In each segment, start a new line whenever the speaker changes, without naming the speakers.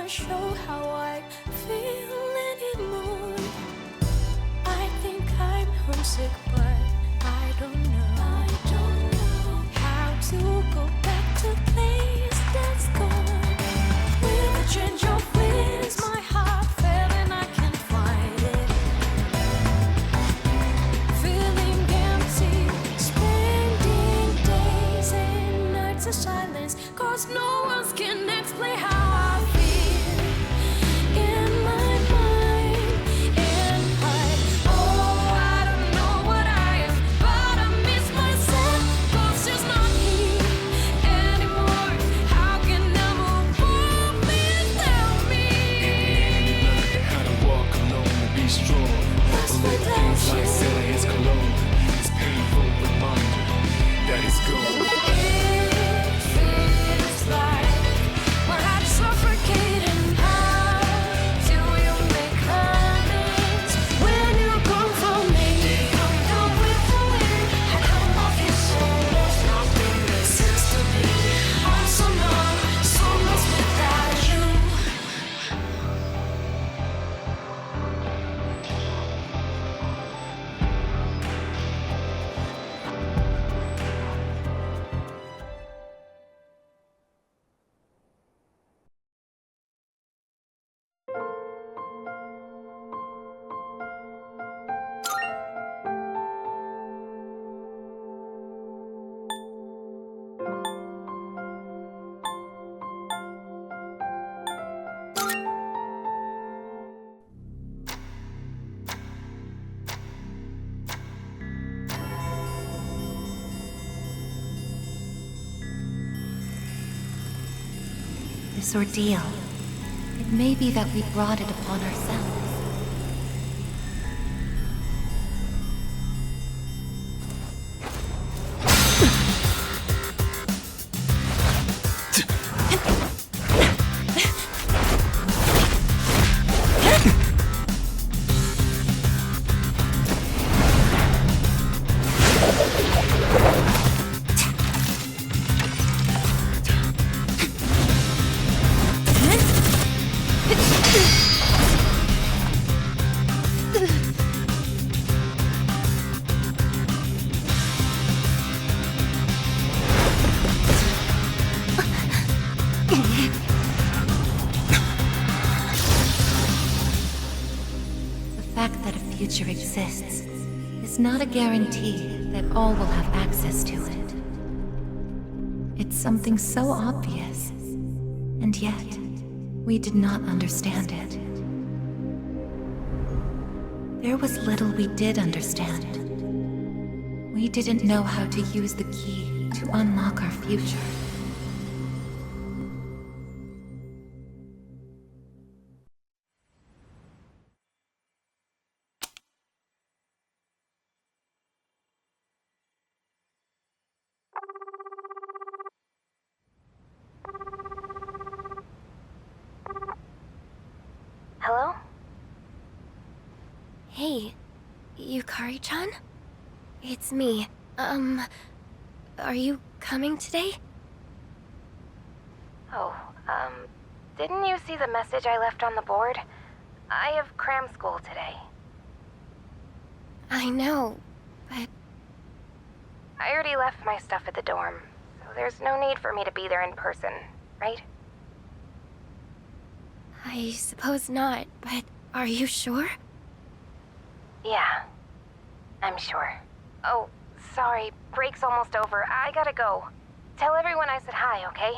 Show how I feel anymore. I think I'm homesick, but I don't know how to go back to the place that's gone. With a change of winds, my heart fell and I can't find it. Feeling empty, spending days and nights in silence, 'cause no one can explain how I feel.
This ordeal, it may be that we brought it upon ourselves. Exists is not a guarantee that all will have access to it. It's something so obvious, and yet we did not understand it. There was little we did understand. We didn't know how to use the key to unlock our future.
Hello?
Hey, Yukari-chan? It's me. Are you coming today?
Oh, didn't you see the message I left on the board? I have cram school today.
I know, but...
I already left my stuff at the dorm, so there's no need for me to be there in person, right?
I suppose not, but are you sure?
Yeah, I'm sure. Oh, sorry, break's almost over. I gotta go. Tell everyone I said hi, okay?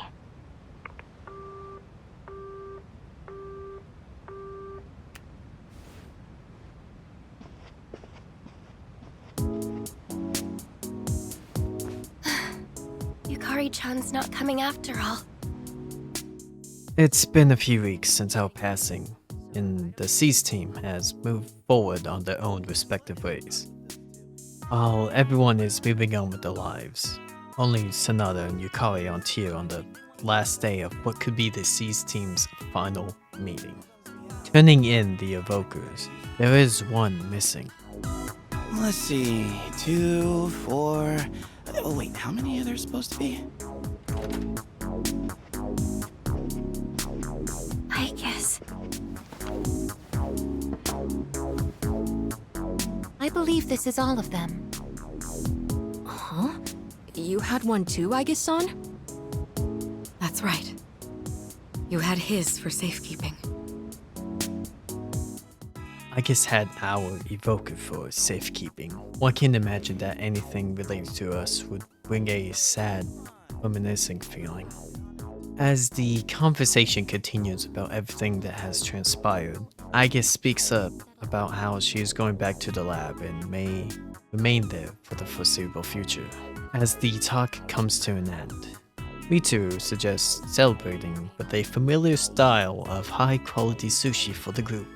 Yukari-chan's not coming after all.
It's been a few weeks since our passing, and the C's team has moved forward on their own respective ways. While everyone is moving on with their lives, only Sanada and Yukari aren't here on the last day of what could be the SEAS team's final meeting. Turning in the evokers, there is one missing.
Let's see, 2, 4... Oh wait, how many are there supposed to be?
Aigis. I believe this is all of them.
Huh? You had one too, Aigis-san? That's right. You had his for safekeeping.
Aigis had our evoker for safekeeping. One can imagine that anything related to us would bring a sad, reminiscing feeling. As the conversation continues about everything that has transpired, Aigis speaks up about how she is going back to the lab and may remain there for the foreseeable future. As the talk comes to an end, Mitsuru suggests celebrating with a familiar style of high-quality sushi for the group.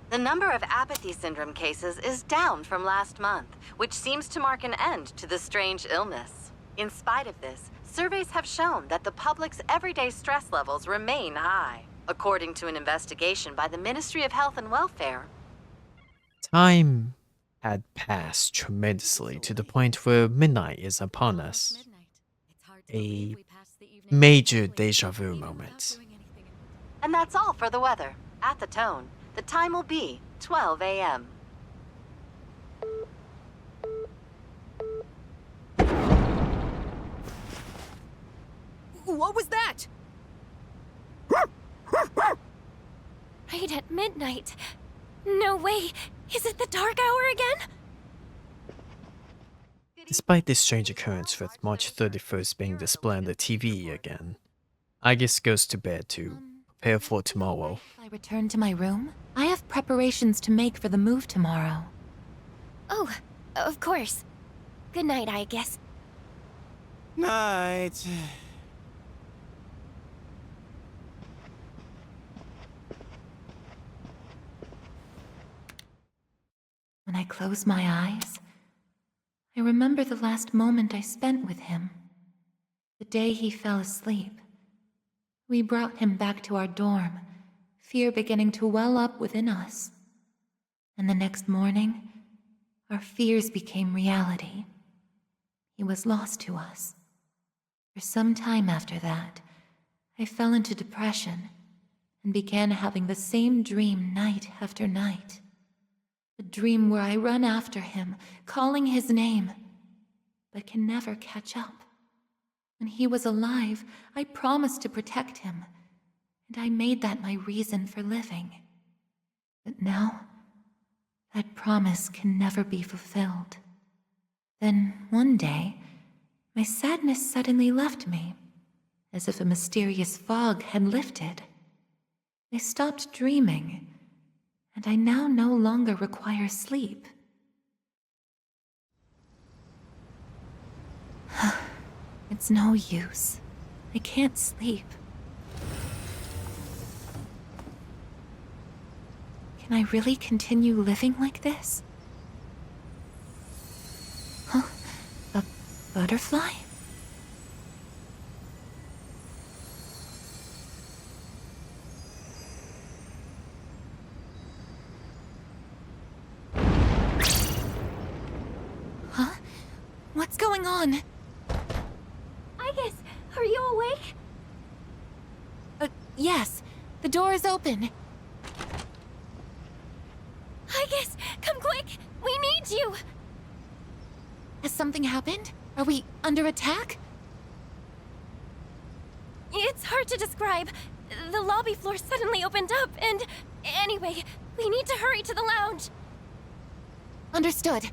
The number of apathy syndrome cases is down from last month, which seems to mark an end to the strange illness. In spite of this, surveys have shown that the public's everyday stress levels remain high, according to an investigation by the Ministry of Health and Welfare.
Time had passed tremendously to the point where midnight is upon us. A major deja vu moment.
And that's all for the weather. At the tone, the time will be 12 a.m.
What was that?
Right at midnight. No way. Is it the dark hour again?
Despite this strange occurrence with March 31st being displayed on the TV again, Aigis goes to bed to prepare for tomorrow.
I return to my room. I have preparations to make for the move tomorrow.
Oh, of course. Good night, I guess.
Night.
When I close my eyes, I remember the last moment I spent with him. The day he fell asleep. We brought him back to our dorm, fear beginning to well up within us. And the next morning, our fears became reality. He was lost to us. For some time after that, I fell into depression and began having the same dream night after night. A dream where I run after him, calling his name, but can never catch up. When he was alive, I promised to protect him, and I made that my reason for living. But now, that promise can never be fulfilled. Then, one day, my sadness suddenly left me, as if a mysterious fog had lifted. I stopped dreaming, and I now no longer require sleep. It's no use. I can't sleep. Can I really continue living like this? Huh? A butterfly? Huh? What's going on?
Aigis, are you awake?
Yes. The door is open.
Aigis, come quick! We need you!
Has something happened? Are we under attack?
It's hard to describe. The lobby floor suddenly opened up, and... Anyway, we need to hurry to the lounge.
Understood.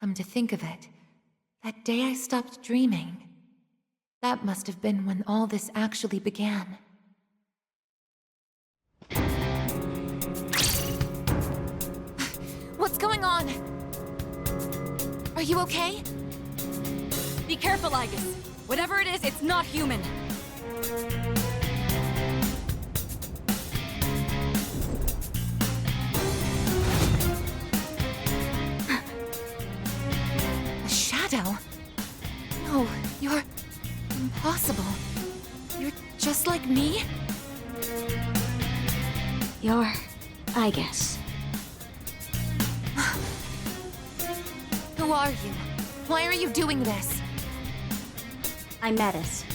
Come to think of it, that day I stopped dreaming. That must have been when all this actually began. What's going on? Are you okay?
Be careful, Aigis. Whatever it is, it's not human.
You're Aigis.
Who are you? Why are you doing this?
I'm Metis.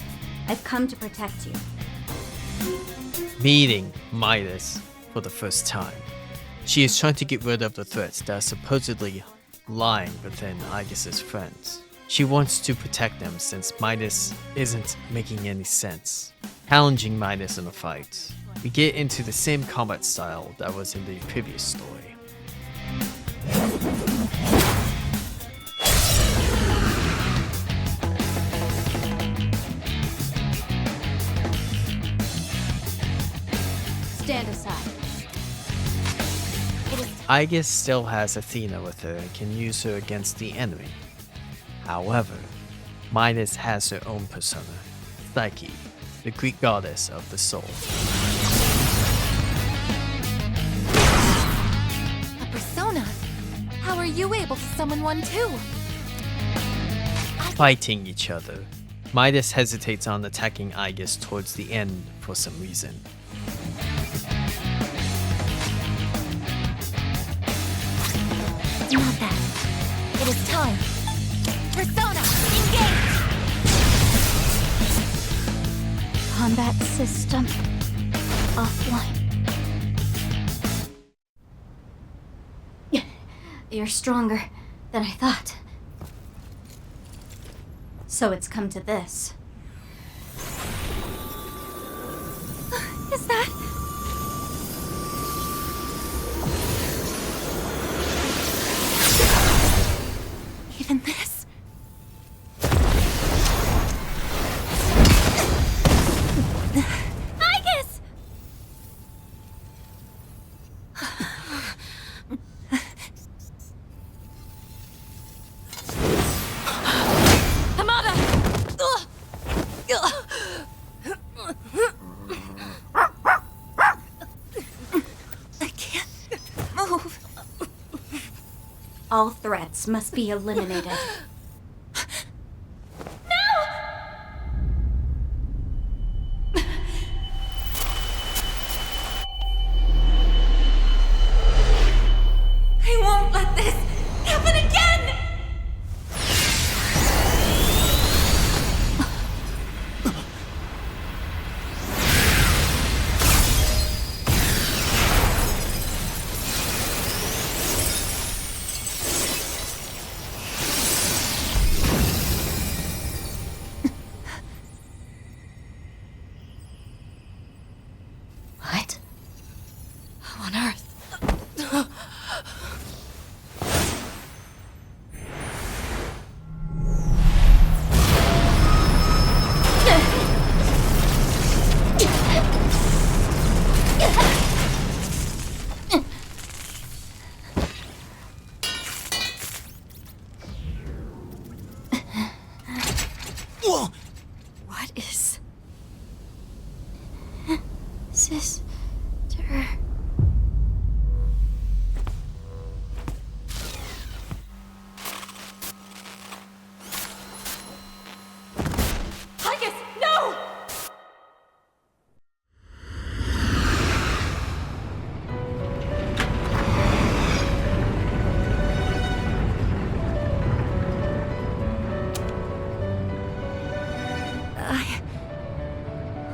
I've come to protect you.
Meeting Midas for the first time. She is trying to get rid of the threats that are supposedly lying within Aigis' friends. She wants to protect them since Midas isn't making any sense. Challenging Midas in a fight, we get into the same combat style that was in the previous story.
Stand aside.
Aigis still has Athena with her and can use her against the enemy. However, Midas has her own persona, Psyche, the Greek goddess of the soul.
A persona? How are you able to summon one too?
Fighting each other, Midas hesitates on attacking Aigis towards the end for some reason.
Not that. It is time. Persona, engage!
Combat system offline. You're stronger than I thought. So it's come to this.
Is that... even this? Aigis!
Hamada!
I can't move.
All threats must be eliminated.
I won't let this happen again!
What?
On Earth.
Whoa!
What is...
Sister.
Aigis, no!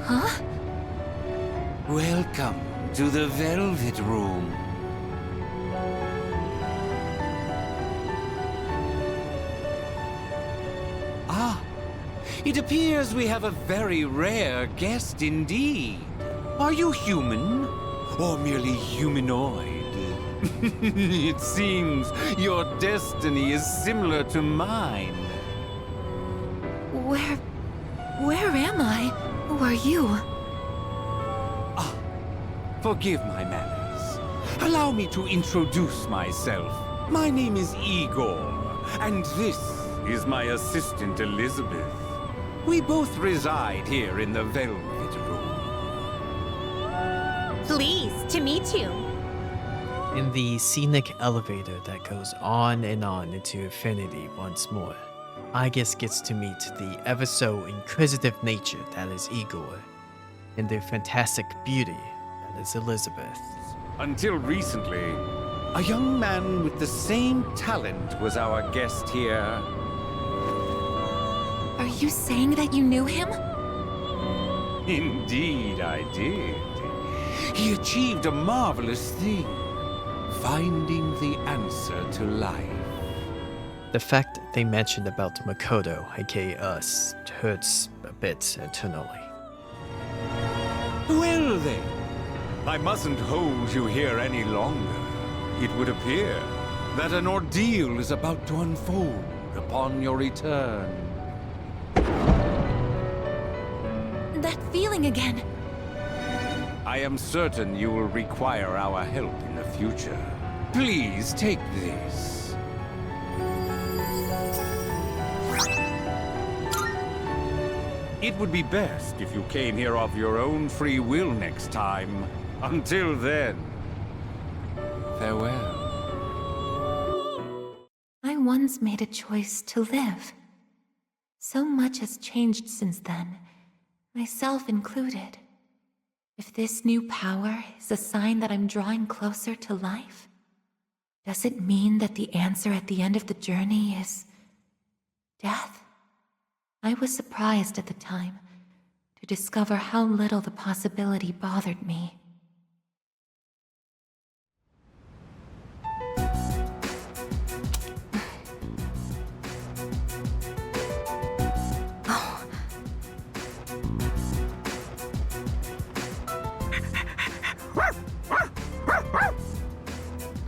Huh?
Welcome to the Velvet Room. Ah, it appears we have a very rare guest indeed. Are you human? Or merely humanoid? It seems your destiny is similar to mine.
Where am I? Who are you?
Forgive my manners. Allow me to introduce myself. My name is Igor, and this is my assistant Elizabeth. We both reside here in the Velvet Room.
Pleased to meet you.
In the scenic elevator that goes on and on into infinity once more, Aigis gets to meet the ever so inquisitive nature that is Igor, and their fantastic beauty that is Elizabeth.
Until recently, a young man with the same talent was our guest here.
Are you saying that you knew him?
Indeed, I did. He achieved a marvelous thing, finding the answer to life.
The fact they mentioned about Makoto, aka us, hurts a bit internally.
Well then, I mustn't hold you here any longer. It would appear that an ordeal is about to unfold upon your return.
That feeling again.
I am certain you will require our help in the future. Please take this. It would be best if you came here of your own free will next time. Until then, farewell.
I once made a choice to live. So much has changed since then, myself included. If this new power is a sign that I'm drawing closer to life, does it mean that the answer at the end of the journey is death? I was surprised at the time to discover how little the possibility bothered me.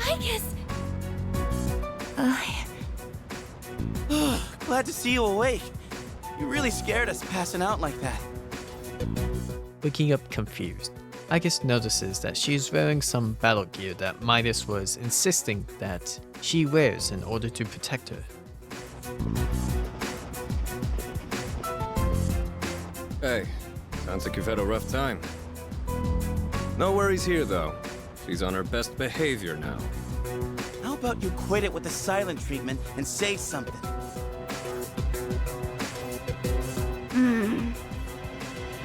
Aigis!
Glad to see you awake. You really scared us passing out like that.
Waking up confused, Aigis notices that she's wearing some battle gear that Midas was insisting that she wears in order to protect her.
Hey, sounds like you've had a rough time. No worries here, though. She's on her best behavior now.
How about you quit it with the silent treatment and say something?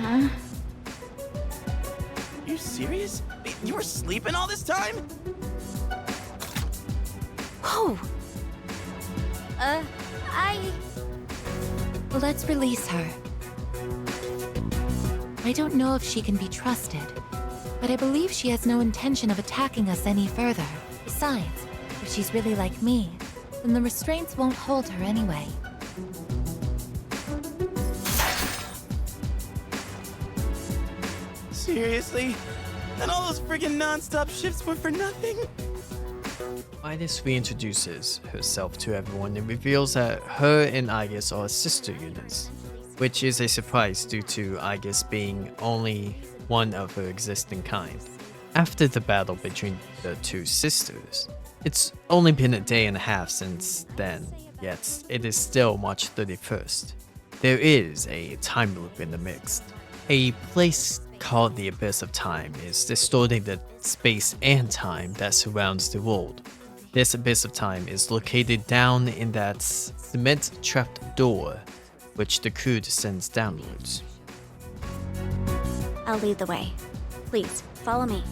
Huh?
You serious? You were sleeping all this time?
Whoa! Let's release her. I don't know if she can be trusted, but I believe she has no intention of attacking us any further. Besides, if she's really like me, then the restraints won't hold her anyway.
Seriously? And all those friggin' non-stop shifts were for nothing?
Midas reintroduces herself to everyone and reveals that her and Aigis are sister units, which is a surprise due to Aigis being only one of her existing kind. After the battle between the two sisters, it's only been a day and a half since then, yet it is still March 31st. There is a time loop in the mix. A place called the Abyss of Time is distorting the space and time that surrounds the world. This Abyss of Time is located down in that cement trapped door, which the crew descends downwards.
I'll lead the way. Please, follow me.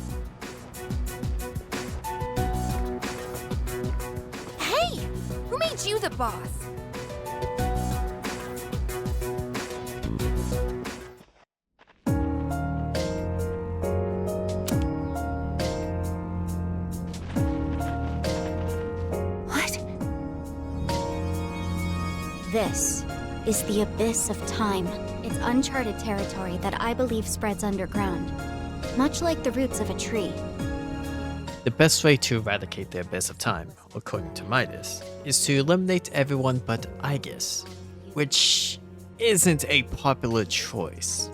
Hey! Who made you the boss?
This is the Abyss of Time. It's uncharted territory that I believe spreads underground, much like the roots of a tree.
The best way to eradicate the Abyss of Time, according to Midas, is to eliminate everyone but Aigis, which isn't a popular choice,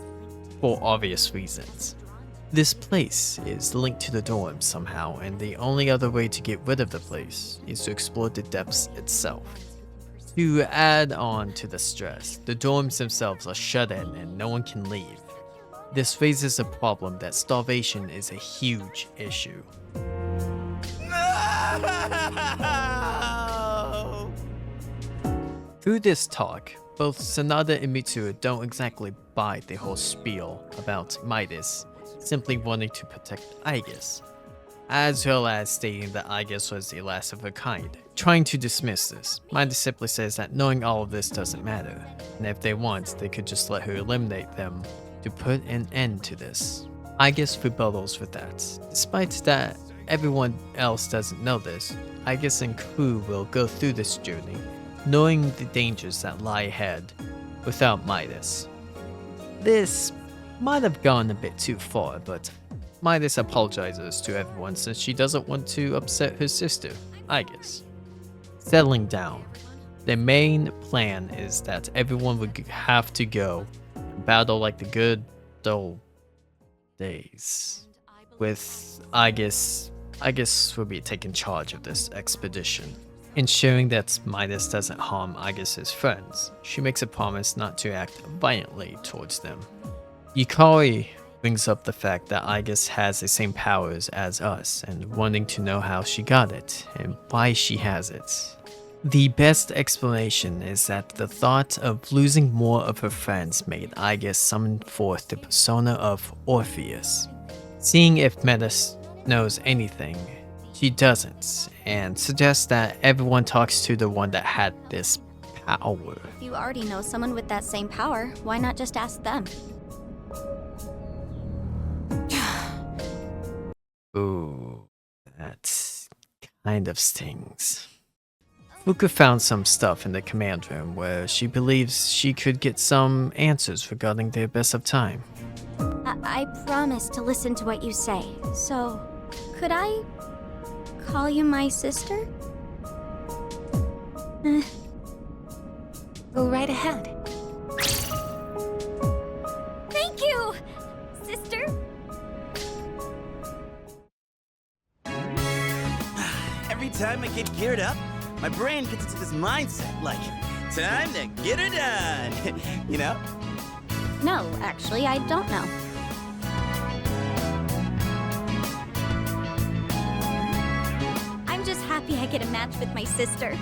for obvious reasons. This place is linked to the dorm somehow, and the only other way to get rid of the place is to explore the depths itself. To add on to the stress, the dorms themselves are shut in and no one can leave. This raises a problem that starvation is a huge issue.
No!
Through this talk, both Sanada and Mitsuru don't exactly buy the whole spiel about Midas simply wanting to protect Aigis, as well as stating that Aigis was the last of her kind. Trying to dismiss this, Midas simply says that knowing all of this doesn't matter, and if they want, they could just let her eliminate them to put an end to this. Aigis rebuttals with that. Despite that everyone else doesn't know this, Aigis and crew will go through this journey, knowing the dangers that lie ahead without Midas. This might have gone a bit too far, but Midas apologizes to everyone since she doesn't want to upset her sister, Aigis. Settling down, the main plan is that everyone would have to go and battle like the good old days. With Aigis will be taking charge of this expedition, ensuring that Midas doesn't harm Aigis' friends. She makes a promise not to act violently towards them. Yukari brings up the fact that Aigis has the same powers as us and wanting to know how she got it and why she has it. The best explanation is that the thought of losing more of her friends made Aigis summon forth the persona of Orpheus. Seeing if Metis knows anything, she doesn't, and suggests that everyone talks to the one that had this power.
If you already know someone with that same power, why not just ask them?
Ooh, that kind of stings. Fuka found some stuff in the command room where she believes she could get some answers regarding the Abyss of Time.
I promise to listen to what you say, so could I call you my sister?
Go right ahead.
Thank you, sister.
Every time I get geared up, my brain gets into this mindset like, time to get her done. You know?
No, actually, I don't know. I'm just happy I get a match with my sister.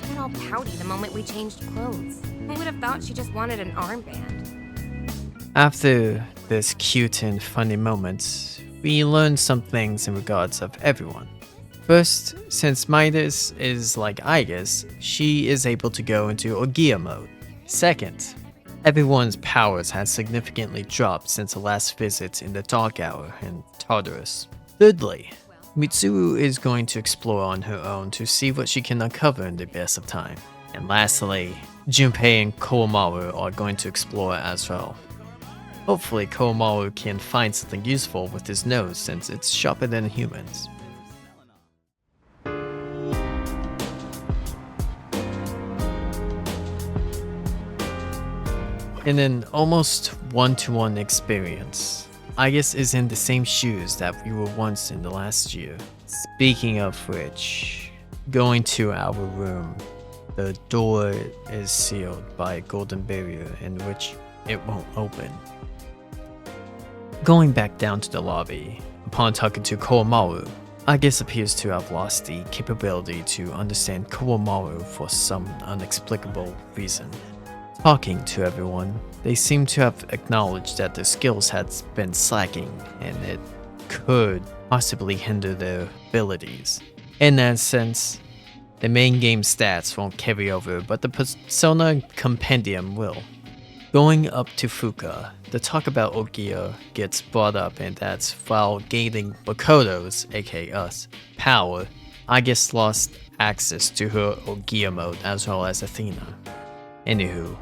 She got all pouty the moment we changed clothes. Who would have thought she just wanted an armband?
After this cute and funny moment, we learn some things in regards of everyone. First, since Midas is like Aigis, she is able to go into Ogia mode. Second, everyone's powers has significantly dropped since the last visit in the Dark Hour in Tartarus. Thirdly, Mitsuru is going to explore on her own to see what she can uncover in the Abyss of Time. And lastly, Junpei and Komaru are going to explore as well. Hopefully Komaru can find something useful with his nose since it's sharper than humans. In an almost one-to-one experience, Aigis is in the same shoes that we were once in the last year. Speaking of which, going to our room, the door is sealed by a golden barrier in which it won't open. Going back down to the lobby, upon talking to Komaru, Aigis appears to have lost the capability to understand Komaru for some inexplicable reason. Talking to everyone, they seem to have acknowledged that their skills had been slacking and it could possibly hinder their abilities. In that sense, the main game stats won't carry over, but the Persona Compendium will. Going up to Fuka, the talk about Ogia gets brought up, and that's while gaining Makoto's, aka us, power, Aigis lost access to her Ogia mode as well as Athena. Anywho,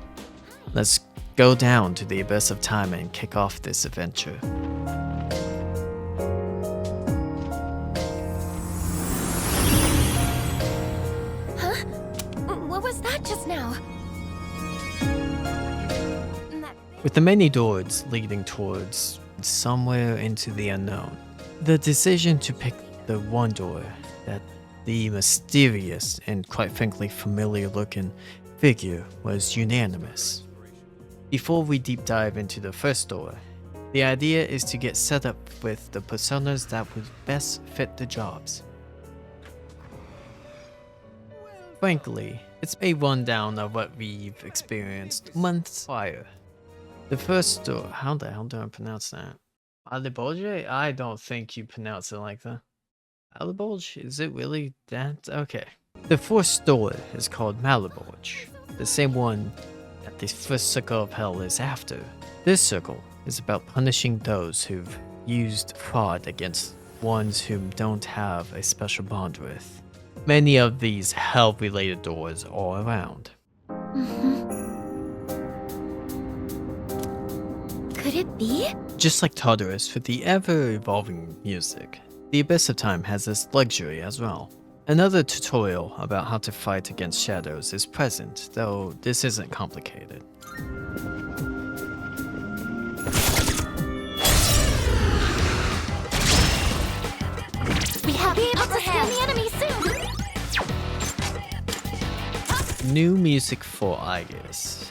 let's go down to the Abyss of Time and kick off this adventure.
Huh? What was that just now?
With the many doors leading towards somewhere into the unknown, the decision to pick the one door that the mysterious and quite frankly familiar looking figure was unanimous. Before we deep dive into the first door, the idea is to get set up with the personas that would best fit the jobs. Frankly, it's a rundown of what we've experienced months prior. The first door, how the hell do I pronounce that? Alibolge? I don't think you pronounce it like that. Alibolge? Is it really that? Okay. The fourth door is called Malibolge, the same one that the first circle of hell is after. This circle is about punishing those who've used fraud against ones whom don't have a special bond with. Many of these hell-related doors are around.
Could it be?
Just like Tartarus with the ever-evolving music, the Abyss of Time has this luxury as well. Another tutorial about how to fight against shadows is present, though this isn't complicated.
We have to be able to scan the enemy soon!
New music for Aigis.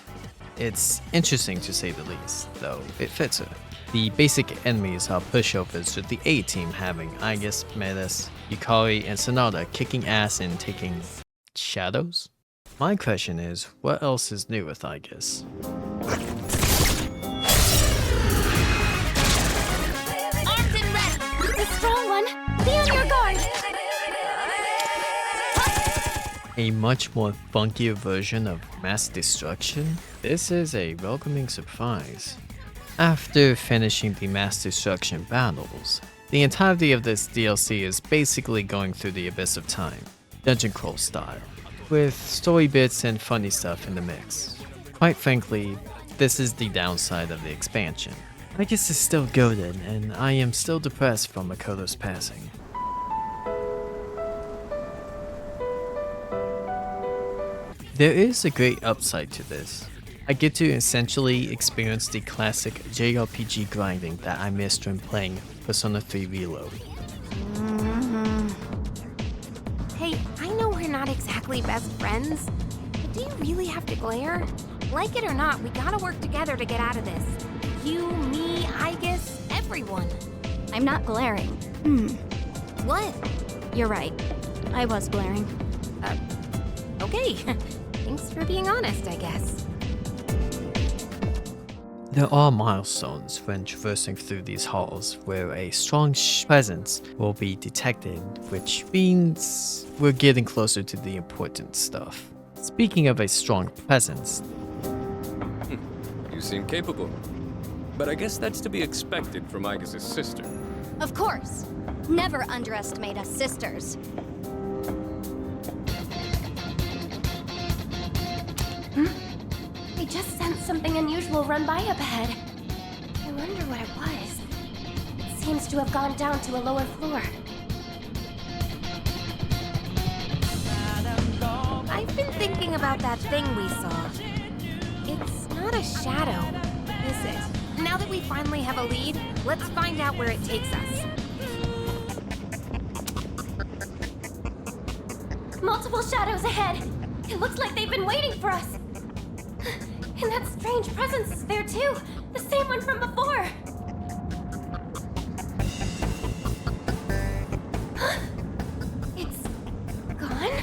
It's interesting to say the least, though it fits her. The basic enemies are pushovers, with the A-team having Aigis, Metis, Yukari, and Sonata kicking ass and taking shadows? My question is, what else is new with Aigis?
Armed and ready! The strong one! Be on your guard!
A much more funkier version of mass destruction? This is a welcoming surprise. After finishing the mass destruction battles, the entirety of this DLC is basically going through the Abyss of Time, dungeon crawl style, with story bits and funny stuff in the mix. Quite frankly, this is the downside of the expansion. Aigis is still goated, and I am still depressed from Makoto's passing. There is a great upside to this. I get to essentially experience the classic JRPG grinding that I missed when playing Persona 3 Reload.
Hey, I know we're not exactly best friends, but do you really have to glare? Like it or not, we gotta work together to get out of this. You, me, Aigis, everyone.
I'm not glaring.
What?
You're right. I was glaring.
Okay. Thanks for being honest, I guess.
There are milestones when traversing through these halls where a strong presence will be detected, which means we're getting closer to the important stuff. Speaking of a strong presence,
You seem capable. But I guess that's to be expected from Aigis' sister.
Of course. Never underestimate us sisters.
I just sensed something unusual run by up ahead. I wonder what it was. It seems to have gone down to a lower floor.
I've been thinking about that thing we saw. It's not a shadow, is it? Now that we finally have a lead, let's find out where it takes us.
Multiple shadows ahead. It looks like they've been waiting for us. And that strange presence is there too. The same one from before. It's gone?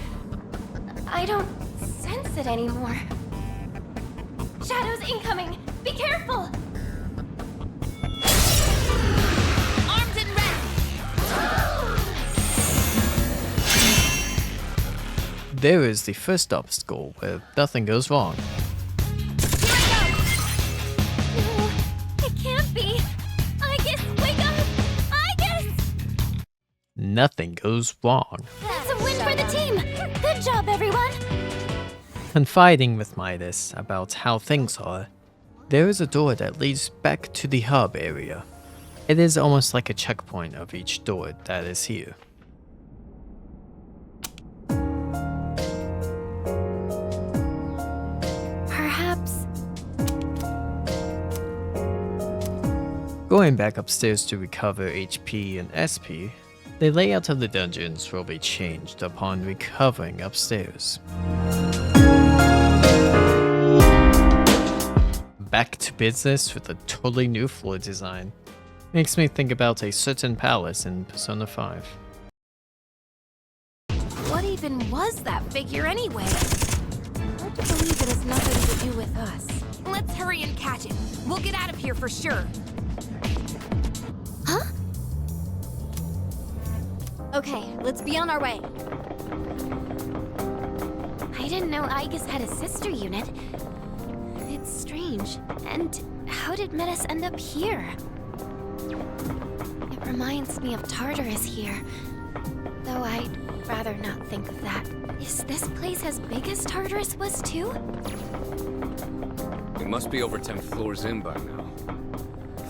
I don't sense it anymore. Shadows incoming! Be careful!
Armed and ready!
there is the first obstacle where nothing goes wrong.
No, it can't be. Aigis, wake up! Aigis!
Nothing goes wrong.
That's a win for the team! Good job, everyone!
Confiding with Midas about how things are, there is a door that leads back to the hub area. It is almost like a checkpoint of each door that is here.
Perhaps.
Going back upstairs to recover HP and SP, the layout of the dungeons will be changed upon recovering upstairs. Back to business with a totally new floor design. Makes me think about a certain palace in Persona 5.
What even was that figure anyway? Hard to believe it has nothing to do with us. Let's hurry and catch it. We'll get out of here for sure.
Huh? Okay, let's be on our way.
I didn't know Aigis had a sister unit. It's strange. And how did Metis end up here? It reminds me of Tartarus here. Though I'd rather not think of that. Is this place as big as Tartarus was too?
We must be over 10 floors in by now.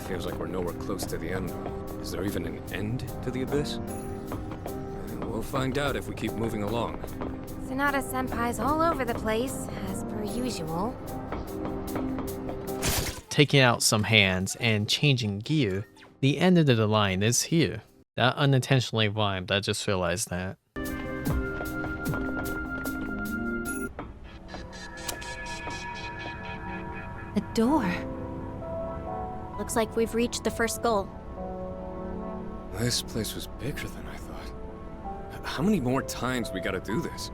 Feels like we're nowhere close to the end. Is there even an end to the abyss? We'll find out if we keep moving along.
Sonata Senpai's all over the place, as per usual.
Taking out some hands and changing gear, the end of the line is here. That unintentionally rhymed, I just realized that.
A door.
Looks like we've reached the first goal.
This place was bigger than I thought. How many more times we gotta do this?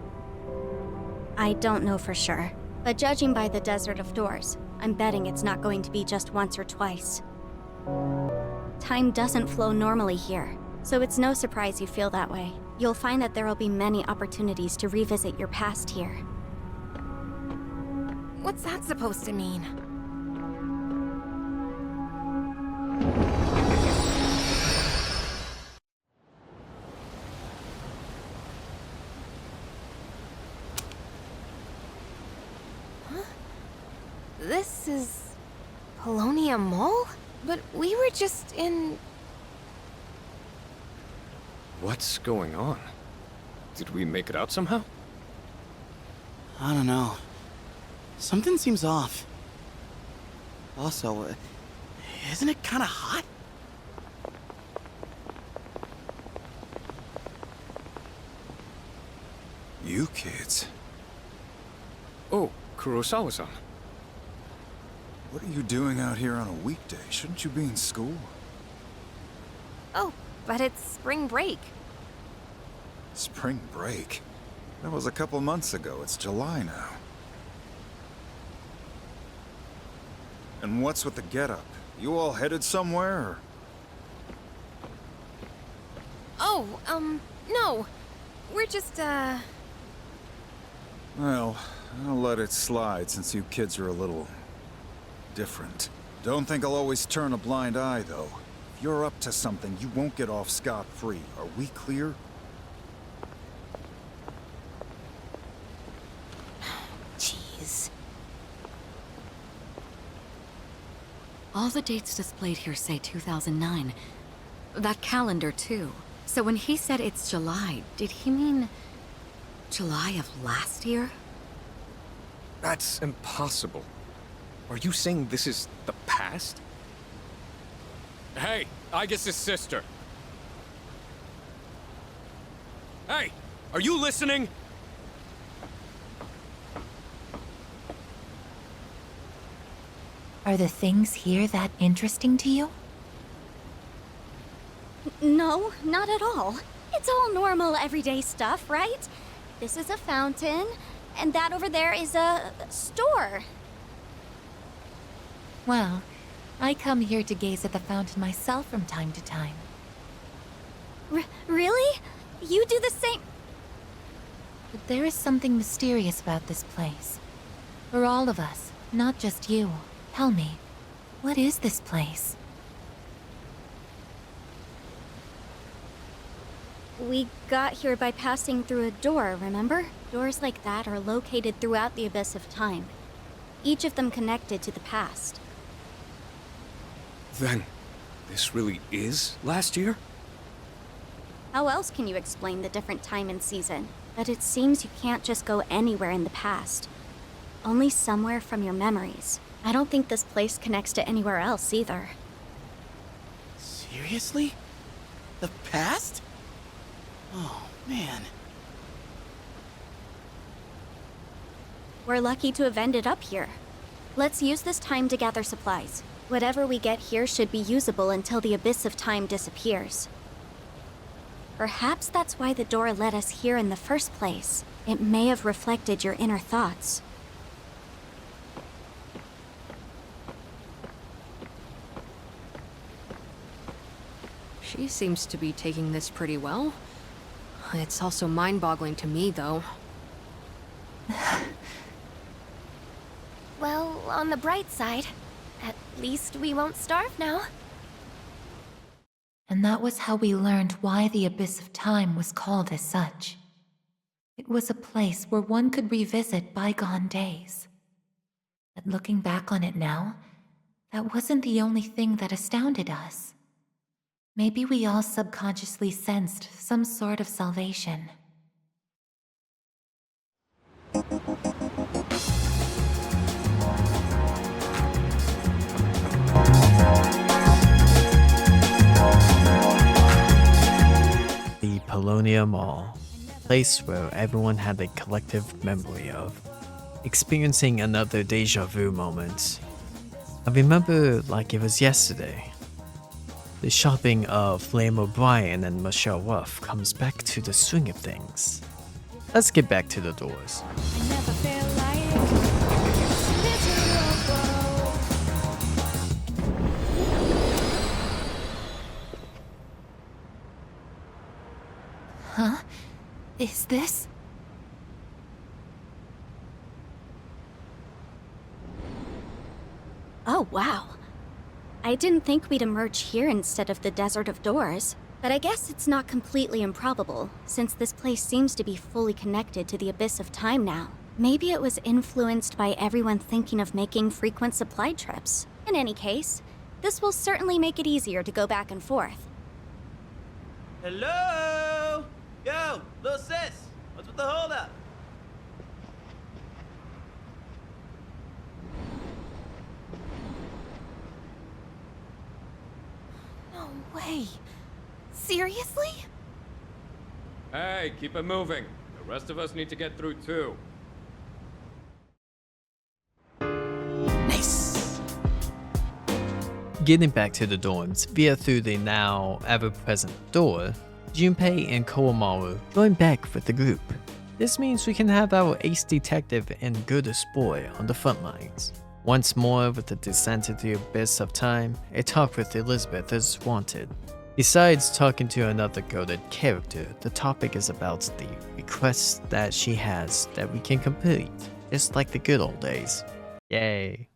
I don't know for sure, but judging by the Desert of Doors, I'm betting it's not going to be just once or twice. Time doesn't flow normally here, so it's no surprise you feel that way. You'll find that there will be many opportunities to revisit your past here.
What's that supposed to mean? This is Polonia Mall? But we were just in...
What's going on? Did we make it out somehow?
I don't know. Something seems off. Also, isn't it kind of hot?
You kids.
Oh, Kurosawa-san.
What are you doing out here on a weekday? Shouldn't you be in school?
Oh, but it's spring break.
Spring break? That was a couple months ago. It's July now. And what's with the getup? You all headed somewhere, or?
Oh, no. We're just,
Well, I'll let it slide since you kids are a little... different. Don't think I'll always turn a blind eye, though. If you're up to something, you won't get off scot-free. Are we clear?
Jeez. All the dates displayed here say 2009. That calendar, too. So when he said it's July, did he mean July of last year?
That's impossible. Are you saying this is the past? Hey, Aigis' sister. Hey, are you listening?
Are the things here that interesting to you?
No, not at all. It's all normal, everyday stuff, right? This is a fountain, and that over there is a store.
Well, I come here to gaze at the fountain myself from time to time.
Really? You do the same?
But there is something mysterious about this place. For all of us, not just you. Tell me, what is this place?
We got here by passing through a door, remember? Doors like that are located throughout the abyss of time. Each of them connected to the past.
Then, this really is last year?
How else can you explain the different time and season? But it seems you can't just go anywhere in the past. Only somewhere from your memories. I don't think this place connects to anywhere else either.
Seriously? The past? Oh, man.
We're lucky to have ended up here. Let's use this time to gather supplies. Whatever we get here should be usable until the abyss of time disappears. Perhaps that's why the door led us here in the first place. It may have reflected your inner thoughts.
She seems to be taking this pretty well. It's also mind-boggling to me, though.
Well, on the bright side, at least we won't starve now.
And that was how we learned why the Abyss of Time was called as such. It was a place where one could revisit bygone days. But looking back on it now, that wasn't the only thing that astounded us. Maybe we all subconsciously sensed some sort of salvation.
The Polonia Mall, a place where everyone had a collective memory of, experiencing another deja vu moment. I remember like it was yesterday. The shopping of Liam O'Brien and Michelle Ruff comes back to the swing of things. Let's get back to the doors.
I never felt like miserable.
Huh? Is this?
Oh, wow. I didn't think we'd emerge here instead of the Desert of Doors, but I guess it's not completely improbable, since this place seems to be fully connected to the Abyss of Time now. Maybe it was influenced by everyone thinking of making frequent supply trips. In any case, this will certainly make it easier to go back and forth.
Hello? Yo, little sis, what's with the holdup?
No way. Seriously?
Hey, keep it moving. The rest of us need to get through too.
Nice.
Getting back to the dorms via through the now ever-present door, Junpei and Koamaru going back with the group. This means we can have our ace detective and goodest boy on the front lines. Once more with the descent into the Abyss of Time, a talk with Elizabeth is wanted. Besides talking to another goated character, the topic is about the requests that she has that we can complete, just like the good old days. Yay.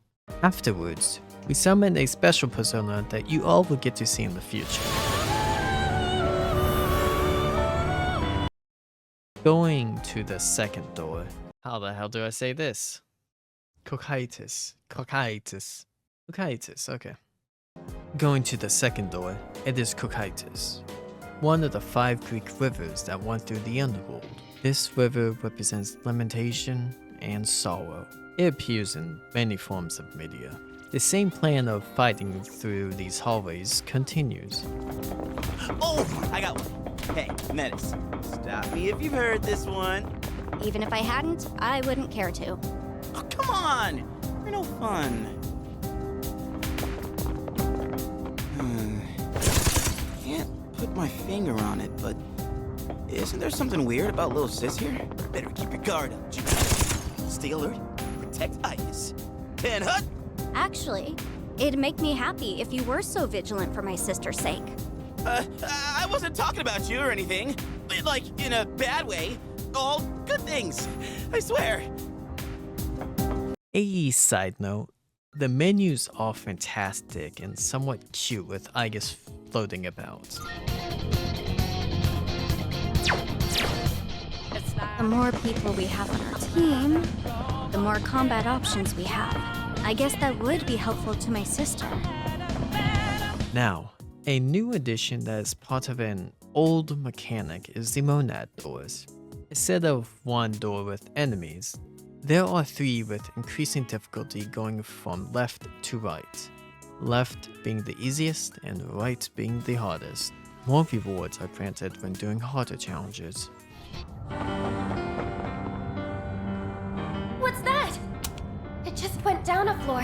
Afterwards, we summon a special persona that you all will get to see in the future. Going to the second door. How the hell do I say this? Cocytus. Okay. Going to the second door, it is Cocytus, one of the 5 Greek rivers that run through the underworld. This river represents lamentation and sorrow. It appears in many forms of media. The same plan of fighting through these hallways continues.
Oh, I got one. Hey, Menace, stop me if you've heard this one.
Even if I hadn't, I wouldn't care to.
Oh, come on! We're no fun. Can't put my finger on it, but isn't there something weird about little sis here? Better keep your guard up, Jim. Stay alert, protect Aigis. 10 hut!
Actually, it'd make me happy if you were so vigilant for my sister's sake.
I wasn't talking about you or anything. Like, in a bad way. All good things. I swear.
A side note, the menus are fantastic and somewhat cute with Aigis floating about.
The more people we have on our team, the more combat options we have. I guess that would be helpful to my sister.
Now, a new addition that is part of an old mechanic is the monad doors. Instead of one door with enemies, there are 3 with increasing difficulty going from left to right. Left being the easiest and right being the hardest. More rewards are granted when doing harder challenges.
What's that? It just went down a floor.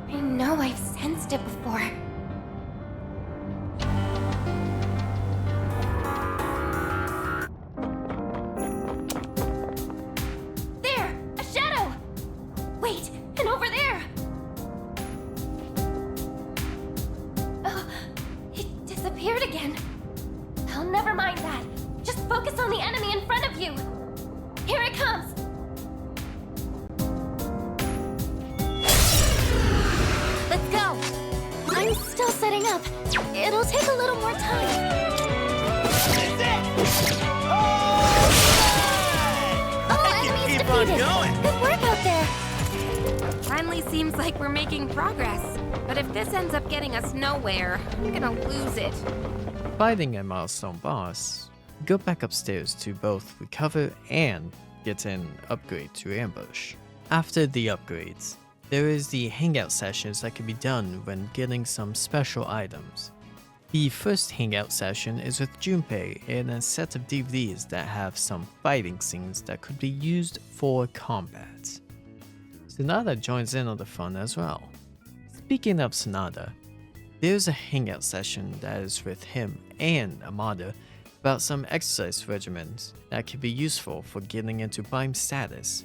I know I've sensed it before. There! A shadow! Wait, and over there! Oh, it disappeared
never mind that. Just focus on the enemy in front of you. Here it comes. Let's go. I'm still setting up. It'll take a little more time. All enemies defeated. Good work out there.
Finally seems like we're making progress. But if this ends up getting us nowhere, I'm gonna lose it.
Fighting a milestone boss, go back upstairs to both recover and get an upgrade to ambush. After the upgrades, there is the hangout sessions that can be done when getting some special items. The first hangout session is with Junpei and a set of DVDs that have some fighting scenes that could be used for combat. Sonata joins in on the fun as well. Speaking of Sonata, there's a hangout session that is with him and Amada about some exercise regimens that can be useful for getting into Bime status.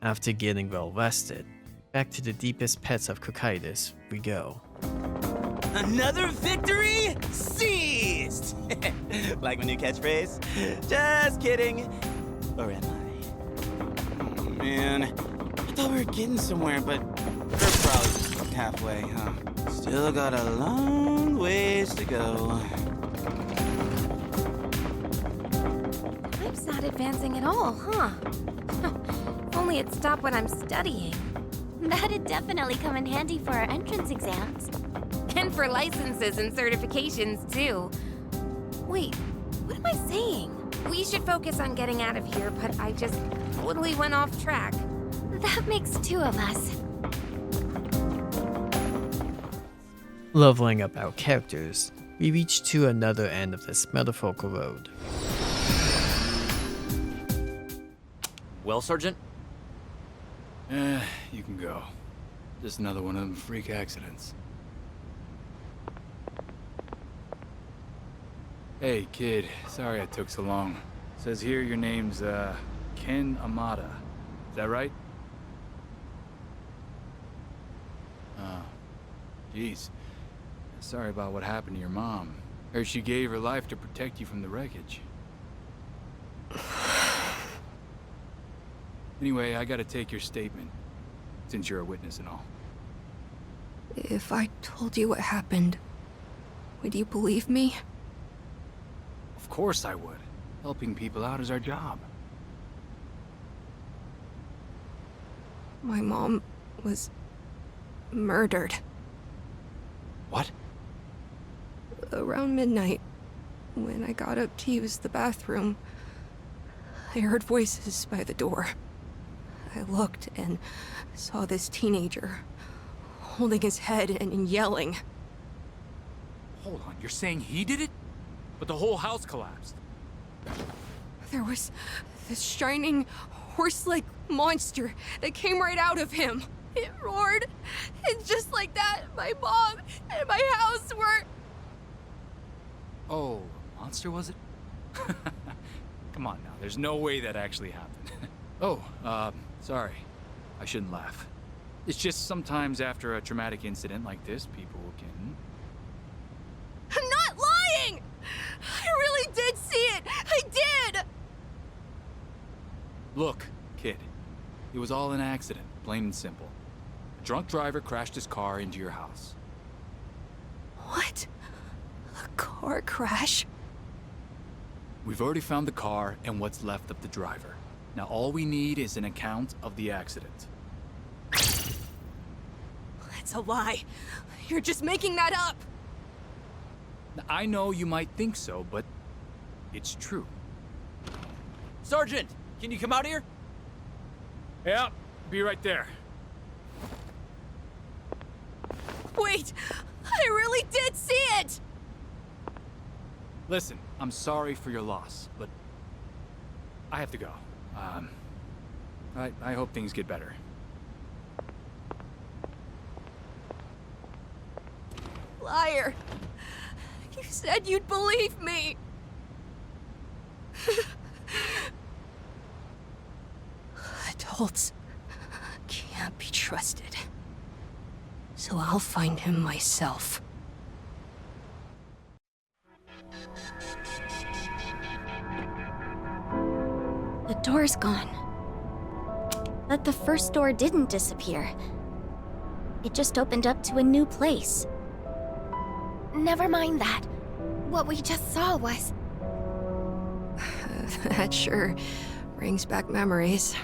After getting well rested, back to the deepest pits of Cocytus we go.
Another victory seized! Like my new catchphrase? Just kidding. Or am I? Oh man, I thought we were getting somewhere, but we're probably just halfway, huh? Still got a long ways to go.
Time's not advancing at all, huh? If only it stopped when I'm studying.
That'd definitely come in handy for our entrance exams.
And for licenses and certifications, too. Wait, what am I saying? We should focus on getting out of here, but I just totally went off track.
That makes two of us.
Leveling up our characters, we reach to another end of this metaphorical road.
Well, Sergeant?
You can go. Just another one of them freak accidents. Hey, kid. Sorry I took so long. Says here your name's, Ken Amada. Is that right? Jeez. Sorry about what happened to your mom. Heard she gave her life to protect you from the wreckage. Anyway, I gotta take your statement, since you're a witness and all.
If I told you what happened, would you believe me?
Of course I would. Helping people out is our job.
My mom was murdered.
What?
Around midnight, when I got up to use the bathroom, I heard voices by the door. I looked and saw this teenager holding his head and yelling.
Hold on, you're saying he did it? But the whole house collapsed.
There was this shining, horse-like monster that came right out of him. It roared, and just like that, my mom and my house were...
Oh, a monster was it? Come on now, there's no way that actually happened. Sorry. I shouldn't laugh. It's just sometimes after a traumatic incident like this, people can...
I'm not lying! I really did see it! I did!
Look, kid. It was all an accident, plain and simple. A drunk driver crashed his car into your house.
What? A car crash?
We've already found the car and what's left of the driver. Now all we need is an account of the accident.
That's a lie. You're just making that up.
Now, I know you might think so, but it's true.
Sergeant, can you come out here?
Yeah, be right there.
Wait, I really did see it!
Listen, I'm sorry for your loss, but I have to go. I hope things get better.
Liar. You said you'd believe me. Adults can't be trusted. So I'll find him myself.
door's gone. But the first door didn't disappear. It just opened up to a new place.
Never mind that. What we just saw was...
That sure brings back memories.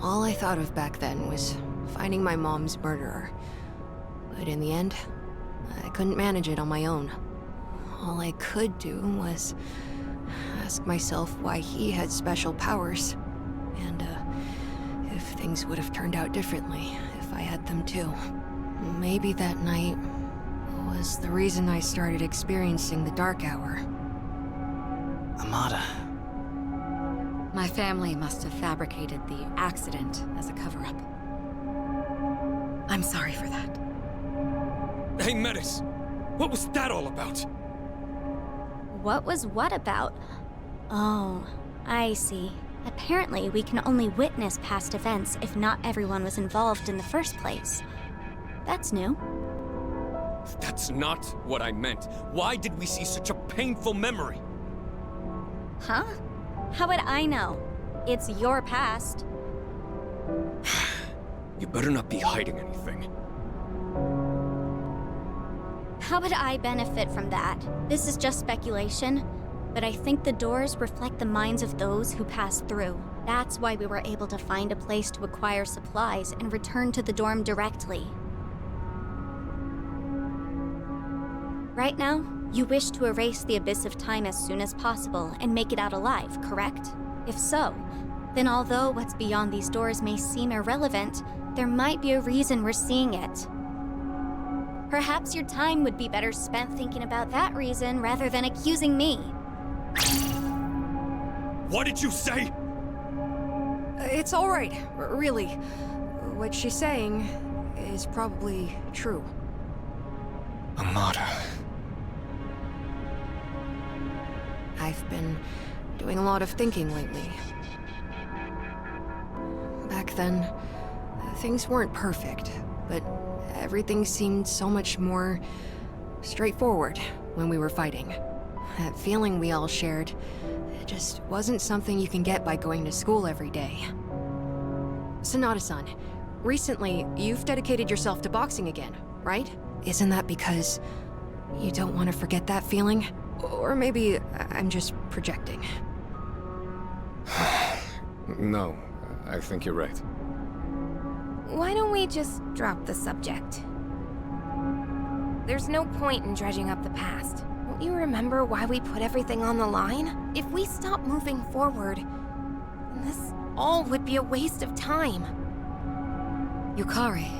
All I thought of back then was finding my mom's murderer. But in the end, I couldn't manage it on my own. All I could do was ask myself why he had special powers. And, if things would have turned out differently if I had them too. Maybe that night was the reason I started experiencing the dark hour.
Amada.
My family must have fabricated the accident as a cover-up. I'm sorry for that.
Hey, Metis! What was that all about?
What was what about? Oh, I see. Apparently, we can only witness past events if not everyone was involved in the first place. That's new.
That's not what I meant. Why did we see such a painful memory?
Huh? How would I know? It's your past.
You better not be hiding anything.
How would I benefit from that? This is just speculation, but I think the doors reflect the minds of those who pass through. That's why we were able to find a place to acquire supplies and return to the dorm directly. Right now, you wish to erase the abyss of time as soon as possible and make it out alive, correct? If so, then although what's beyond these doors may seem irrelevant, there might be a reason we're seeing it. Perhaps your time would be better spent thinking about that reason rather than accusing me.
What did you say?
It's all right, really. What she's saying is probably true.
Amada.
I've been doing a lot of thinking lately. Back then, things weren't perfect, but everything seemed so much more straightforward when we were fighting. That feeling we all shared, it just wasn't something you can get by going to school every day. Sonata-san, recently you've dedicated yourself to boxing again, right? Isn't that because you don't want to forget that feeling? Or maybe I'm just projecting.
No, I think you're right.
Why don't we just drop the subject? There's no point in dredging up the past. Don't you remember why we put everything on the line? If we stop moving forward, then this all would be a waste of time.
Yukari.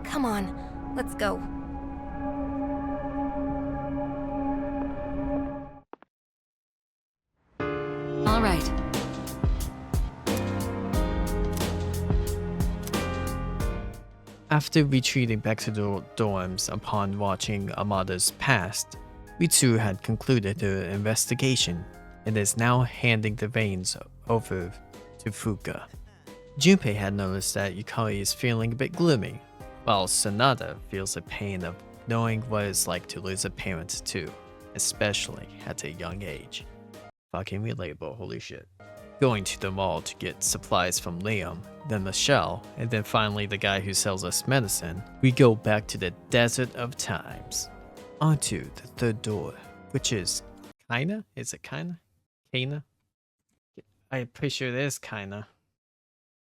Come on, let's go.
All right.
After retreating back to the dorms upon watching Amada's past, we too had concluded the investigation and is now handing the reins over to Fuka. Junpei had noticed that Yukari is feeling a bit gloomy, while Sonata feels the pain of knowing what it's like to lose a parent too, especially at a young age. Fucking relatable, holy shit. Going to the mall to get supplies from Liam, then Michelle, and then finally the guy who sells us medicine, we go back to the Desert of Times. Onto the third door, which is Kaina? Is it Kaina? Kaina? I'm pretty sure it is Kaina.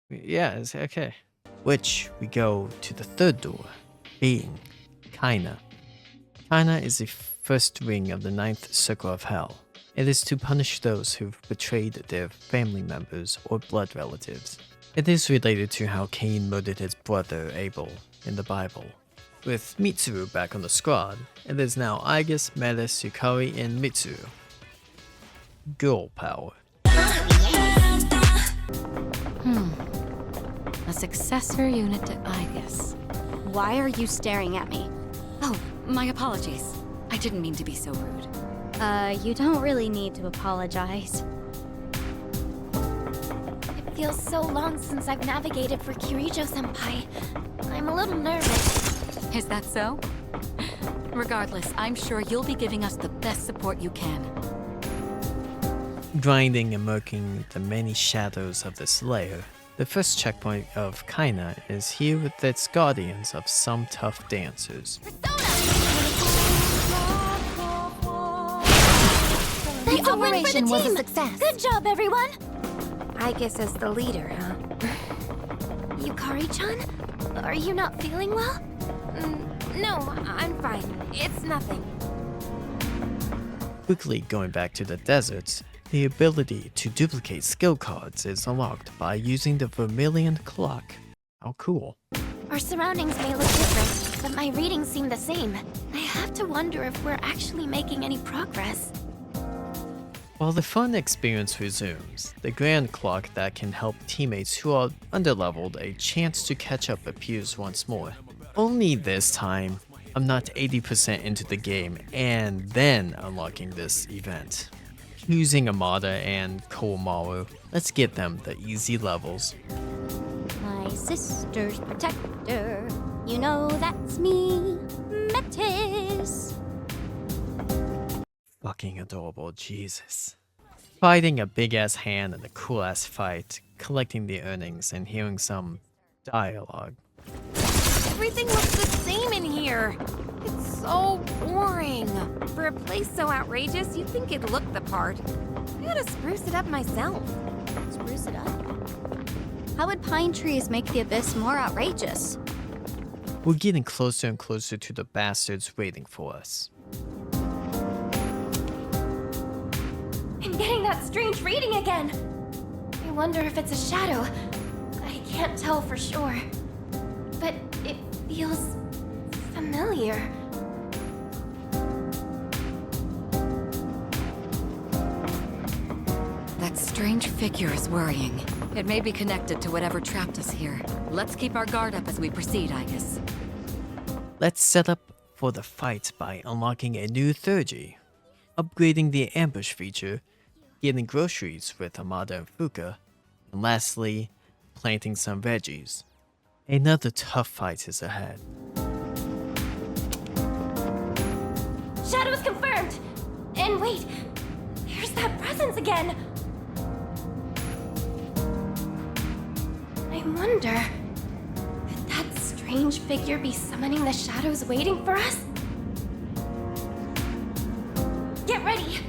Yeah, it's okay. Which we go to the third door, being Kaina. Kaina is the first ring of the 9th Circle of Hell. It is to punish those who've betrayed their family members or blood relatives. It is related to how Cain murdered his brother Abel in the Bible. With Mitsuru back on the squad, it is now Aigis, Metis, Yukari, and Mitsuru. Girl power.
A successor unit to Aigis.
Why are you staring at me?
Oh, my apologies. I didn't mean to be so rude.
You don't really need to apologize.
It feels so long since I've navigated for Kirijo-senpai. I'm a little nervous.
Is that so? Regardless, I'm sure you'll be giving us the best support you can.
Grinding and murking the many shadows of this layer, the first checkpoint of Kaina is here with its guardians of some tough dancers.
The operation was a success. Good job, everyone!
Aigis as the leader, huh?
Yukari-chan? Are you not feeling well?
No, I'm fine. It's nothing.
Quickly going back to the deserts, the ability to duplicate skill cards is unlocked by using the Vermilion clock. How cool.
Our surroundings may look different, but my readings seem the same. I have to wonder if we're actually making any progress.
While the fun experience resumes, the grand clock that can help teammates who are underleveled a chance to catch up appears once more. Only this time, I'm not 80% into the game and then unlocking this event. Using Amada and Komaru, let's get them the easy levels.
My sister's protector, you know that's me, Metis.
Fucking adorable, Jesus. Fighting a big-ass hand in a cool-ass fight, collecting the earnings, and hearing some dialogue.
Everything looks the same in here. It's so boring. For a place so outrageous, you'd think it'd look the part. I gotta spruce it up myself.
Spruce it up? How would pine trees make the abyss more outrageous?
We're getting closer and closer to the bastards waiting for us.
I'm getting that strange reading again. I wonder if it's a shadow. I can't tell for sure. But it feels familiar.
That strange figure is worrying. It may be connected to whatever trapped us here. Let's keep our guard up as we proceed, Aigis.
Let's set up for the fight by unlocking a new Thurgy, upgrading the ambush feature, getting groceries with Amada and Fuka, and lastly, planting some veggies. Another tough fight is ahead.
Shadows confirmed! And wait, there's that presence again! I wonder, could that strange figure be summoning the shadows waiting for us? Get ready!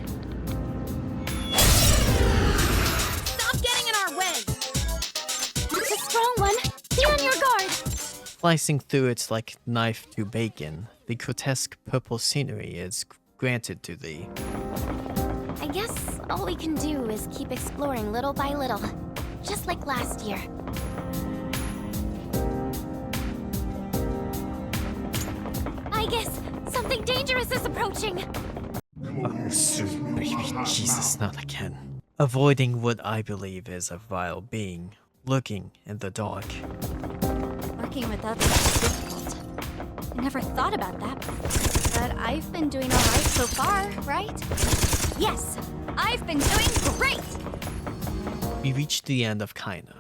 Stop getting in our way!
It's a strong one! Be on your guard!
Slicing through it like knife to bacon, the grotesque purple scenery is granted to thee.
I guess all we can do is keep exploring little by little, just like last year. I guess something dangerous is approaching!
Oh, sweet baby, Jesus, not again. Avoiding what I believe is a vile being, lurking in the dark.
Working with others is difficult. I never thought about that. But I've been doing alright so far, right? Yes, I've been doing great!
We reached the end of Kaina.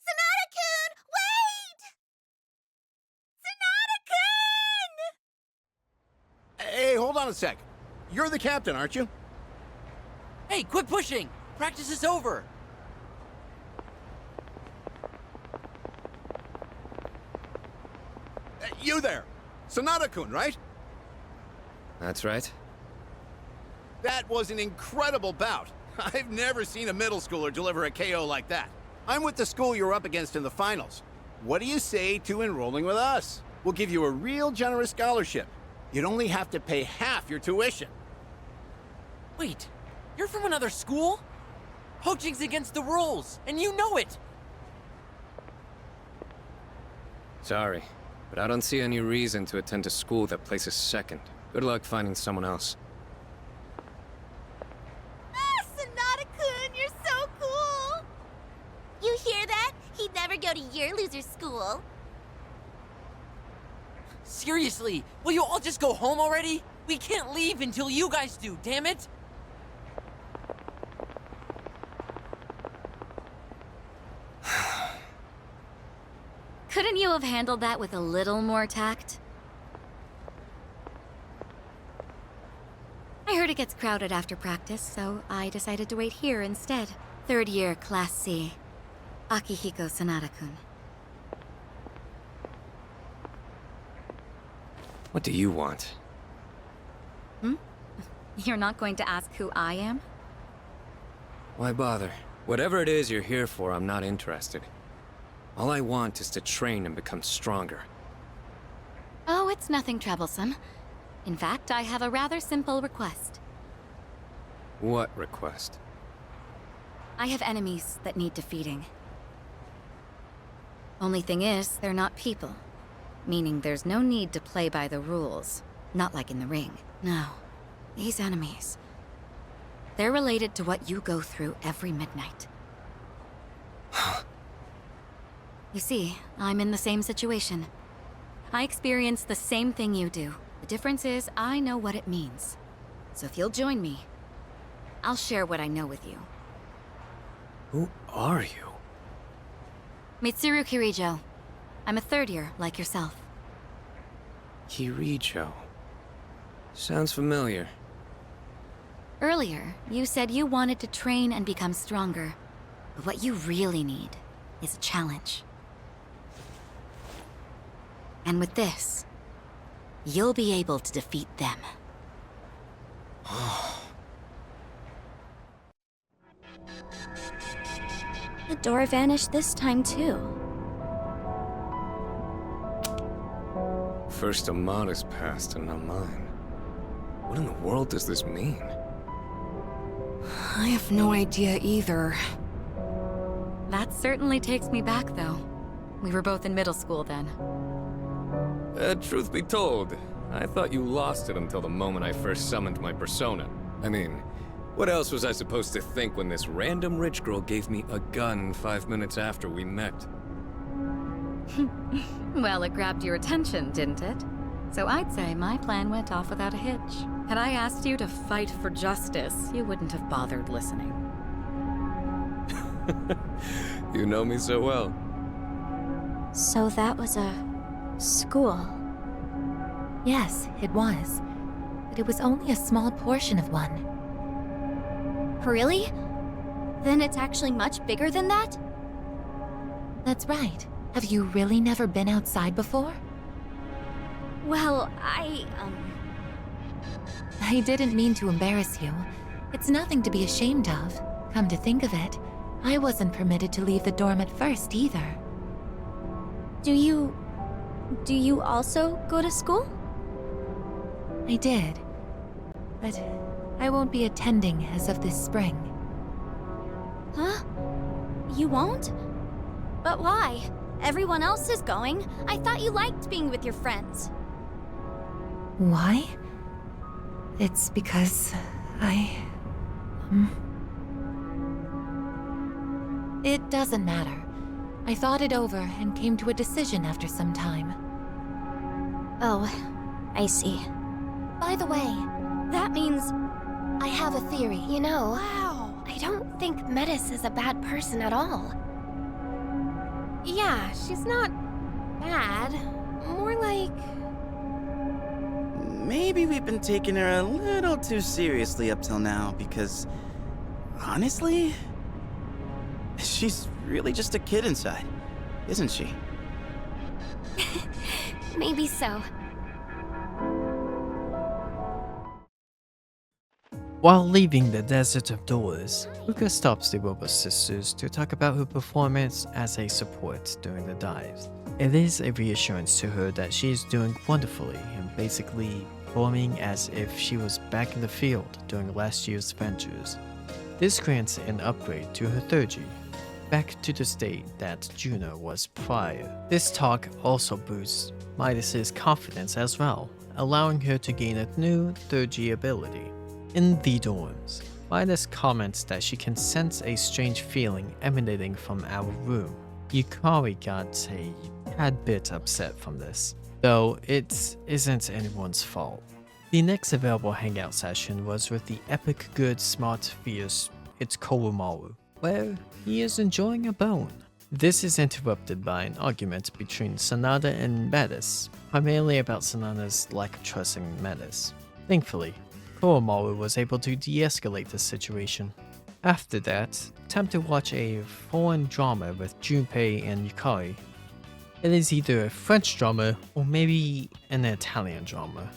Sonata-kun! Wait! Sonata-kun!
Hey, hold on a sec. You're the captain, aren't you?
Hey, quit pushing! Practice is over!
You there! Sonata-kun, right?
That's right.
That was an incredible bout. I've never seen a middle schooler deliver a KO like that. I'm with the school you're up against in the finals. What do you say to enrolling with us? We'll give you a real generous scholarship. You'd only have to pay half your tuition.
Wait, you're from another school? Poaching's against the rules, and you know it!
Sorry, but I don't see any reason to attend a school that places second. Good luck finding someone else.
Ah, Sonata-kun, you're so cool! You hear that? He'd never go to your loser school.
Seriously, will you all just go home already? We can't leave until you guys do, damn it!
Couldn't you have handled that with a little more tact? I heard it gets crowded after practice, so I decided to wait here instead. 3rd year, Class C. Akihiko Sanada-kun.
What do you want?
You're not going to ask who I am?
Why bother? Whatever it is you're here for, I'm not interested. All I want is to train and become stronger.
Oh, it's nothing troublesome. In fact, I have a rather simple request.
What request?
I have enemies that need defeating. Only thing is, they're not people. Meaning there's no need to play by the rules. Not like in the ring. No. These enemies. They're related to what you go through every midnight. You see, I'm in the same situation. I experience the same thing you do. The difference is, I know what it means. So if you'll join me, I'll share what I know with you.
Who are you?
Mitsuru Kirijo. I'm a 3rd year, like yourself.
Kirijo. Sounds familiar.
Earlier, you said you wanted to train and become stronger. But what you really need is a challenge. And with this, you'll be able to defeat them.
The door vanished this time too.
First Amada's passed and now mine. What in the world does this mean?
I have no idea either.
That certainly takes me back, though. We were both in middle school then.
Truth be told, I thought you lost it until the moment I first summoned my persona. I mean, what else was I supposed to think when this random rich girl gave me a gun 5 minutes after we met?
Well, it grabbed your attention, didn't it? So I'd say my plan went off without a hitch. Had I asked you to fight for justice, you wouldn't have bothered listening.
You know me so well.
So that was a school.
Yes, it was. But it was only a small portion of one.
Really? Then it's actually much bigger than that?
That's right. Have you really never been outside before?
Well,
I didn't mean to embarrass you. It's nothing to be ashamed of. Come to think of it, I wasn't permitted to leave the dorm at first either.
Do you also go to school?
I did. But I won't be attending as of this spring.
Huh? You won't? But why? Everyone else is going. I thought you liked being with your friends.
Why? It's because It doesn't matter. I thought it over and came to a decision after some time.
Oh, I see.
By the way,
That means...
I have a theory.
You know,
Wow!
I don't think Metis is a bad person at all. Yeah, she's not bad. More like...
Maybe we've been taking her a little too seriously up till now, because... honestly... she's really just a kid inside, isn't she?
Maybe so.
While leaving the desert of doors, Luca stops the Robo Sisters to talk about her performance as a support during the dives. It is a reassurance to her that she is doing wonderfully and basically performing as if she was back in the field during last year's adventures. This grants an upgrade to her 3G, back to the state that Juno was prior. This talk also boosts Midas's confidence as well, allowing her to gain a new 3G ability. In the dorms, Midas comments that she can sense a strange feeling emanating from our room. Yukari got a tad bit upset from this, though it isn't anyone's fault. The next available hangout session was with the epic good smart fierce It's Korumaru, where he is enjoying a bone. This is interrupted by an argument between Sanada and Metis, primarily about Sanada's lack of trust in Metis. Thankfully, Koromaru was able to de-escalate the situation. After that, time to watch a foreign drama with Junpei and Yukari. It is either a French drama or maybe an Italian drama.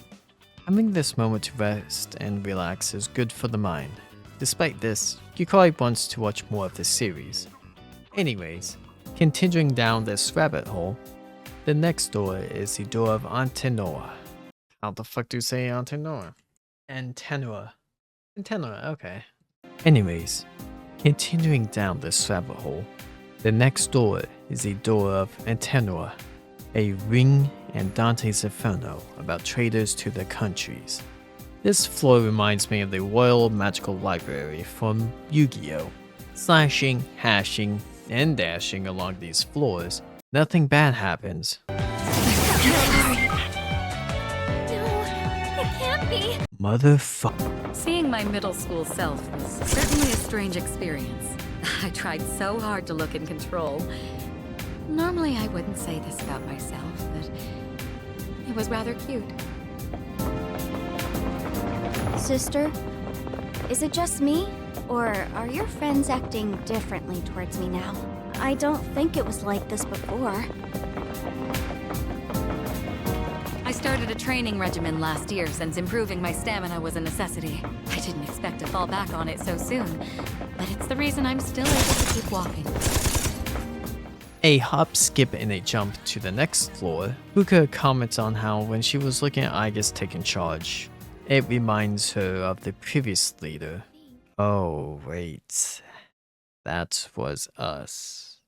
Having this moment to rest and relax is good for the mind. Despite this, Yukari wants to watch more of this series. Anyways, continuing down this rabbit hole, the next door is the door of Antenora. How the fuck do you say Antenora? Antenora, okay. Anyways, continuing down this rabbit hole, the next door is the door of Antenora, a Ring and Dante's Inferno about traders to their countries. This floor reminds me of the Royal Magical Library from Yu-Gi-Oh! Slashing, hashing, and dashing along these floors, nothing bad happens.
No, it can't be.
Motherfucker.
Seeing my middle school self was certainly a strange experience. I tried so hard to look in control. Normally I wouldn't say this about myself, but it was rather cute.
Sister, is it just me? Or are your friends acting differently towards me now? I don't think it was like this before.
I started a training regimen last year since improving my stamina was a necessity. I didn't expect to fall back on it so soon, but it's the reason I'm still able to keep walking.
A hop, skip, and a jump to the next floor, Fuka comments on how when she was looking at Aigis taking charge, it reminds her of the previous leader. Oh, wait. That was us.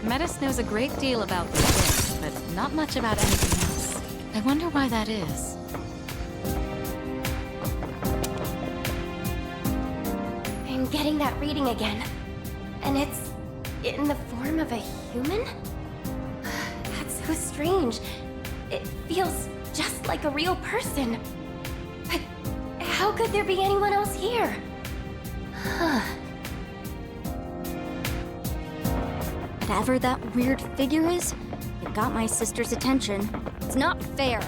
Metis knows a great deal about this, but not much about anything else. I wonder why that is.
I'm getting that reading again. And it's in the form of a human? That's so strange. It feels just like a real person. But how could there be anyone else here? Huh.
Whatever that weird figure is, it got my sister's attention. It's not fair.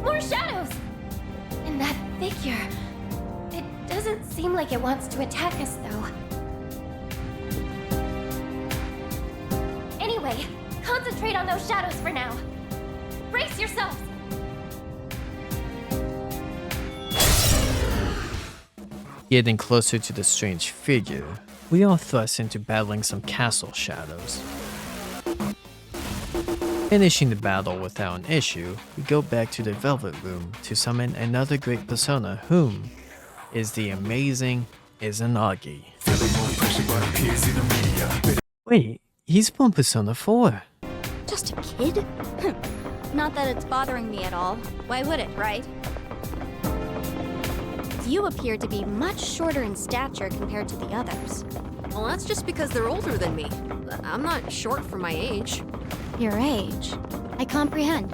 More shadows! And that figure... It doesn't seem like it wants to attack us, though. Anyway, concentrate on those shadows for now. Brace yourselves!
Getting closer to the strange figure, we are thrust into battling some castle shadows. Finishing the battle without an issue, we go back to the Velvet Room to summon another great persona whom is the amazing Izanagi. Wait, he's from Persona 4.
Just a kid? Not that it's bothering me at all. Why would it, right? You appear to be much shorter in stature compared to the others.
Well, that's just because they're older than me. I'm not short for my age.
Your age? I comprehend.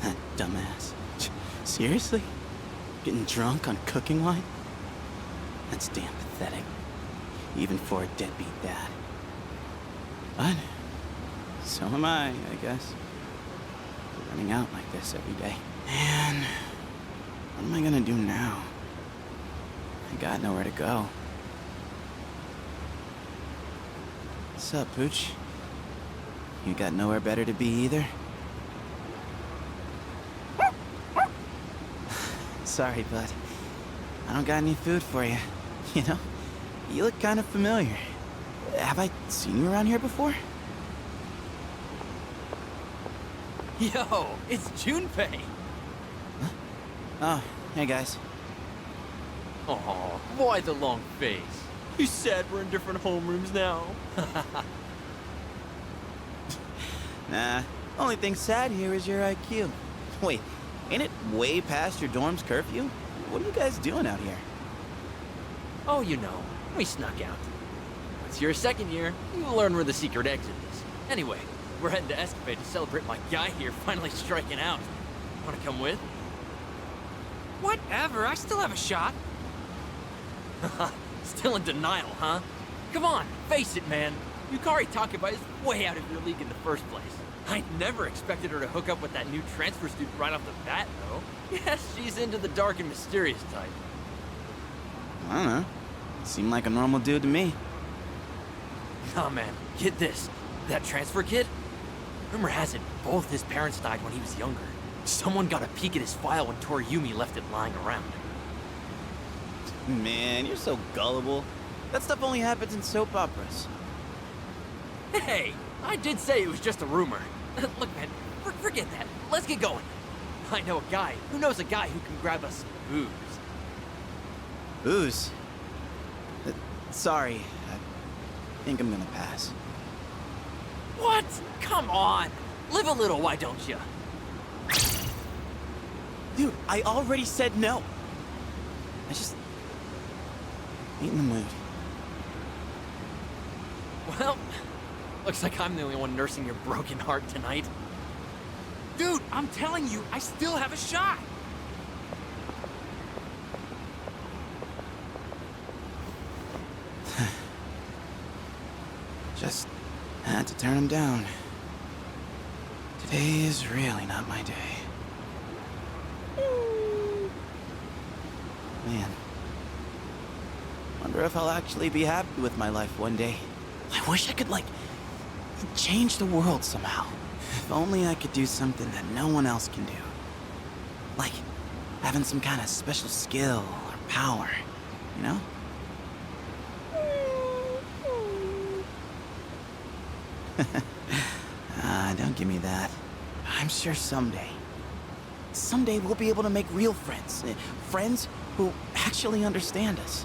That dumbass. Seriously? Getting drunk on cooking wine? That's damn pathetic. Even for a deadbeat dad. But so am I guess. Running out like this every day. Man, what am I gonna do now? I got nowhere to go. What's up, Pooch? You got nowhere better to be either? Sorry, bud. I don't got any food for you. You know, you look kind of familiar. Have I seen you around here before?
Yo, it's Junpei.
Huh? Oh, hey guys.
Aw, why the long face? You said we're in different homerooms now.
Nah, only thing sad here is your IQ. Wait, ain't it way past your dorm's curfew? What are you guys doing out here?
Oh, you know, we snuck out. Once you're a second year, you'll learn where the secret exit is. Anyway, we're heading to Escapade to celebrate my guy here finally striking out. Wanna come with?
Whatever, I still have a shot.
Still in denial, huh? Come on, face it, man. Yukari Takeba is way out of your league in the first place. I never expected her to hook up with that new transfer student right off the bat, though. Yes, she's into the dark and mysterious type.
I don't know. Seemed like a normal dude to me.
Nah, man, get this. That transfer kid? Rumor has it, both his parents died when he was younger. Someone got a peek at his file when Toriyumi left it lying around.
Man, you're so gullible. That stuff only happens in soap operas.
Hey, I did say it was just a rumor. Look, man, forget that. Let's get going. I know a guy who knows a guy who can grab us booze.
Booze? Sorry, I think I'm gonna pass.
What? Come on. Live a little, why don't you?
Dude, I already said no. I just ain't in the mood.
Well, looks like I'm the only one nursing your broken heart tonight.
Dude, I'm telling you, I still have a shot.
Just had to turn him down. Today is really not my day. Man. Wonder if I'll actually be happy with my life one day. I wish I could, like, change the world somehow. If only I could do something that no one else can do. Like, having some kind of special skill or power, you know? Don't give me that. I'm sure someday we'll be able to make real friends. Friends who actually understand us.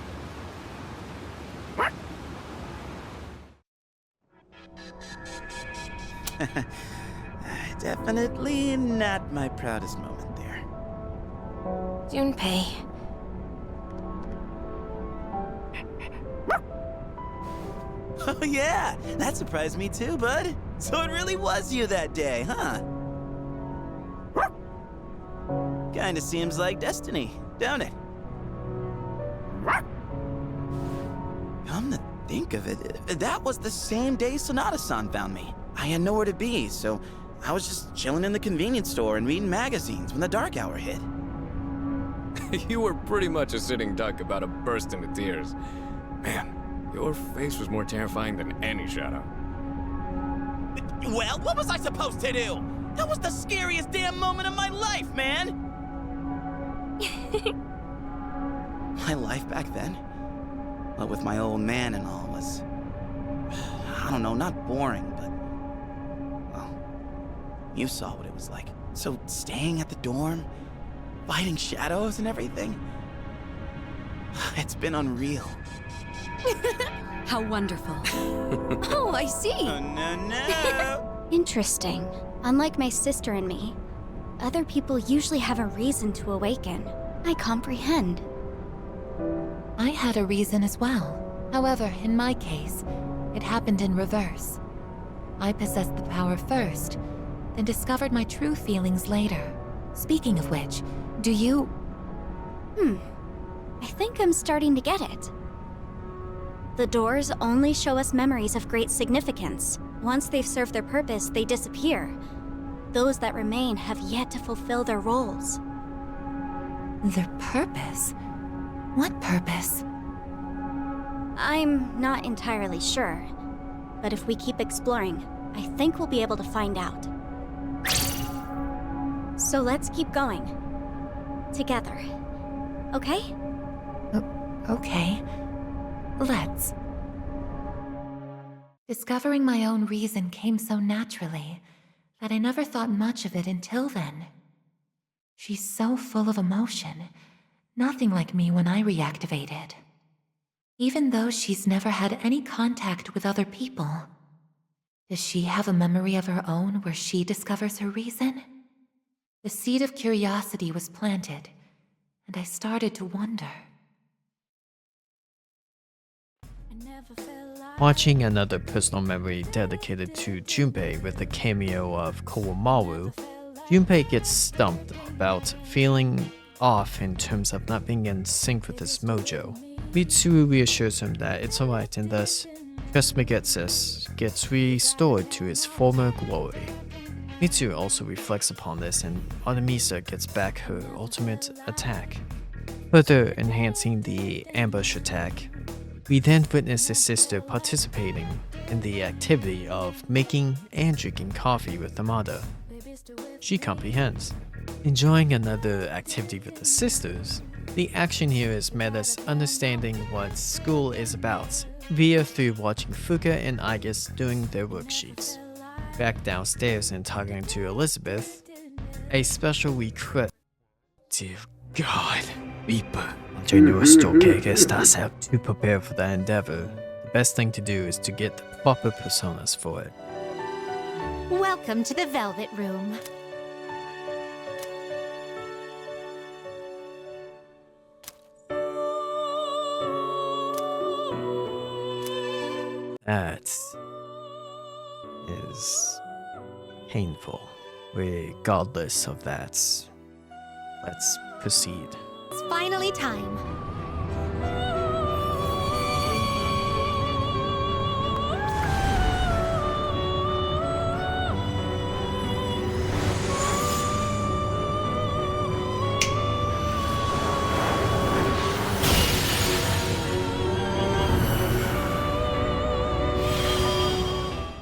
Definitely not my proudest moment there.
Junpei.
Oh yeah, that surprised me too, bud. So it really was you that day, huh? Kinda seems like destiny, don't it? Come to think of it, that was the same day Sonata-san found me. I had nowhere to be, so I was just chilling in the convenience store and reading magazines when the dark hour hit.
You were pretty much a sitting duck about to burst into tears. Man, your face was more terrifying than any shadow.
Well, what was I supposed to do? That was the scariest damn moment of my life, man! My life back then, what with my old man and all, was, I don't know, not boring, but, well, you saw what it was like. So staying at the dorm, fighting shadows and everything, it's been unreal.
How wonderful.
Oh, I see.
Oh, no.
Interesting. Unlike my sister and me, other people usually have a reason to awaken. I comprehend.
I had a reason as well. However, in my case, it happened in reverse. I possessed the power first, then discovered my true feelings later. Speaking of which, do you...
I think I'm starting to get it. The doors only show us memories of great significance. Once they've served their purpose, they disappear. Those that remain have yet to fulfill their roles.
Their purpose? What purpose?
I'm not entirely sure, but if we keep exploring, I think we'll be able to find out. So let's keep going. Together. Okay?
Okay. Let's. Discovering my own reason came so naturally that I never thought much of it until then. She's so full of emotion, nothing like me when I reactivated. Even though she's never had any contact with other people, does she have a memory of her own where she discovers her reason? The seed of curiosity was planted, and I started to wonder.
Watching another personal memory dedicated to Junpei with the cameo of Kowomaru, Junpei gets stumped about feeling off in terms of not being in sync with his mojo. Mitsuru reassures him that it's alright, and thus Trismegistus gets restored to his former glory. Mitsuru also reflects upon this, and Artemisa gets back her ultimate attack, further enhancing the ambush attack. We then witness his sister participating in the activity of making and drinking coffee with Amada. She comprehends. Enjoying another activity with the sisters, the action here is met as understanding what school is about through watching Fuka and Aigis doing their worksheets. Back downstairs and talking to Elizabeth, a special recruit. Dear God, Reaper, your newest que estás out to prepare for the endeavor. The best thing to do is to get the proper personas for it.
Welcome to the Velvet Room.
That is painful. Regardless of that, let's proceed.
It's finally time.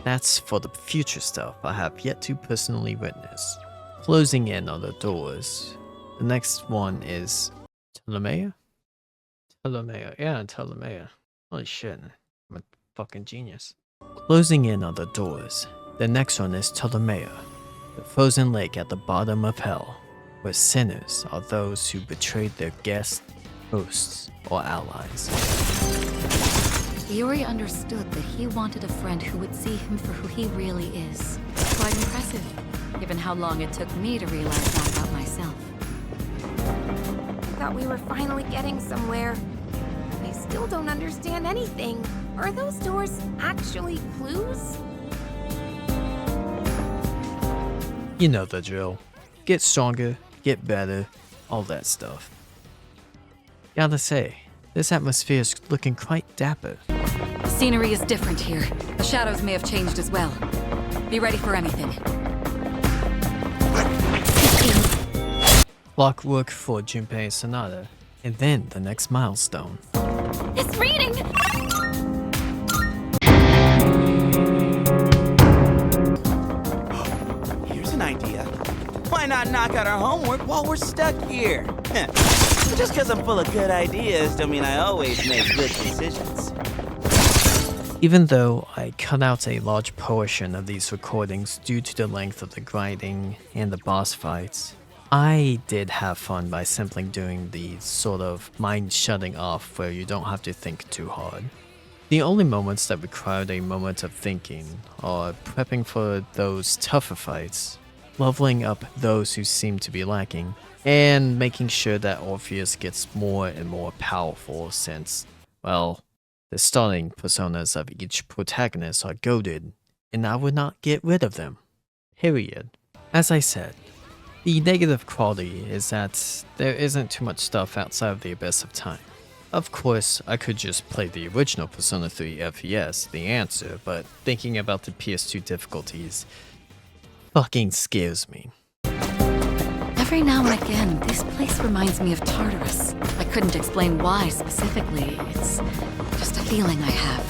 That's for the future stuff I have yet to personally witness. Closing in on the doors. The next one is Ptolemaea? Ptolemaea. Holy shit, I'm a fucking genius. Closing in on the doors. The next one is Ptolemaea, the frozen lake at the bottom of hell, where sinners are those who betrayed their guests, hosts, or allies.
Yuri understood that he wanted a friend who would see him for who he really is. Quite impressive, given how long it took me to realize that about myself.
Thought we were finally getting somewhere. I still don't understand anything. Are those doors actually clues?
You know the drill. Get stronger, get better, all that stuff. Gotta say, this atmosphere is looking quite dapper.
The scenery is different here. The shadows may have changed as well. Be ready for anything.
Clockwork for Junpei Sonata, and then the next milestone.
It's reading!
Here's an idea. Why not knock out our homework while we're stuck here? Just because I'm full of good ideas don't mean I always make good decisions.
Even though I cut out a large portion of these recordings due to the length of the grinding and the boss fights, I did have fun by simply doing the sort of mind shutting off where you don't have to think too hard. The only moments that required a moment of thinking are prepping for those tougher fights, leveling up those who seem to be lacking, and making sure that Orpheus gets more and more powerful since, well, the starting personas of each protagonist are goated, and I would not get rid of them. Period. As I said, the negative quality is that there isn't too much stuff outside of the Abyss of Time. Of course, I could just play the original Persona 3 FPS, the answer, but thinking about the PS2 difficulties fucking scares me.
Every now and again, this place reminds me of Tartarus. I couldn't explain why specifically. It's just a feeling I have.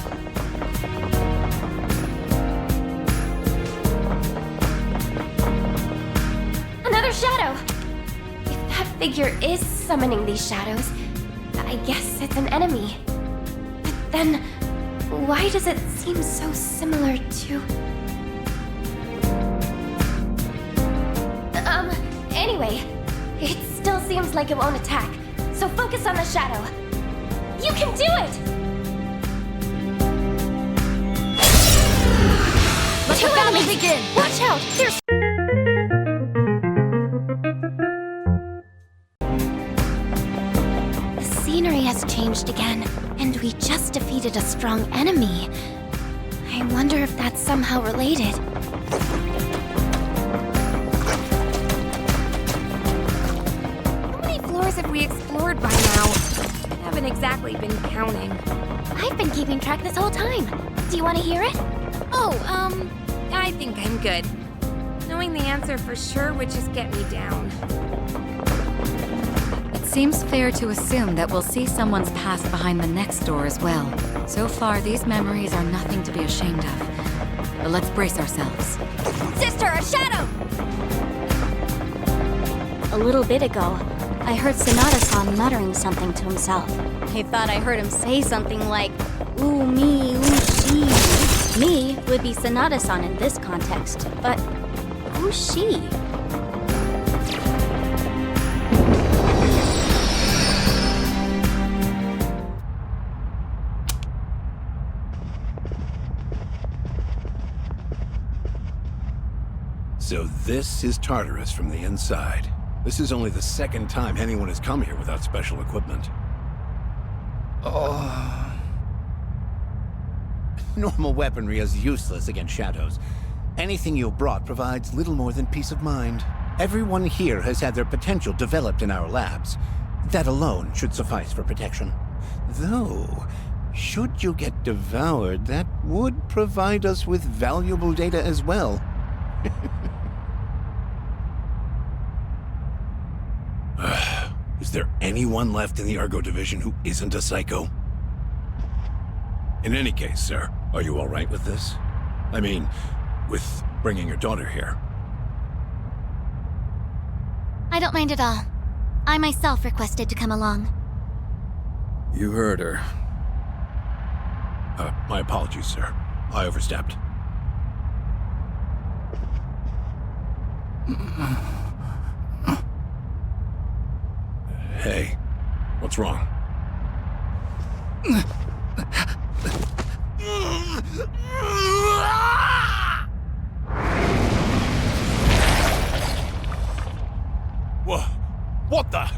Another shadow! If that figure is summoning these shadows, I guess it's an enemy. But then, why does it seem so similar to... Anyway, it still seems like it won't attack, so focus on the shadow. You can do it!
Let the battle begin!
Watch out! There's... The scenery has changed again, and we just defeated needed a strong enemy. I wonder if that's somehow related.
How many floors have we explored by now? I haven't exactly been counting.
I've been keeping track this whole time. Do you want to hear it?
Oh, I think I'm good. Knowing the answer for sure would just get me down.
It seems fair to assume that we'll see someone's past behind the next door as well. So far, these memories are nothing to be ashamed of. But let's brace ourselves.
Sister, a shadow! A little bit ago, I heard Sonata-san muttering something to himself. I thought I heard him say something like, ooh me, ooh she. Me would be Sonata-san in this context, but who's she?
So this is Tartarus from the inside. This is only the second time anyone has come here without special equipment. Oh. Normal weaponry is useless against shadows. Anything you've brought provides little more than peace of mind. Everyone here has had their potential developed in our labs. That alone should suffice for protection. Though, should you get devoured, that would provide us with valuable data as well. Is there anyone left in the Argo division who isn't a psycho? In any case, sir, are you all right with this? I mean, with bringing your daughter here.
I don't mind at all. I myself requested to come along.
You heard her.
My apologies, sir. I overstepped. Hey, what's wrong? What the?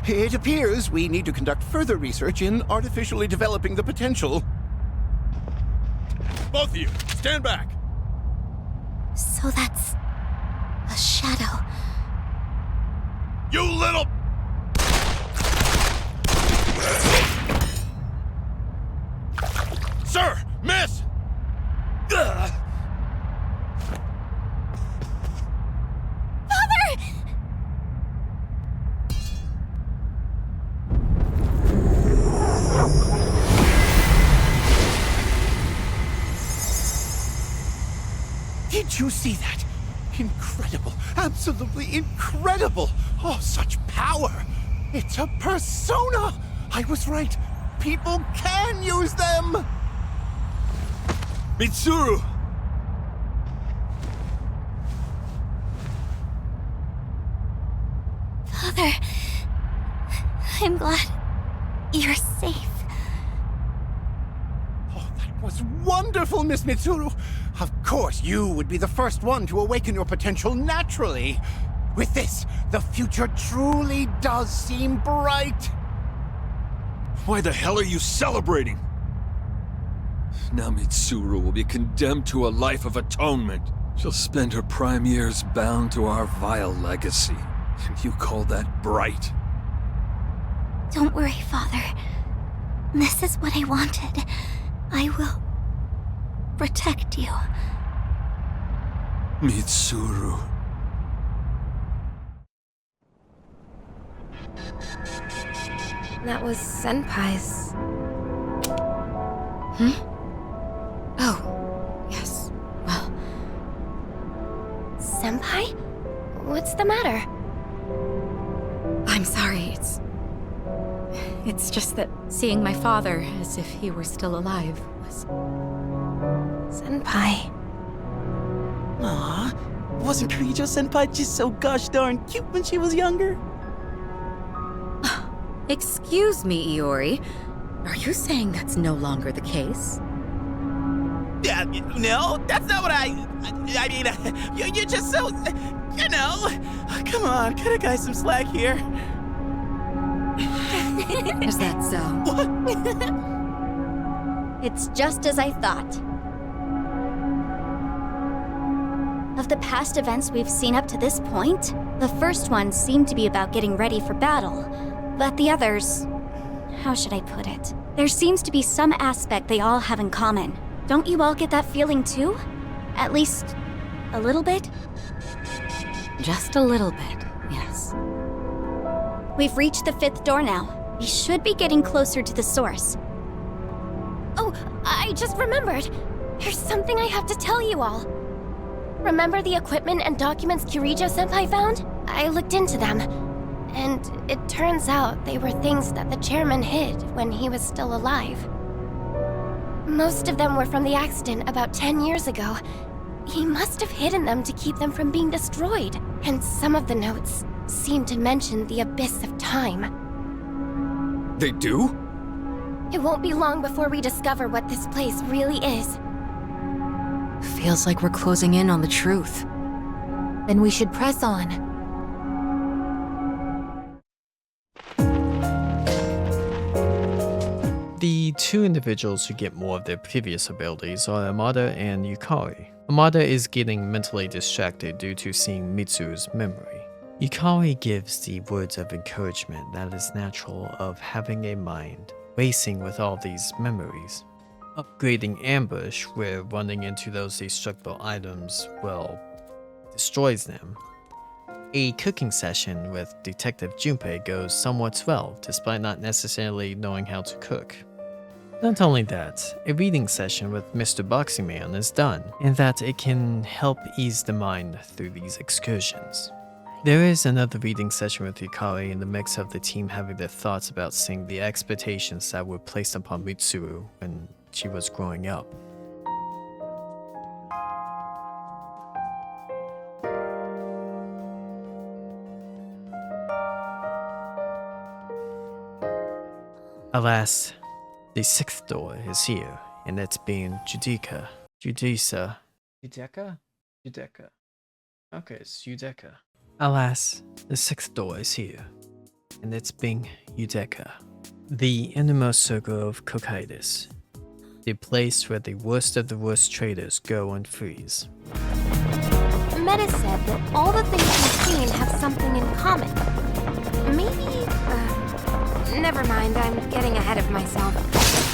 It appears we need to conduct further research in artificially developing the potential. Both of you, stand back!
So that's a shadow.
You little... Sir! Miss! Ugh. Did you see that? Incredible. Absolutely incredible. Oh, such power. It's a persona. I was right. People can use them. Mitsuru!
Father, I'm glad you're safe.
Oh, that was wonderful, Miss Mitsuru. Of course, you would be the first one to awaken your potential naturally. With this, the future truly does seem bright.
Why the hell are you celebrating? Now Mitsuru will be condemned to a life of atonement. She'll spend her prime years bound to our vile legacy. And you call that bright?
Don't worry, Father. This is what I wanted. I will protect you.
Mitsuru.
That was Senpai's.
Oh, yes. Well...
Senpai? What's the matter?
I'm sorry, It's just that seeing my father as if he were still alive was...
Senpai.
Aw, wasn't Kirijo-senpai just so gosh darn cute when she was younger?
Excuse me, Iori. Are you saying that's no longer the case?
Yeah, no, that's not what I mean, you're just so, you know. Come on, cut a guy some slack here.
Is that so?
It's just as I thought. Of the past events we've seen up to this point, the first one seemed to be about getting ready for battle. But the others... how should I put it? There seems to be some aspect they all have in common. Don't you all get that feeling too? At least, a little bit?
Just a little bit, yes.
We've reached the 5th door now. We should be getting closer to the source.
Oh, I just remembered. There's something I have to tell you all. Remember the equipment and documents Kirijo-senpai found? I looked into them, and it turns out they were things that the chairman hid when he was still alive. Most of them were from the accident about 10 years ago. He must have hidden them to keep them from being destroyed, and some of the notes seem to mention the abyss of time.
They do?
It won't be long before we discover what this place really is.
Feels like we're closing in on the truth.
Then we should press on.
The two individuals who get more of their previous abilities are Amada and Yukari. Amada is getting mentally distracted due to seeing Mitsu's memory. Yukari gives the words of encouragement that is natural of having a mind racing with all these memories. Upgrading Ambush, where running into those destructible items, well, destroys them. A cooking session with Detective Junpei goes somewhat well, despite not necessarily knowing how to cook. Not only that, a reading session with Mr. Boxing Man is done, in that it can help ease the mind through these excursions. There is another reading session with Yukari in the mix of the team having their thoughts about seeing the expectations that were placed upon Mitsuru when she was growing up. Alas, the 6th door is here, and it's being Judeka. Judeka? Okay, it's Judeka. Alas, the 6th door is here, and it's being Judeka. The innermost circle of Kokaitis. The place where the worst of the worst traders go and freeze.
Meta said that all the things we've seen have something in common. Maybe, never mind, I'm getting ahead of myself.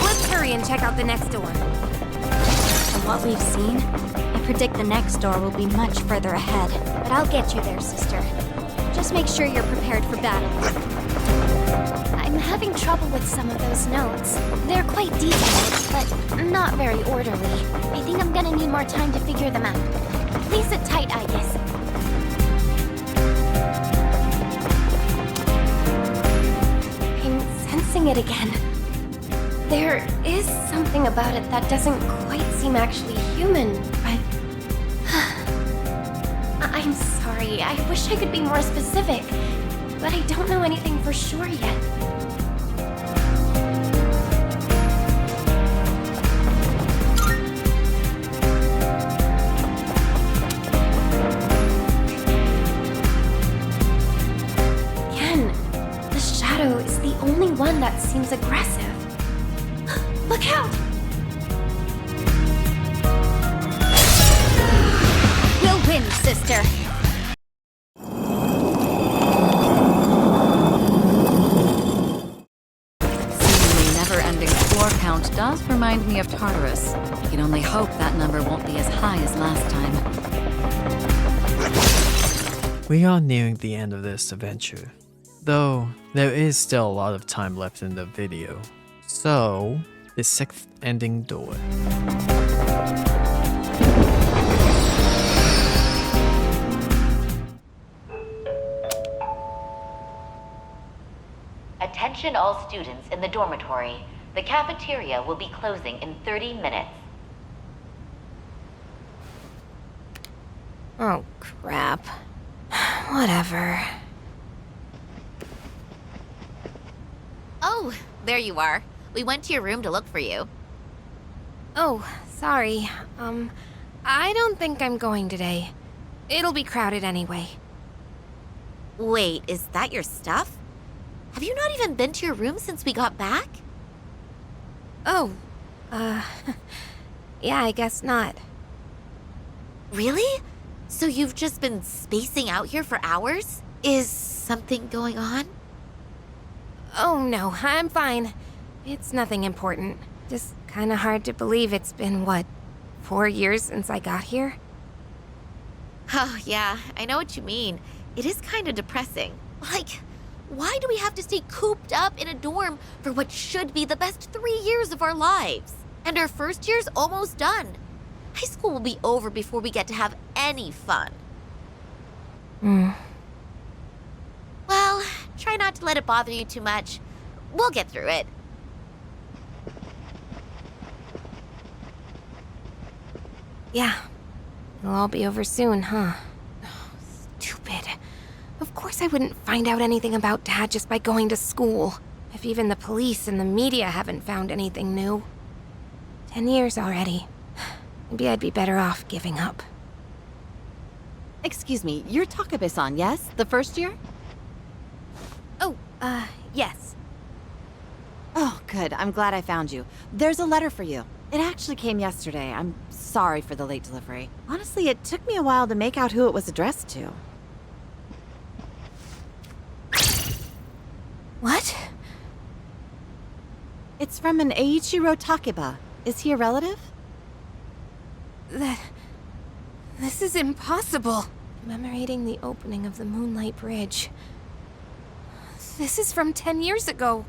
Let's hurry and check out the next door.
From what we've seen, I predict the next door will be much further ahead. But I'll get you there, sister. Just make sure you're prepared for battle.
I'm having trouble with some of those notes. They're quite detailed, but not very orderly. I think I'm gonna need more time to figure them out. Please sit tight, Aigis. I'm sensing it again. There is something about it that doesn't quite seem actually human, but... I'm sorry, I wish I could be more specific, but I don't know anything for sure yet. Again, the shadow is the only one that seems aggressive. Look out!
We'll win, sister.
Seemingly never-ending floor count does remind me of Tartarus. I can only hope that number won't be as high as last time.
We are nearing the end of this adventure, though there is still a lot of time left in the video. So, the 6th ending door.
Attention all students in the dormitory. The cafeteria will be closing in 30 minutes.
Oh, crap. Whatever.
Oh, there you are. We went to your room to look for you.
Oh, sorry. I don't think I'm going today. It'll be crowded anyway.
Wait, is that your stuff? Have you not even been to your room since we got back?
Oh, yeah, I guess not.
Really? So you've just been spacing out here for hours? Is something going on?
Oh no, I'm fine. It's nothing important. Just kinda hard to believe it's been, what, 4 years since I got here?
Oh, yeah, I know what you mean. It is kind of depressing. Like, why do we have to stay cooped up in a dorm for what should be the best 3 years of our lives? And our first year's almost done. High school will be over before we get to have any fun. Well, try not to let it bother you too much. We'll get through it.
Yeah. It'll all be over soon, huh? Oh, stupid. Of course I wouldn't find out anything about Dad just by going to school. If even the police and the media haven't found anything new. 10 years already. Maybe I'd be better off giving up.
Excuse me, you're Takebe-san, yes? The first year?
Oh, yes.
Oh, good. I'm glad I found you. There's a letter for you. It actually came yesterday. I'm sorry for the late delivery. Honestly, it took me a while to make out who it was addressed to.
What?
It's from an Eiichiro Takeba. Is he a relative?
This is impossible. Commemorating the opening of the Moonlight Bridge. This is from 10 years ago.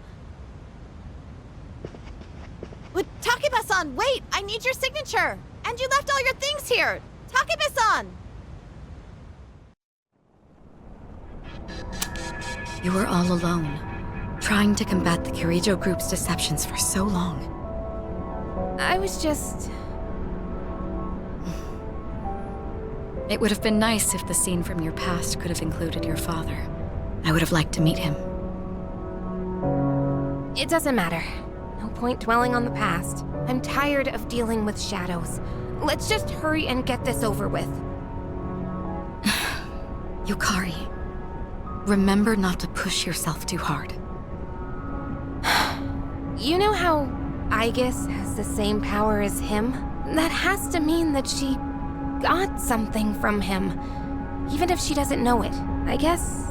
But Takeba-san, wait! I need your signature! And you left all your things here! Takebe-san!
You were all alone, trying to combat the Kirijo group's deceptions for so long.
I was just...
It would have been nice if the scene from your past could have included your father. I would have liked to meet him.
It doesn't matter. No point dwelling on the past. I'm tired of dealing with shadows. Let's just hurry and get this over with.
Yukari, remember not to push yourself too hard.
You know how Aigis has the same power as him? That has to mean that she got something from him, even if she doesn't know it. I guess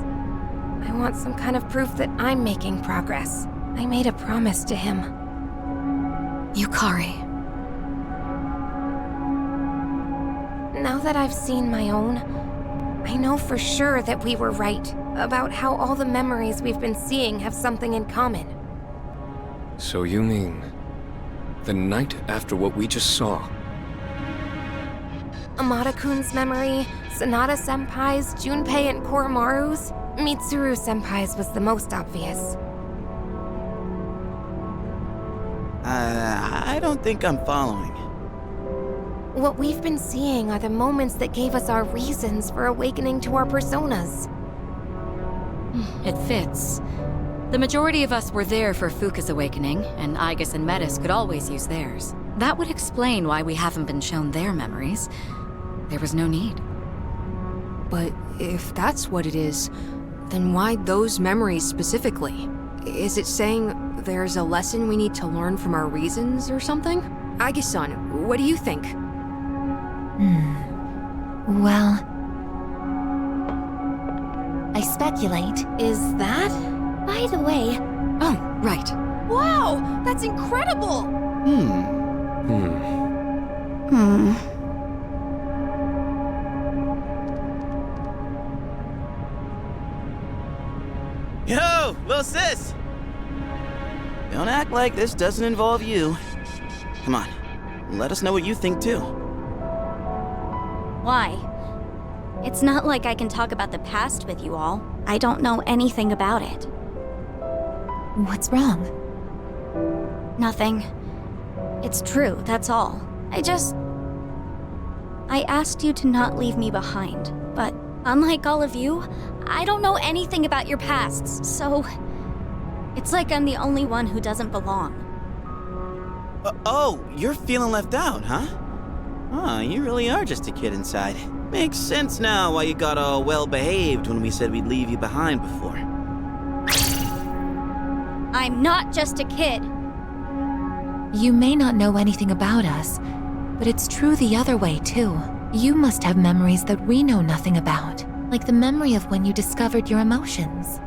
I want some kind of proof that I'm making progress. I made a promise to him.
Yukari.
Now that I've seen my own, I know for sure that we were right about how all the memories we've been seeing have something in common.
So you mean the night after what we just saw?
Amada-kun's memory, Sanada-senpai's, Junpei and Koromaru's. Mitsuru-senpai's was the most obvious.
I don't think I'm following.
What we've been seeing are the moments that gave us our reasons for awakening to our personas.
It fits. The majority of us were there for Fuka's awakening, and Aigis and Metis could always use theirs. That would explain why we haven't been shown their memories. There was no need.
But if that's what it is, then why those memories specifically? Is it saying there's a lesson we need to learn from our reasons or something? Aigis-san, what do you think?
Well,
I speculate.
Is that?
By the way...
Oh, right.
Wow! That's incredible!
Yo, little sis! Don't act like this doesn't involve you. Come on, let us know what you think too.
Why? It's not like I can talk about the past with you all. I don't know anything about it.
what's wrong?
Nothing. It's true, that's all. I asked you to not leave me behind, but unlike all of you, I don't know anything about your pasts, so... It's like I'm the only one who doesn't belong.
Oh, you're feeling left out, huh? Oh, you really are just a kid inside. Makes sense now why you got all well-behaved when we said we'd leave you behind before.
I'm not just a kid.
You may not know anything about us, but it's true the other way, too. You must have memories that we know nothing about, like the memory of when you discovered your emotions.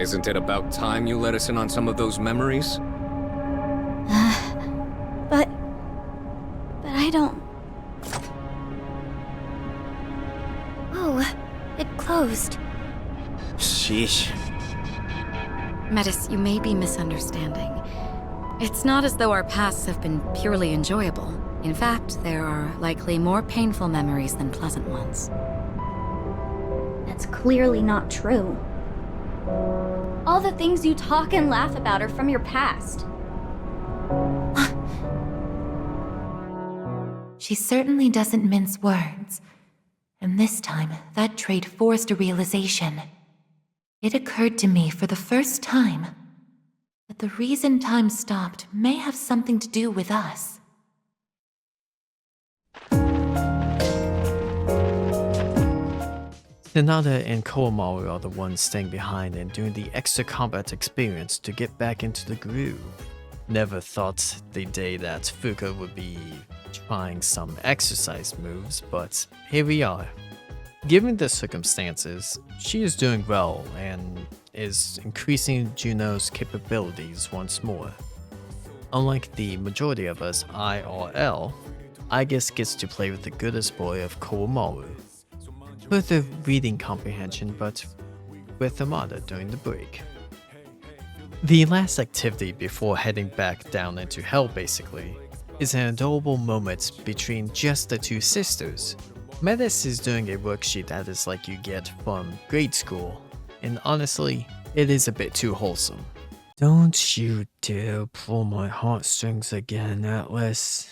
Isn't it about time you let us in on some of those memories?
But I don't...
Oh, it closed.
Sheesh.
Metis, you may be misunderstanding. It's not as though our pasts have been purely enjoyable. In fact, there are likely more painful memories than pleasant ones.
That's clearly not true. All the things you talk and laugh about are from your past.
She certainly doesn't mince words. And this time, that trait forced a realization. It occurred to me for the first time that the reason time stopped may have something to do with us.
Sonata and Koamaru are the ones staying behind and doing the extra combat experience to get back into the groove. Never thought the day that Fuka would be trying some exercise moves, but here we are. Given the circumstances, she is doing well and is increasing Juno's capabilities once more. Unlike the majority of us IRL, Aigis gets to play with the goodest boy of Koamaru. With the reading comprehension, but with Amada during the break. The last activity before heading back down into hell basically, is an adorable moment between just the two sisters. Metis is doing a worksheet that is like you get from grade school, and honestly, it is a bit too wholesome. Don't you dare pull my heartstrings again, Atlus.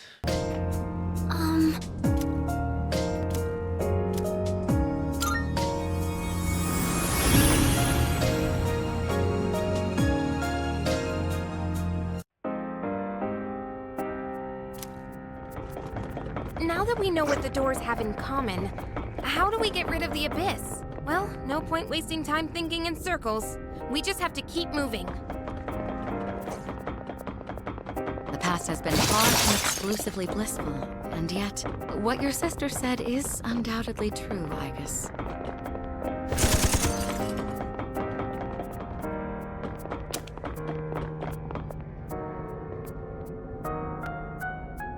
Now that we know what the doors have in common, how do we get rid of the abyss? Well, no point wasting time thinking in circles. We just have to keep moving.
The past has been far from exclusively blissful, and yet, what your sister said is undoubtedly true, Aigis.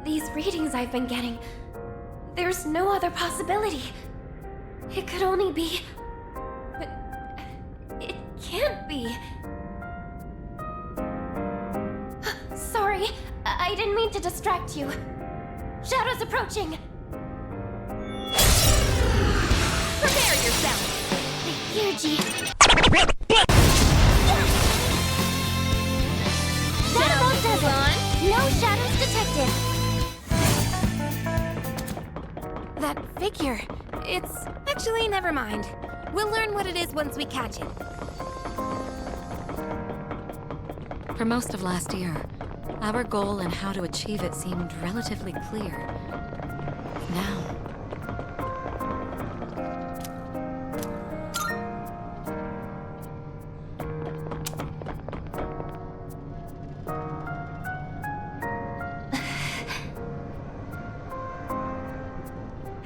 These readings I've been getting, there's no other possibility. It could only be... But it can't be. Sorry, I didn't mean to distract you. Shadow's approaching.
Prepare yourself!
Here, G. Shadow does on. No shadows detected.
That figure, it's... Actually, never mind. We'll learn what it is once we catch it.
For most of last year, our goal and how to achieve it seemed relatively clear. Now...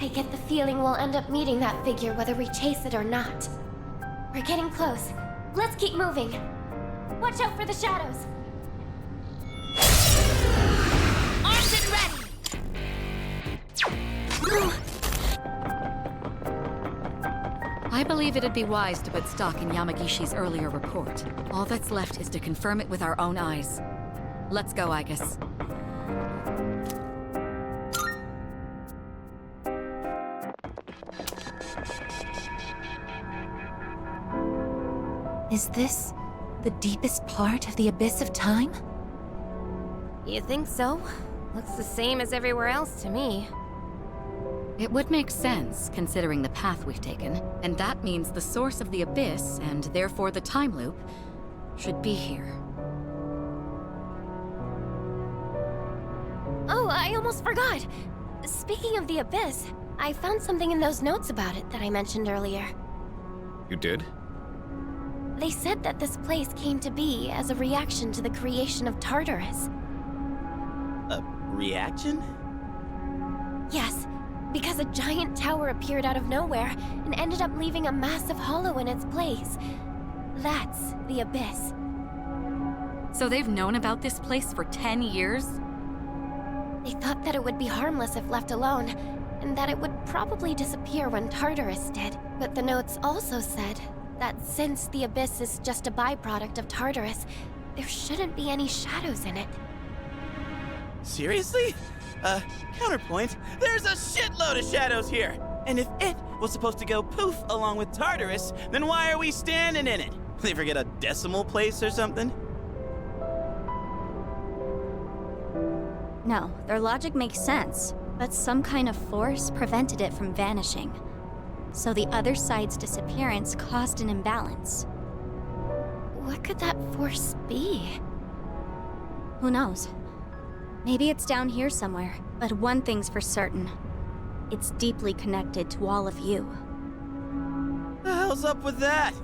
I get the feeling we'll end up meeting that figure whether we chase it or not. We're getting close. Let's keep moving. Watch out for the shadows.
Armed and ready!
I believe it'd be wise to put stock in Yamagishi's earlier report. All that's left is to confirm it with our own eyes. Let's go, Aigis.
Is this the deepest part of the abyss of time?
You think so? Looks the same as everywhere else to me.
It would make sense, considering the path we've taken, and that means the source of the abyss, and therefore the time loop, should be here.
Oh, I almost forgot. Speaking of the abyss, I found something in those notes about it that I mentioned earlier.
You did?
They said that this place came to be as a reaction to the creation of Tartarus.
A reaction?
Yes, because a giant tower appeared out of nowhere and ended up leaving a massive hollow in its place. That's the Abyss.
So they've known about this place for 10 years?
They thought that it would be harmless if left alone, and that it would probably disappear when Tartarus did. But the notes also said that since the Abyss is just a byproduct of Tartarus, there shouldn't be any shadows in it.
Seriously? Counterpoint, there's a shitload of shadows here! And if it was supposed to go poof along with Tartarus, then why are we standing in it? They forget a decimal place or something?
No, their logic makes sense, but some kind of force prevented it from vanishing. So the other side's disappearance caused an imbalance.
What could that force be?
Who knows? Maybe it's down here somewhere, but one thing's for certain. It's deeply connected to all of you.
The hell's up with that?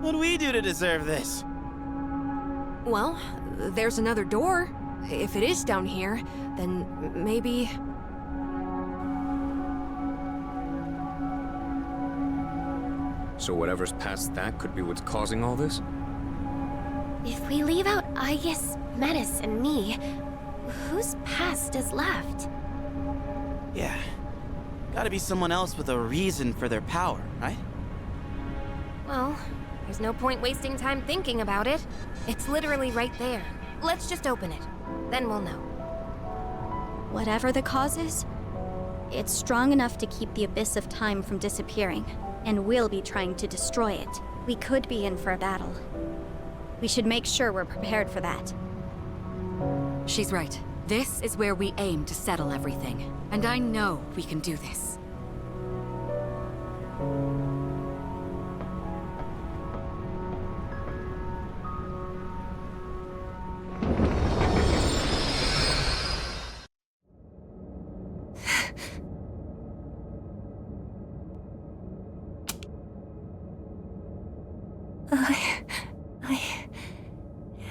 What'd we do to deserve this?
Well, there's another door. If it is down here, then maybe...
So whatever's past that could be what's causing all this?
If we leave out Aigis, Metis, and me, whose past is left?
Yeah. Gotta be someone else with a reason for their power, right?
Well, there's no point wasting time thinking about it. It's literally right there. Let's just open it. Then we'll know.
Whatever the cause is, it's strong enough to keep the Abyss of Time from disappearing, and we'll be trying to destroy it. We could be in for a battle. We should make sure we're prepared for that.
She's right. This is where we aim to settle everything. And I know we can do this.
I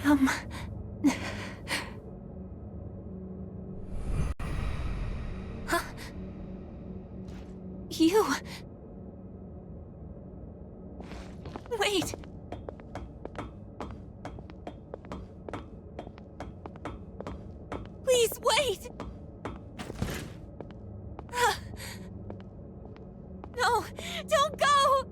am...
Huh?
You... Wait! Please, wait! No! Don't go!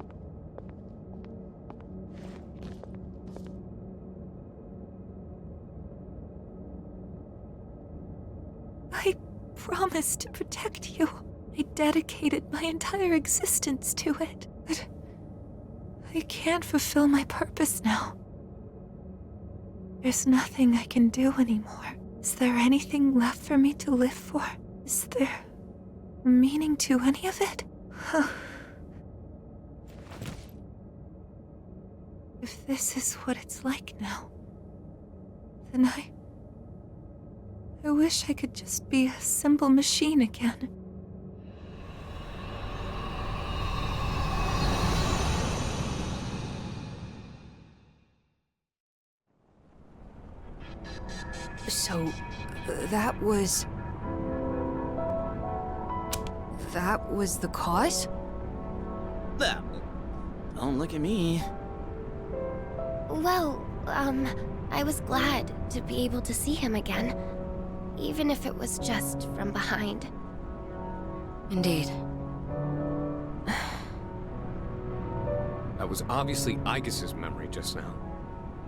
I promised to protect you. I dedicated my entire existence to it. But I can't fulfill my purpose now. There's nothing I can do anymore. Is there anything left for me to live for? Is there meaning to any of it? If this is what it's like now, then I wish I could just be a simple machine again.
So, that was the cause?
Don't look at me.
Well, I was glad to be able to see him again. Even if it was just from behind.
Indeed.
That was obviously Aigis' memory just now.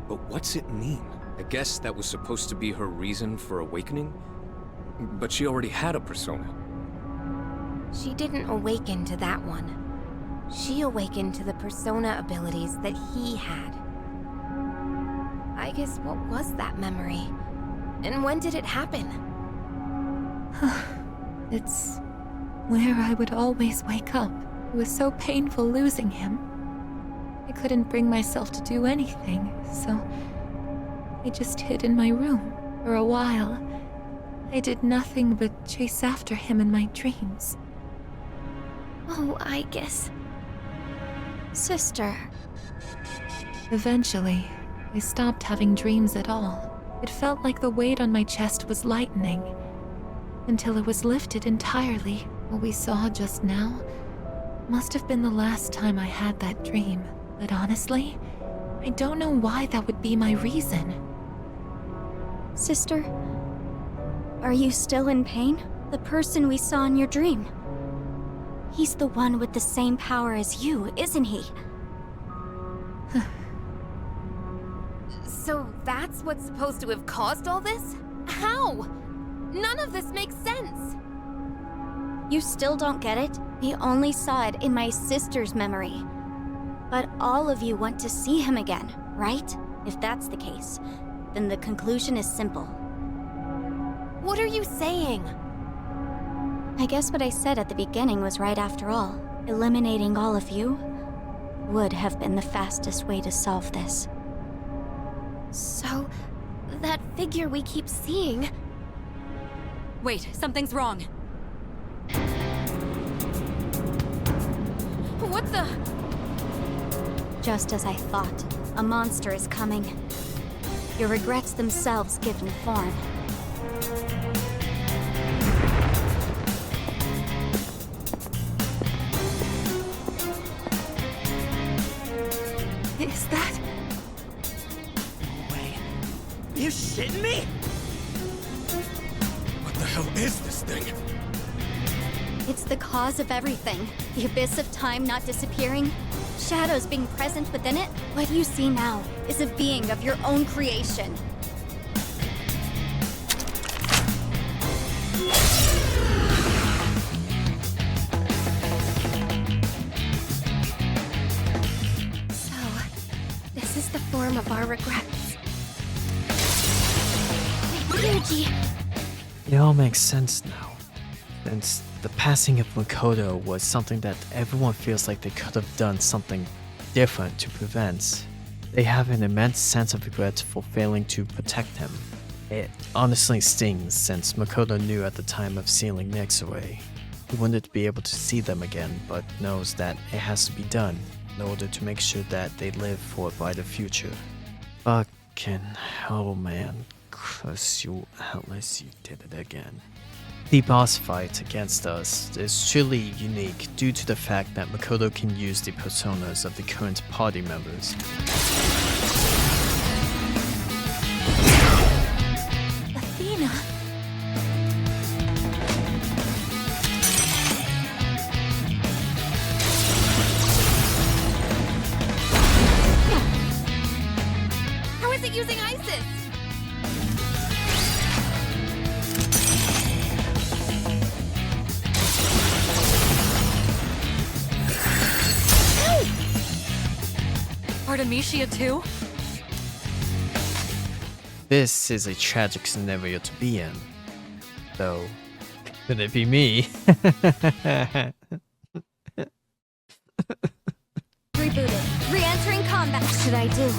But what's it mean? I guess that was supposed to be her reason for awakening? But she already had a persona.
She didn't awaken to that one. She awakened to the persona abilities that he had. I guess what was that memory? And when did it happen?
It's where I would always wake up. It was so painful losing him. I couldn't bring myself to do anything, so I just hid in my room for a while. I did nothing but chase after him in my dreams.
Oh, Aigis. Sister.
Eventually, I stopped having dreams at all. It felt like the weight on my chest was lightening, until it was lifted entirely. What we saw just now must have been the last time I had that dream. But honestly, I don't know why that would be my reason.
Sister, are you still in pain? The person we saw in your dream. He's the one with the same power as you, isn't he?
So that's what's supposed to have caused all this? How? None of this makes sense.
You still don't get it? We only saw it in my sister's memory. But all of you want to see him again, right? If that's the case, then the conclusion is simple.
What are you saying?
I guess what I said at the beginning was right after all. Eliminating all of you would have been the fastest way to solve this.
So, that figure we keep seeing...
Wait, something's wrong.
What the...
Just as I thought, a monster is coming. Your regrets themselves given form.
Is that...
You shitting me?
What the hell is this thing?
It's the cause of everything. The abyss of time not disappearing. Shadows being present within it. What you see now is a being of your own creation.
So, this is the form of our regrets. Ryuji!
It all makes sense now. Since the passing of Makoto was something that everyone feels like they could have done something different to prevent, they have an immense sense of regret for failing to protect him. It honestly stings since Makoto knew at the time of sealing Nyx away. He wanted to be able to see them again, but knows that it has to be done in order to make sure that they live for a brighter future. Fucking hell, man. Curse you, Atlas, you did it again. The boss fight against us is truly unique due to the fact that Makoto can use the personas of the current party members.
Athena?
How is it using Isis?
Artemisia too?
This is a tragic scenario to be in. Though, could it be me?
Rebooted. Re-entering combat. What should I do?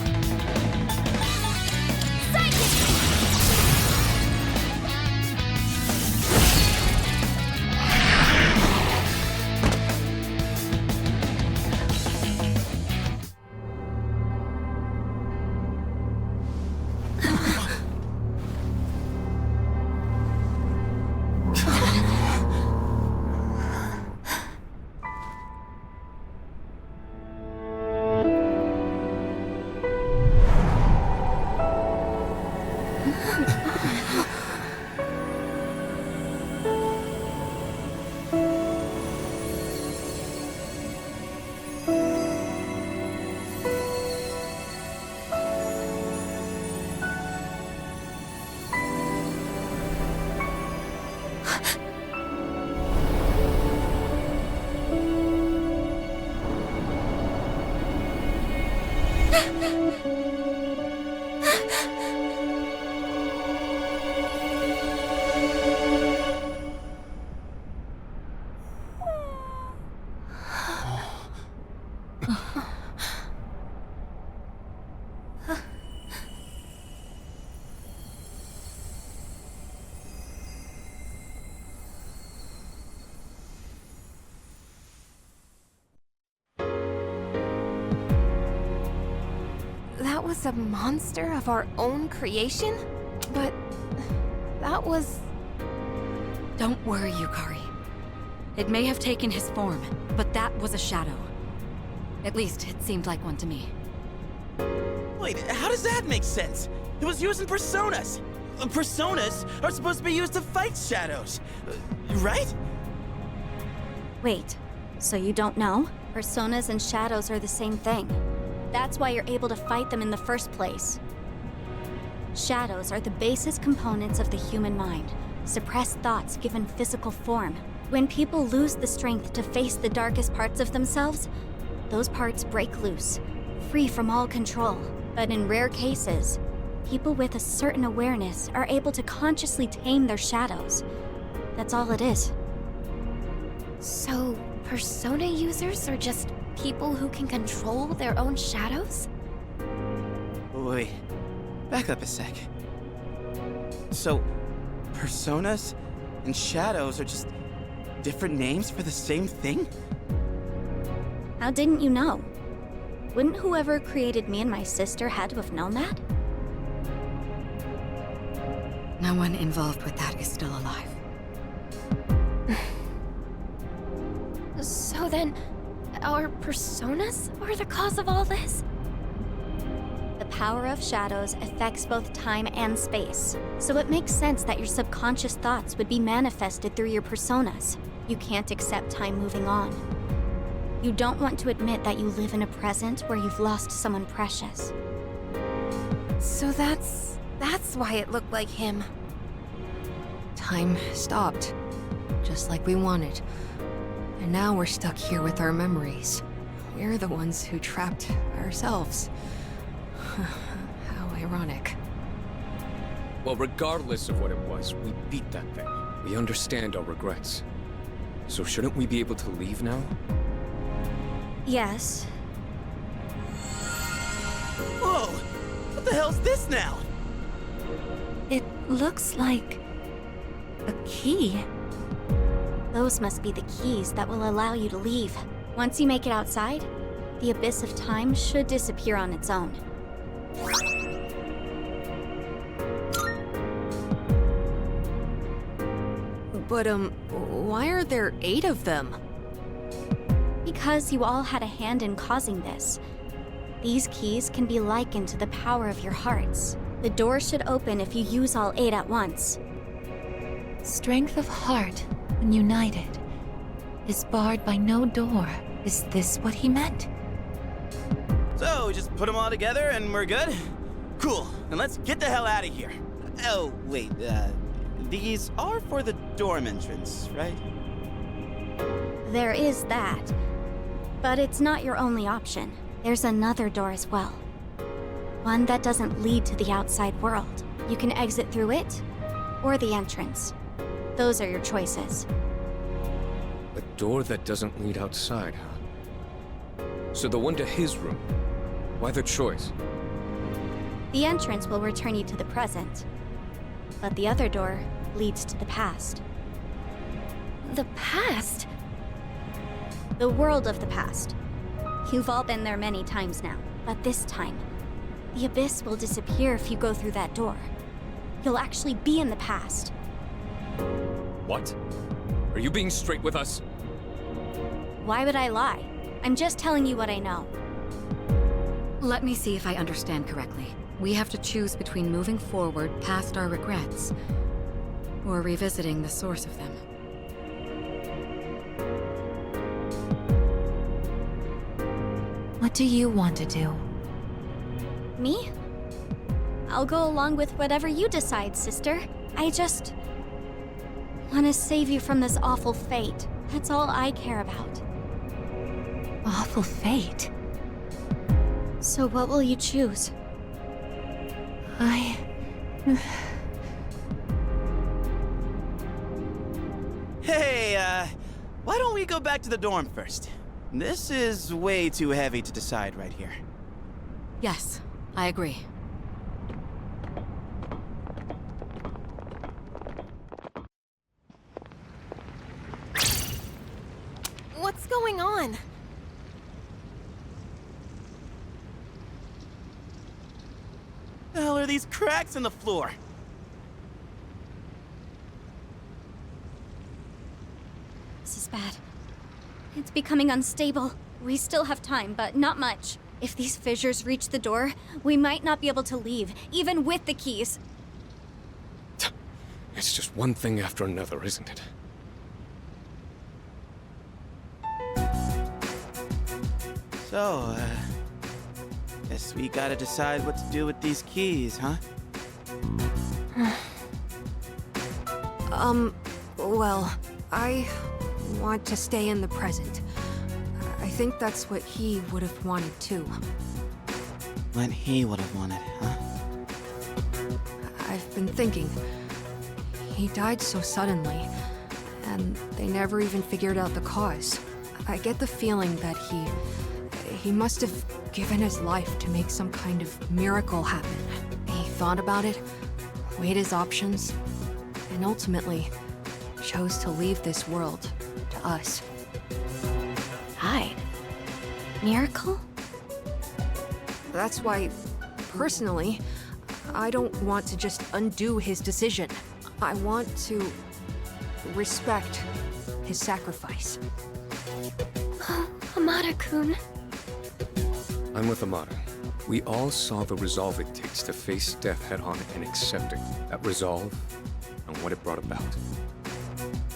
was a monster of our own creation? But that was...
Don't worry, Yukari. It may have taken his form, but that was a shadow. At least, it seemed like one to me.
Wait, how does that make sense? It was using personas. Personas are supposed to be used to fight shadows, right?
Wait, so you don't know? Personas and shadows are the same thing. That's why you're able to fight them in the first place. Shadows are the basis components of the human mind, suppressed thoughts given physical form. When people lose the strength to face the darkest parts of themselves, those parts break loose, free from all control. But in rare cases, people with a certain awareness are able to consciously tame their shadows. That's all it is.
So, persona users are just people who can control their own shadows?
Wait, back up a sec. So, personas and shadows are just different names for the same thing?
How didn't you know? Wouldn't whoever created me and my sister had to have known that?
No one involved with that is still alive.
So then, our personas are the cause of all this?
The power of shadows affects both time and space, so it makes sense that your subconscious thoughts would be manifested through your personas. You can't accept time moving on. You don't want to admit that you live in a present where you've lost someone precious.
So that's why it looked like him.
Time stopped, just like we wanted. And now we're stuck here with our memories. We're the ones who trapped ourselves. How ironic.
Well, regardless of what it was, we beat that thing. We understand our regrets. So shouldn't we be able to leave now?
Yes.
Whoa! What the hell's this now?
It looks like a key. Those must be the keys that will allow you to leave. Once you make it outside, the abyss of time should disappear on its own.
But, why are there 8 of them?
Because you all had a hand in causing this. These keys can be likened to the power of your hearts. The door should open if you use all 8 at once.
Strength of heart, when united, is barred by no door. Is this what he meant?
So, we just put them all together and we're good? Cool, and let's get the hell out of here. Oh, wait, these are for the dorm entrance, right?
There is that. But it's not your only option. There's another door as well. One that doesn't lead to the outside world. You can exit through it, or the entrance. Those are your choices.
A door that doesn't lead outside, huh? So the one to his room. Why the choice?
The entrance will return you to the present. But the other door leads to the past.
The past?
The world of the past. You've all been there many times now, but this time, the abyss will disappear if you go through that door. You'll actually be in the past.
What? Are you being straight with us?
Why would I lie? I'm just telling you what I know.
Let me see if I understand correctly. We have to choose between moving forward past our regrets, or revisiting the source of them.
What do you want to do?
Me? I'll go along with whatever you decide, sister. I just want to save you from this awful fate. That's all I care about.
Awful fate?
So what will you choose?
Hey, why don't we go back to the dorm first? This is way too heavy to decide right here.
Yes, I agree.
What's going on?
The hell are these cracks in the floor?
This is bad. It's becoming unstable. We still have time, but not much. If these fissures reach the door, we might not be able to leave, even with the keys.
It's just one thing after another, isn't it?
So, guess we gotta decide what to do with these keys, huh?
Well, I want to stay in the present. I think that's what he would have wanted too.
What he would have wanted, huh?
I've been thinking. He died so suddenly, and they never even figured out the cause. I get the feeling that he must have given his life to make some kind of miracle happen. He thought about it, weighed his options, and ultimately chose to leave this world to us.
Hide? Miracle?
That's why, personally, I don't want to just undo his decision. I want to respect his sacrifice.
Amada-kun.
I'm with Amada. We all saw the resolve it takes to face death head-on and accept it. That resolve and what it brought about.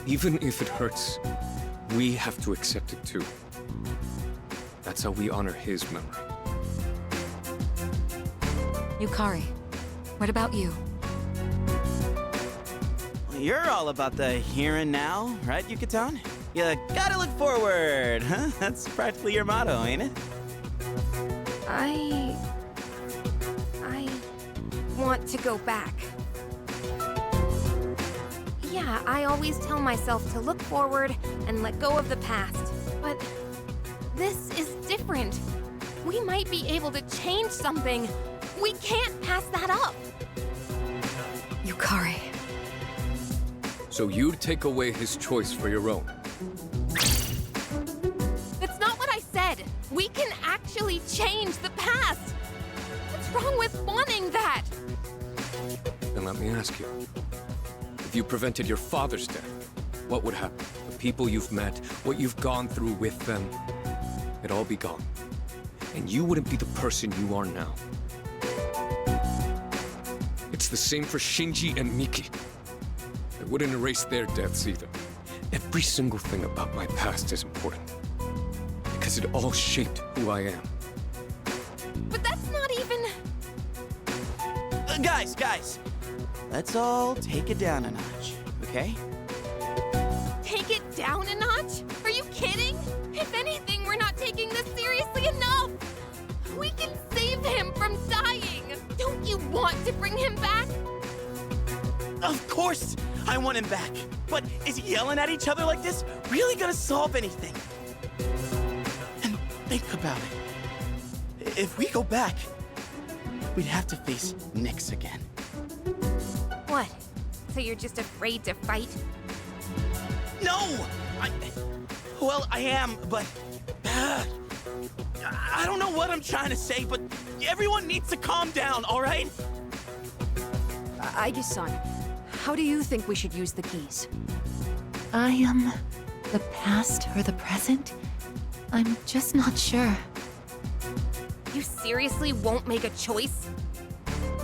Even if it hurts, we have to accept it too. That's how we honor his memory.
Yukari, what about you?
You're all about the here and now, right, Yucatan? You gotta look forward, huh? That's practically your motto, ain't it?
I want to go back. Yeah, I always tell myself to look forward and let go of the past. But this is different. We might be able to change something. We can't pass that up.
Yukari.
So you'd take away his choice for your own?
That's not what I said. We can actually change the past. What's wrong with wanting that?
Then let me ask you. If you prevented your father's death, what would happen? The people you've met, what you've gone through with them, it'd all be gone. And you wouldn't be the person you are now. It's the same for Shinji and Miki. I wouldn't erase their deaths either. Every single thing about my past is important. Because it all shaped who I am.
But that's not even...
Guys! Let's all take it down a notch, okay?
Take it down a notch? Are you kidding? If anything, we're not taking this seriously enough. We can save him from dying. Don't you want to bring him back?
Of course I want him back. But is yelling at each other like this really gonna solve anything? And think about it. If we go back, we'd have to face Nyx again.
What? So you're just afraid to fight?
No! Well, I am, but... I don't know what I'm trying to say, but everyone needs to calm down, all right?
Aigis-san, how do you think we should use the keys?
The past or the present? I'm just not sure.
You seriously won't make a choice?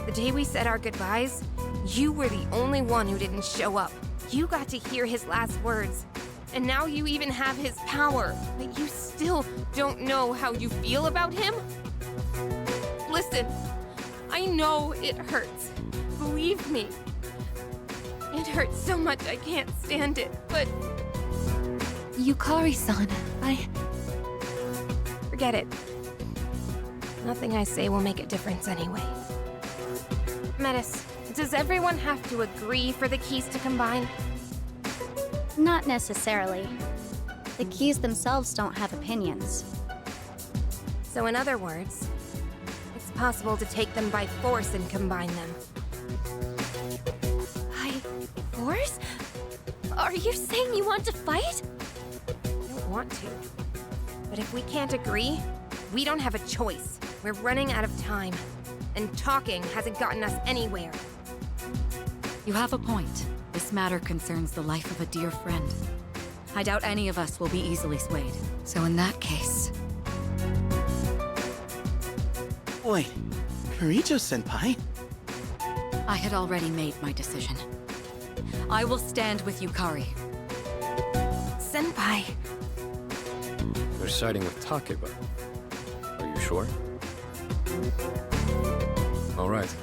The day we said our goodbyes, you were the only one who didn't show up. You got to hear his last words. And now you even have his power, but you still don't know how you feel about him? Listen, I know it hurts. Believe me. It hurts so much I can't stand it, but...
Yukari-san,
Forget it. Nothing I say will make a difference anyway. Metis, does everyone have to agree for the keys to combine?
Not necessarily. The keys themselves don't have opinions.
So in other words, it's possible to take them by force and combine them.
By force? Are you saying you want to fight?
I don't want to. But if we can't agree, we don't have a choice. We're running out of time. And talking hasn't gotten us anywhere.
You have a point. This matter concerns the life of a dear friend. I doubt any of us will be easily swayed. So in that case...
Wait, Kirijo-senpai?
I had already made my decision. I will stand with Yukari.
Senpai.
You're siding with Takeba. Are you sure? All right.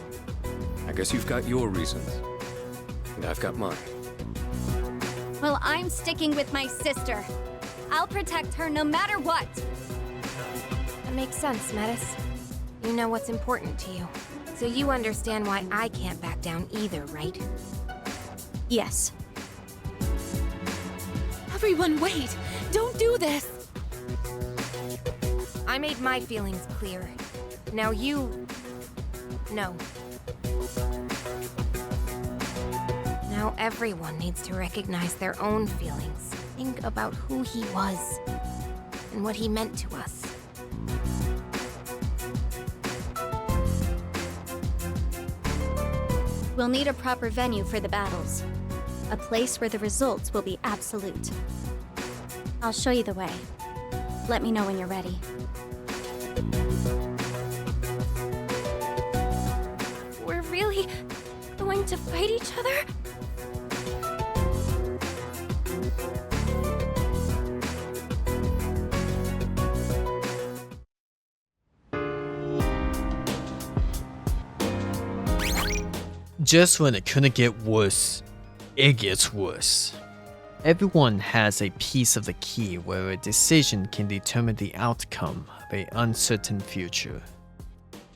I guess you've got your reasons. And I've got mine.
Well, I'm sticking with my sister. I'll protect her no matter what.
That makes sense, Metis. You know what's important to you. So you understand why I can't back down either, right?
Yes.
Everyone, wait! Don't do this!
I made my feelings clear. Now you... No. Now everyone needs to recognize their own feelings. Think about who he was and what he meant to us.
We'll need a proper venue for the battles. A place where the results will be absolute. I'll show you the way. Let me know when you're ready.
We're really going to fight each other?
Just when it couldn't get worse, it gets worse. Everyone has a piece of the key where a decision can determine the outcome of an uncertain future.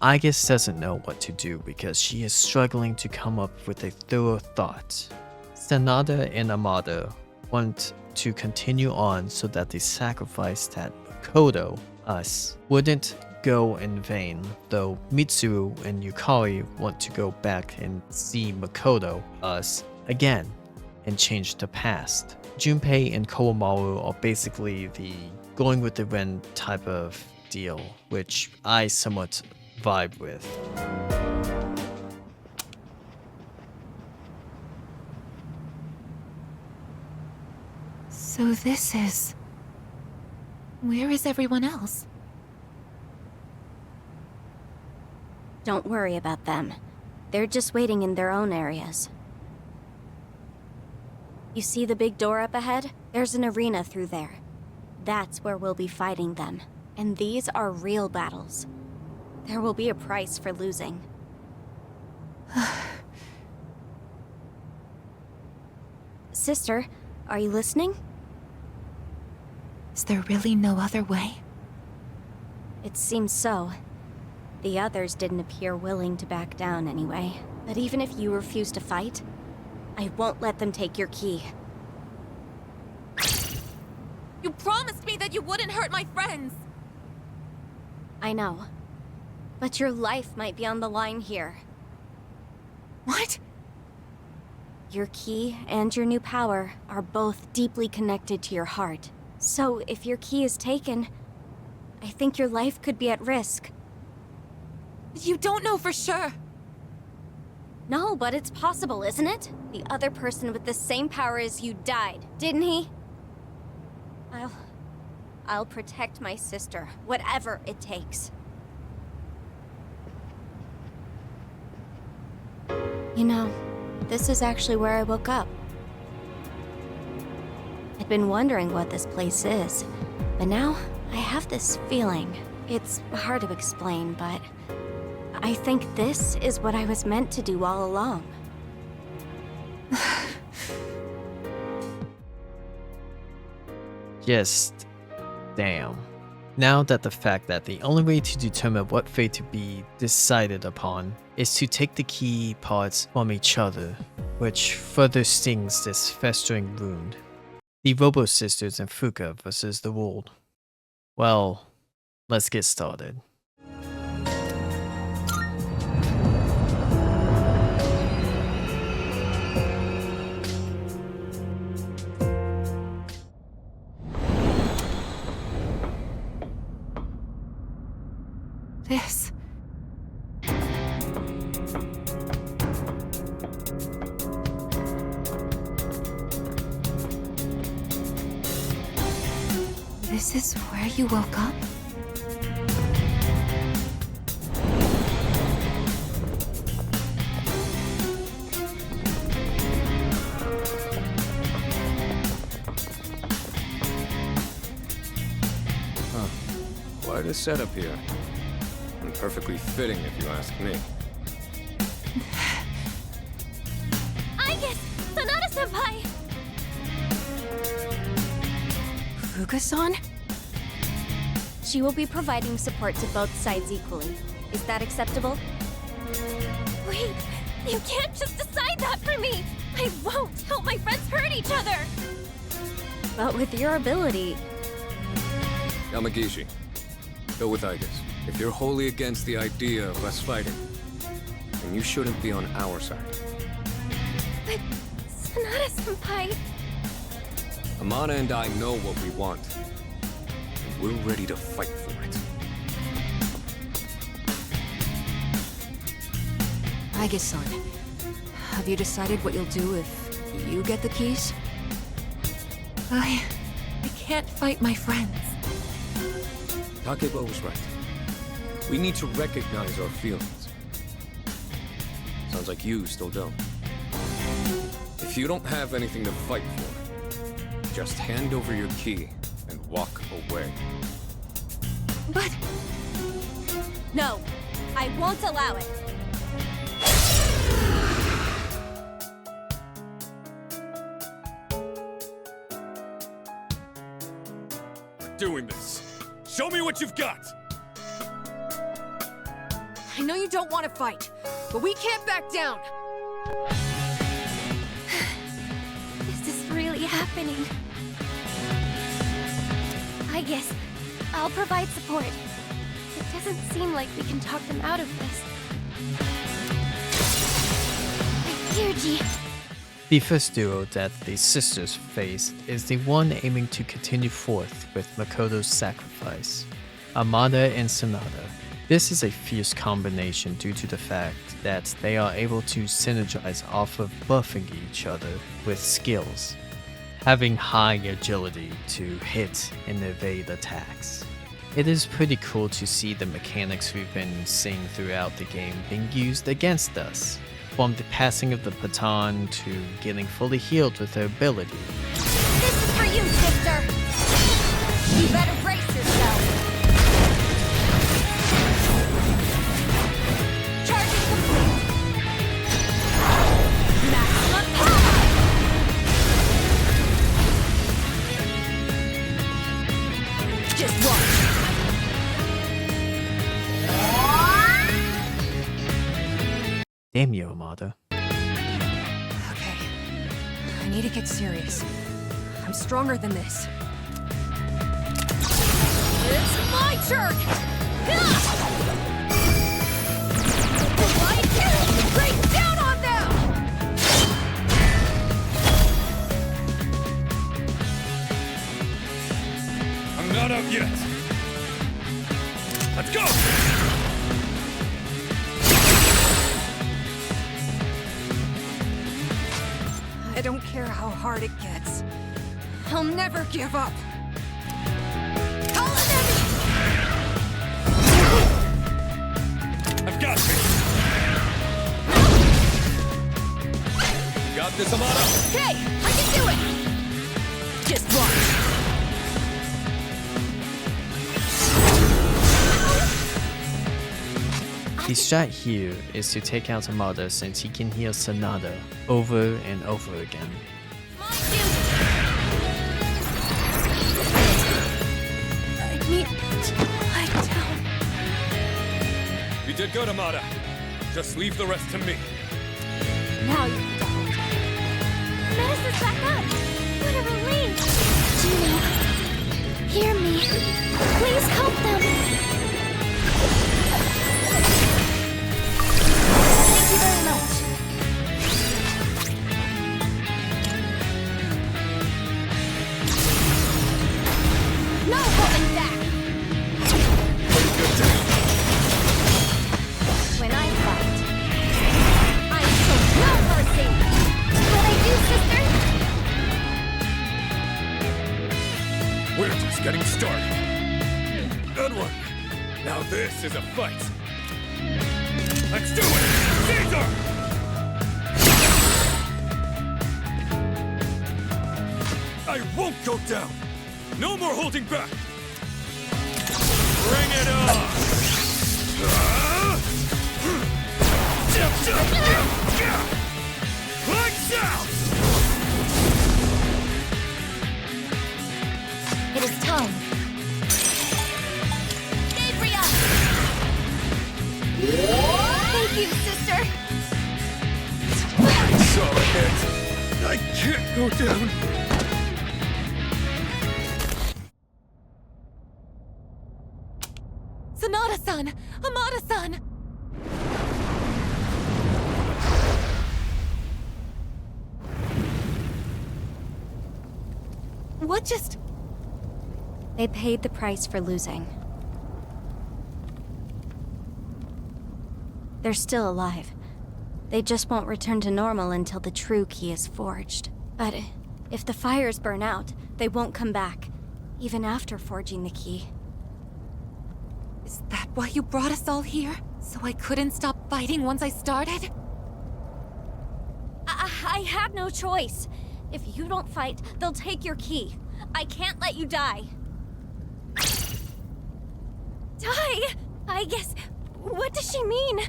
Aigis doesn't know what to do because she is struggling to come up with a thorough thought. Sanada and Amada want to continue on so that the sacrifice that Makoto, us, wouldn't go in vain, though Mitsuru and Yukari want to go back and see Makoto, us, again, and change the past. Junpei and Koamaru are basically the going with the wind type of deal, which I somewhat vibe with.
So this is... Where is everyone else?
Don't worry about them. They're just waiting in their own areas. You see the big door up ahead? There's an arena through there. That's where we'll be fighting them. And these are real battles. There will be a price for losing. Sister, are you listening?
Is there really no other way?
It seems so. The others didn't appear willing to back down anyway. But even if you refuse to fight, I won't let them take your key.
You promised me that you wouldn't hurt my friends!
I know. But your life might be on the line here.
What?
Your key and your new power are both deeply connected to your heart. So if your key is taken, I think your life could be at risk.
You don't know for sure.
No, but it's possible, isn't it? The other person with the same power as you died, didn't he? I'll protect my sister, whatever it takes. You know, this is actually where I woke up. I'd been wondering what this place is, but now I have this feeling. It's hard to explain, but I think this is what I was meant to do all along.
Just damn. Now that the fact that the only way to determine what fate to be decided upon is to take the key parts from each other, which further stings this festering wound. The Robo Sisters and Fuka versus the world. Well, let's get started.
This... This is where you woke up?
Quite a setup here. And perfectly fitting, if you ask me.
Aigis! Sanada-senpai!
Fuga-san? She will be providing support to both sides equally. Is that acceptable?
Wait, you can't just decide that for me! I won't help my friends hurt each other!
But with your ability...
Yamagishi, go with Aigis. If you're wholly against the idea of us fighting, then you shouldn't be on our side.
But... Sanada-senpai...
Amana and I know what we want. And we're ready to fight for it.
Aigis-san, have you decided what you'll do if you get the keys?
I can't fight my friends.
Takeba was right. We need to recognize our feelings. Sounds like you still don't. If you don't have anything to fight for, just hand over your key and walk away.
But... No, I won't allow it.
We're doing this. Show me what you've got!
I know you don't want to fight, but we can't back down!
Is this really happening? Aigis, I'll provide support. It doesn't seem like we can talk them out of this. Ryuji.
The first duo that the sisters faced is the one aiming to continue forth with Makoto's sacrifice, Amada and Sanada. This is a fierce combination due to the fact that they are able to synergize off of buffing each other with skills, having high agility to hit and evade attacks. It is pretty cool to see the mechanics we've been seeing throughout the game being used against us, from the passing of the baton to getting fully healed with her ability.
This is for you, sister! You better brace yourself! Charging complete! Maximum power! Just watch!
Damn you, Amada.
Okay, I need to get serious. I'm stronger than this.
It's my turn! Break down on them!
I'm not out yet. Let's go!
I don't care how hard it gets. I'll never give up.
Call an enemy!
I've got this! You got this, Amada?
Okay, I can do it! Just watch!
The strat here is to take out Amada since he can heal Sanada over and over again.
I need to lie down.
You did good, Amada. Just leave the rest to me.
Now you don't. Medicine's back up! What a relief! Juno, hear me. Please help them! Thank you very much. No holding back! When I fight, I show no mercy! What I do, sister?
We're just getting started. Good one. Now this is a fight. Let's do it! Caesar!
I won't go down! No more holding back!
Bring it on!
Lights out!
It is time.
Thank you, sister.
Sorry, Ed. I can't go down.
Sonata-san! Amada-san! What just...
They paid the price for losing. They're still alive. They just won't return to normal until the true key is forged. But if the fires burn out, they won't come back, even after forging the key.
Is that why you brought us all here? So I couldn't stop fighting once I started?
I had no choice. If you don't fight, they'll take your key. I can't let you die. Die? I guess... What does she mean?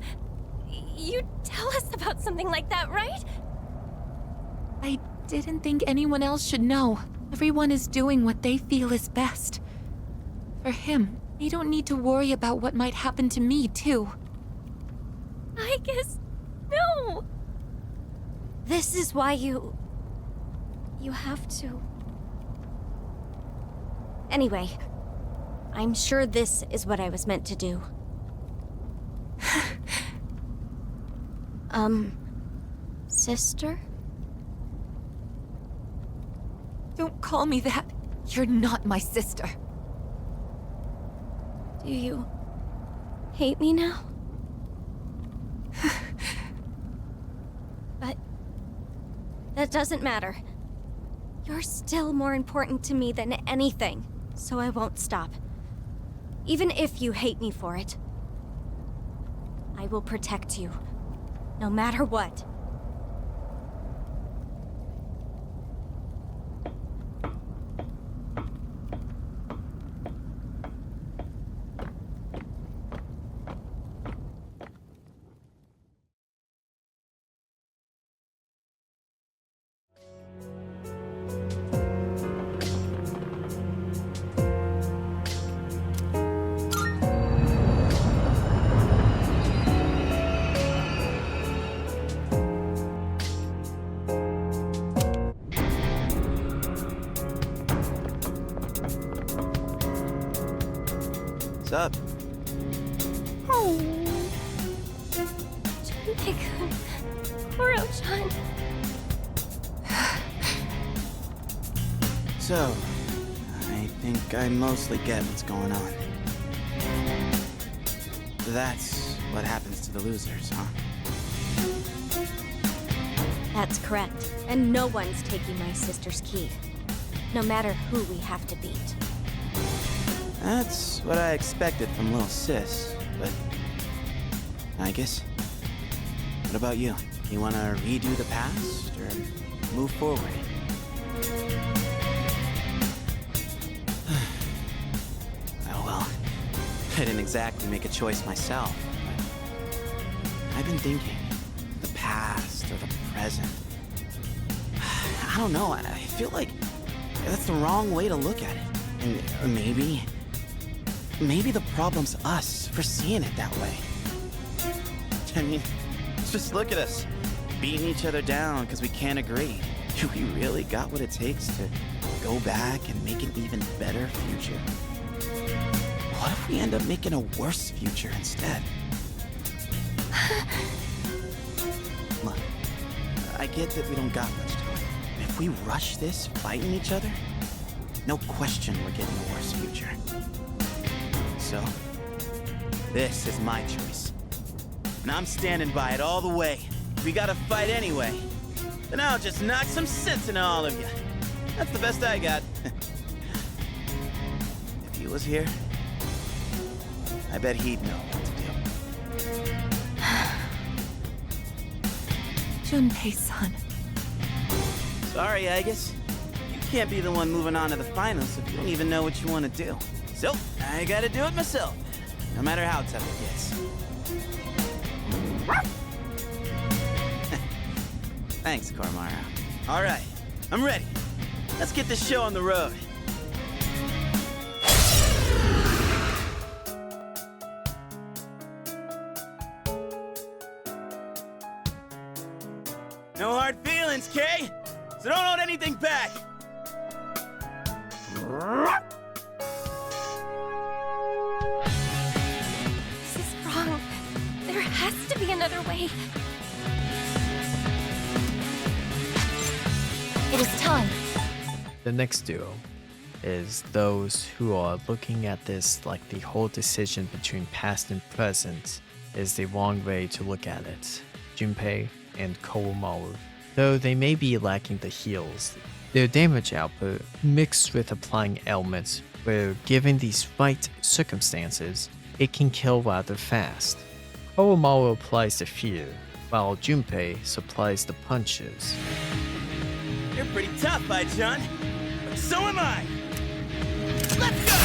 You'd tell us about something like that, right?
I didn't think anyone else should know. Everyone is doing what they feel is best. For him, they don't need to worry about what might happen to me, too.
I guess... No! This is why you have to... Anyway, I'm sure this is what I was meant to do. Sister?
Don't call me that. You're not my sister.
Do you hate me now? But that doesn't matter. You're still more important to me than anything, so I won't stop. Even if you hate me for it. I will protect you, no matter what.
What's up?
Oh. Junpei-kun. Koro-chan.
So, I think I mostly get what's going on. That's what happens to the losers, huh?
That's correct. And no one's taking my sister's key. No matter who we have to beat.
That's what I expected from little sis, but... Aigis? What about you? You wanna redo the past, or move forward? Oh well, I didn't exactly make a choice myself, but... I've been thinking, the past or the present... I don't know, I feel like that's the wrong way to look at it. And maybe the problem's us for seeing it that way. I mean, just look at us, beating each other down because we can't agree. Do we really got what it takes to go back and make an even better future? What if we end up making a worse future instead? Look, I get that we don't got much time. If we rush this, fighting each other, no question we're getting a worse future. So, this is my choice. And I'm standing by it all the way. If we gotta fight anyway, then I'll just knock some sense into all of you. That's the best I got. he was here, I bet he'd know what to do.
Junpei-san.
Sorry, Aigis. You can't be the one moving on to the finals if you don't even know what you want to do. So, I gotta do it myself, no matter how tough it gets. Thanks, Cormara. All right, I'm ready. Let's get this show on the road. No hard feelings, Kay. So don't hold anything back.
This is wrong. There has to be another way.
It is time.
The next duo is those who are looking at this like the whole decision between past and present is the wrong way to look at it. Junpei and Komaru. Though they may be lacking the heals, their damage output mixed with applying elements where given these right circumstances, it can kill rather fast. Komaru applies the fear, while Junpei supplies the punches.
You're pretty tough, Ai-chan. But so am I. Let's go!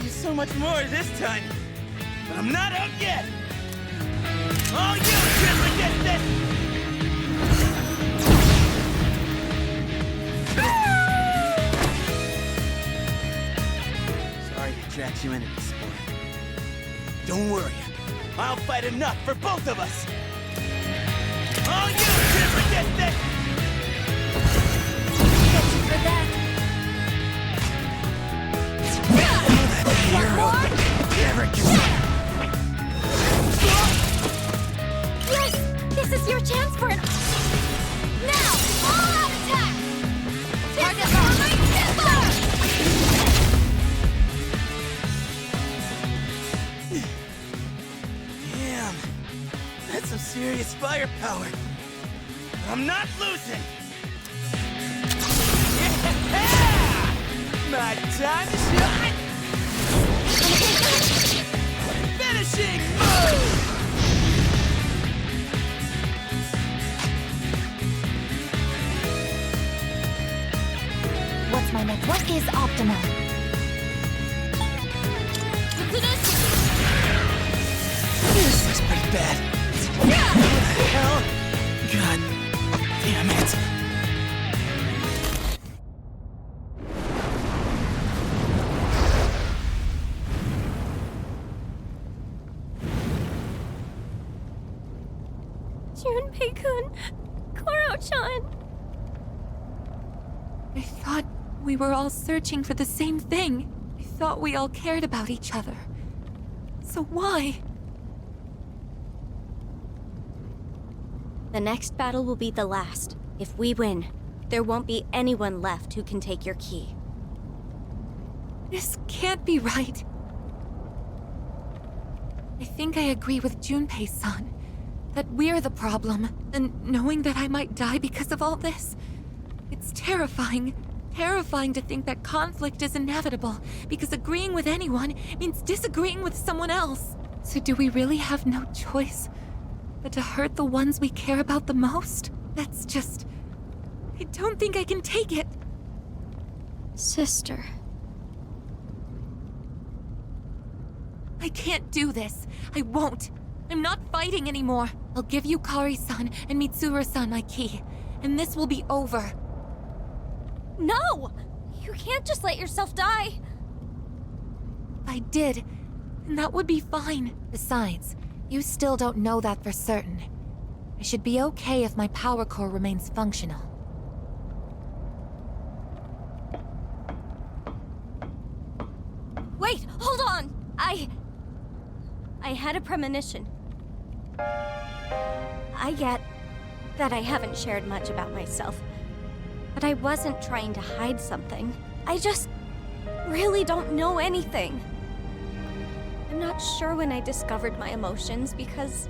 So much more this time, but I'm not out yet. All you just get this. Sorry to drag you into this sport. Don't worry, I'll fight enough for both of us. All you just get this.
Get you for that.
Hero never gives up.
Yes! This is your chance for an... Now! All out attack! Target behind Timber!
Damn. That's some serious firepower. But I'm not losing. Yeah! My time to shine! Finishing move!
What's my next? What is optimal?
This is pretty bad. What the hell? God damn it.
Junpei-kun, Koro-chan.
I thought we were all searching for the same thing. I thought we all cared about each other. So why?
The next battle will be the last. If we win, there won't be anyone left who can take your key.
This can't be right. I think I agree with Junpei-san. That we're the problem, and knowing that I might die because of all this. It's terrifying. Terrifying to think that conflict is inevitable, because agreeing with anyone means disagreeing with someone else. So do we really have no choice but to hurt the ones we care about the most? That's just... I don't think I can take it.
Sister.
I can't do this. I won't. I'm not fighting anymore. I'll give you Kari-san and Mitsuru-san my key, and this will be over.
No! You can't just let yourself die.
I did, and that would be fine. Besides, you still don't know that for certain. I should be okay if my power core remains functional.
Wait, hold on! I had a premonition. I get that I haven't shared much about myself, but I wasn't trying to hide something. I just really don't know anything. I'm not sure when I discovered my emotions because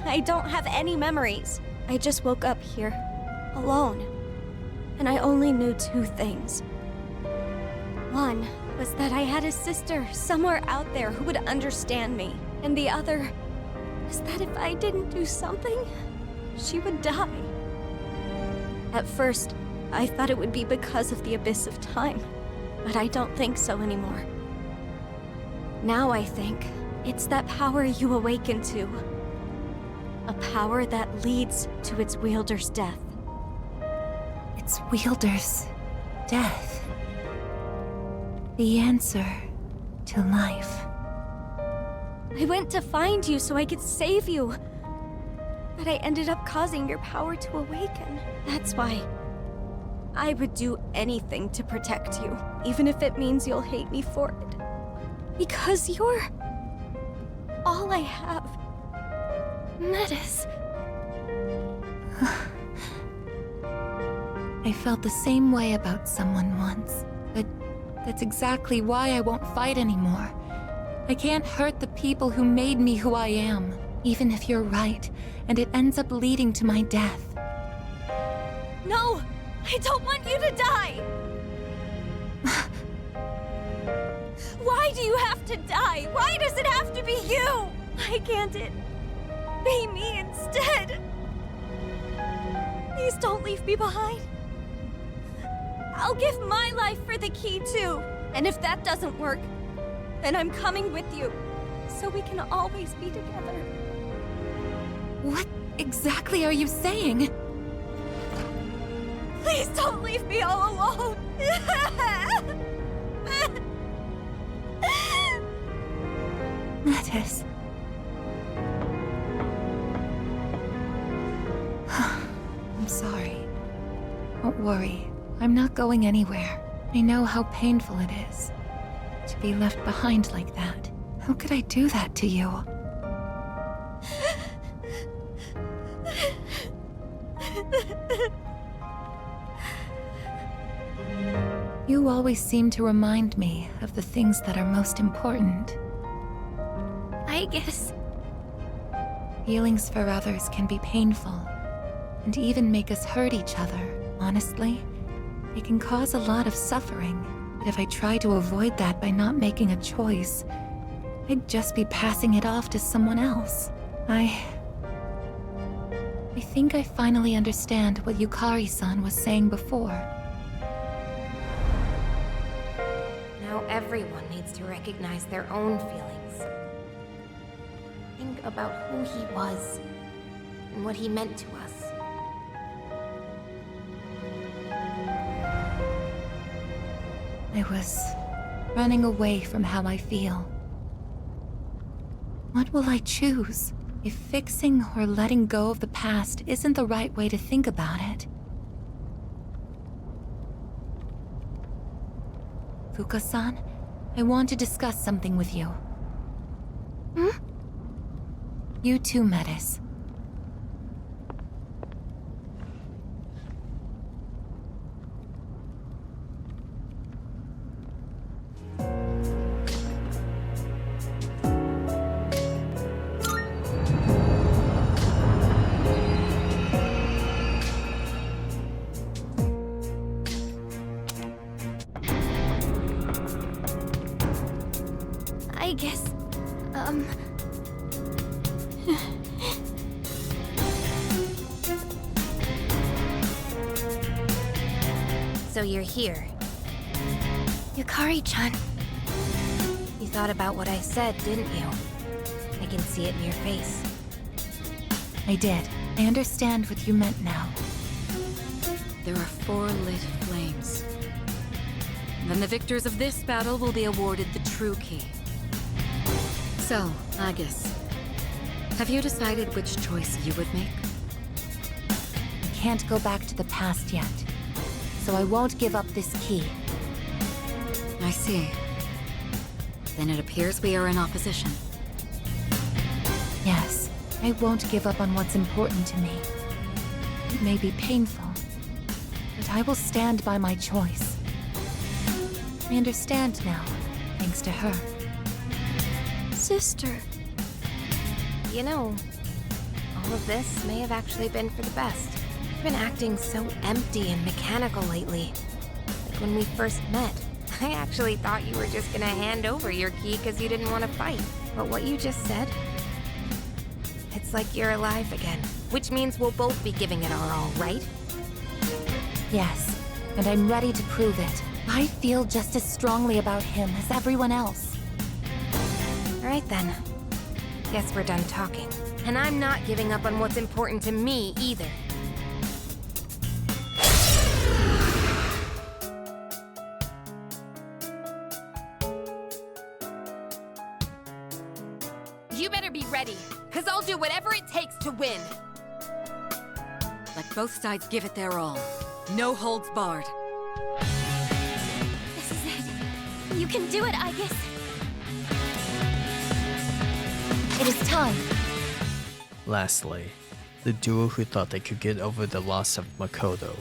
I don't have any memories. I just woke up here, alone, and I only knew two things. One was that I had a sister somewhere out there who would understand me, and the other was that if I didn't do something, she would die. At first, I thought it would be because of the abyss of time, but I don't think so anymore. Now I think it's that power you awaken to. A power that leads to its wielder's death.
Its wielder's death. The answer to life.
I went to find you so I could save you, but I ended up causing your power to awaken. That's why I would do anything to protect you, even if it means you'll hate me for it. Because you're all I have. Metis.
I felt the same way about someone once, but that's exactly why I won't fight anymore. I can't hurt the people who made me who I am, even if you're right, and it ends up leading to my death.
No! I don't want you to die! Why do you have to die? Why does it have to be you? Why can't it be me instead? Please don't leave me behind. I'll give my life for the key too. And if that doesn't work, then I'm coming with you, so we can always be together.
What exactly are you saying?
Please don't leave me all alone.
Metis. I'm sorry. Don't worry. I'm not going anywhere. I know how painful it is to be left behind like that. How could I do that to you? You always seem to remind me of the things that are most important.
I guess.
Feelings for others can be painful, and even make us hurt each other. Honestly, they can cause a lot of suffering. But if I try to avoid that by not making a choice, I'd just be passing it off to someone else. I think I finally understand what Yukari-san was saying before.
Now everyone needs to recognize their own feelings. Think about who he was and what he meant to us.
I was running away from how I feel. What will I choose if fixing or letting go of the past isn't the right way to think about it? Fuka-san, I want to discuss something with you. You too, Metis.
I guess,
So you're here.
Yukari-chan.
You thought about what I said, didn't you? I can see it in your face.
I did. I understand what you meant now.
There are 4 lit flames. Then the victors of this battle will be awarded the true key. So, Aigis, have you decided which choice you would make?
I can't go back to the past yet, so I won't give up this key.
I see. Then it appears we are in opposition.
Yes, I won't give up on what's important to me. It may be painful, but I will stand by my choice. I understand now, thanks to her.
Sister.
You know, all of this may have actually been for the best. You've been acting so empty and mechanical lately. Like when we first met, I actually thought you were just gonna hand over your key because you didn't want to fight. But what you just said, it's like you're alive again. Which means we'll both be giving it our all, right?
Yes, and I'm ready to prove it. I feel just as strongly about him as everyone else.
Alright then. Guess we're done talking. And I'm not giving up on what's important to me either. You better be ready, because I'll do whatever it takes to win.
Let both sides give it their all. No holds barred.
This is it. You can do it, Aigis. It is time.
Lastly, the duo who thought they could get over the loss of Makoto,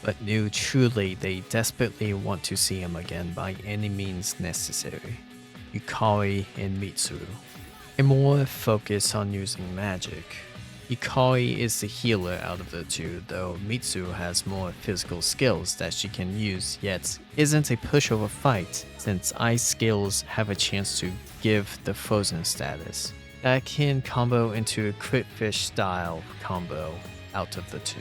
but knew truly they desperately want to see him again by any means necessary. Yukari and Mitsuru. A more focus on using magic. Yukari is the healer out of the two, though Mitsuru has more physical skills that she can use, yet isn't a pushover fight, since ice skills have a chance to give the frozen status. That can combo into a crit fish style combo out of the two.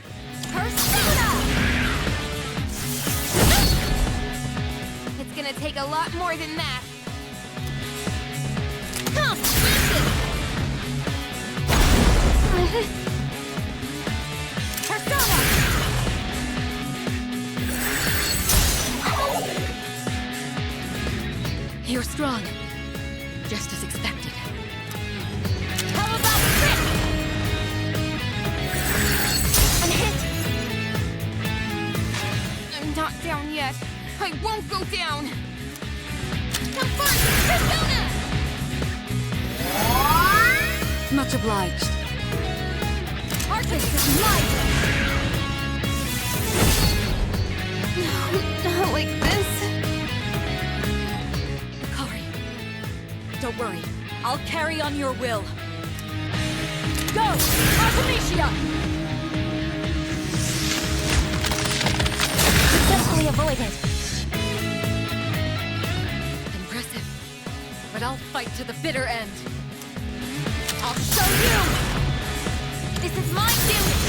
It's gonna take a lot more than that.
You're strong. Just as expected.
How about crit? I'm hit. I'm not down yet. I won't go down. Come first, Persona!
Much obliged.
Artist is life! No, not like this.
Yukari, don't worry. I'll carry on your will. Go! Artemisia!
Successfully avoided.
Impressive. But I'll fight to the bitter end. I'll show you!
This is my doing!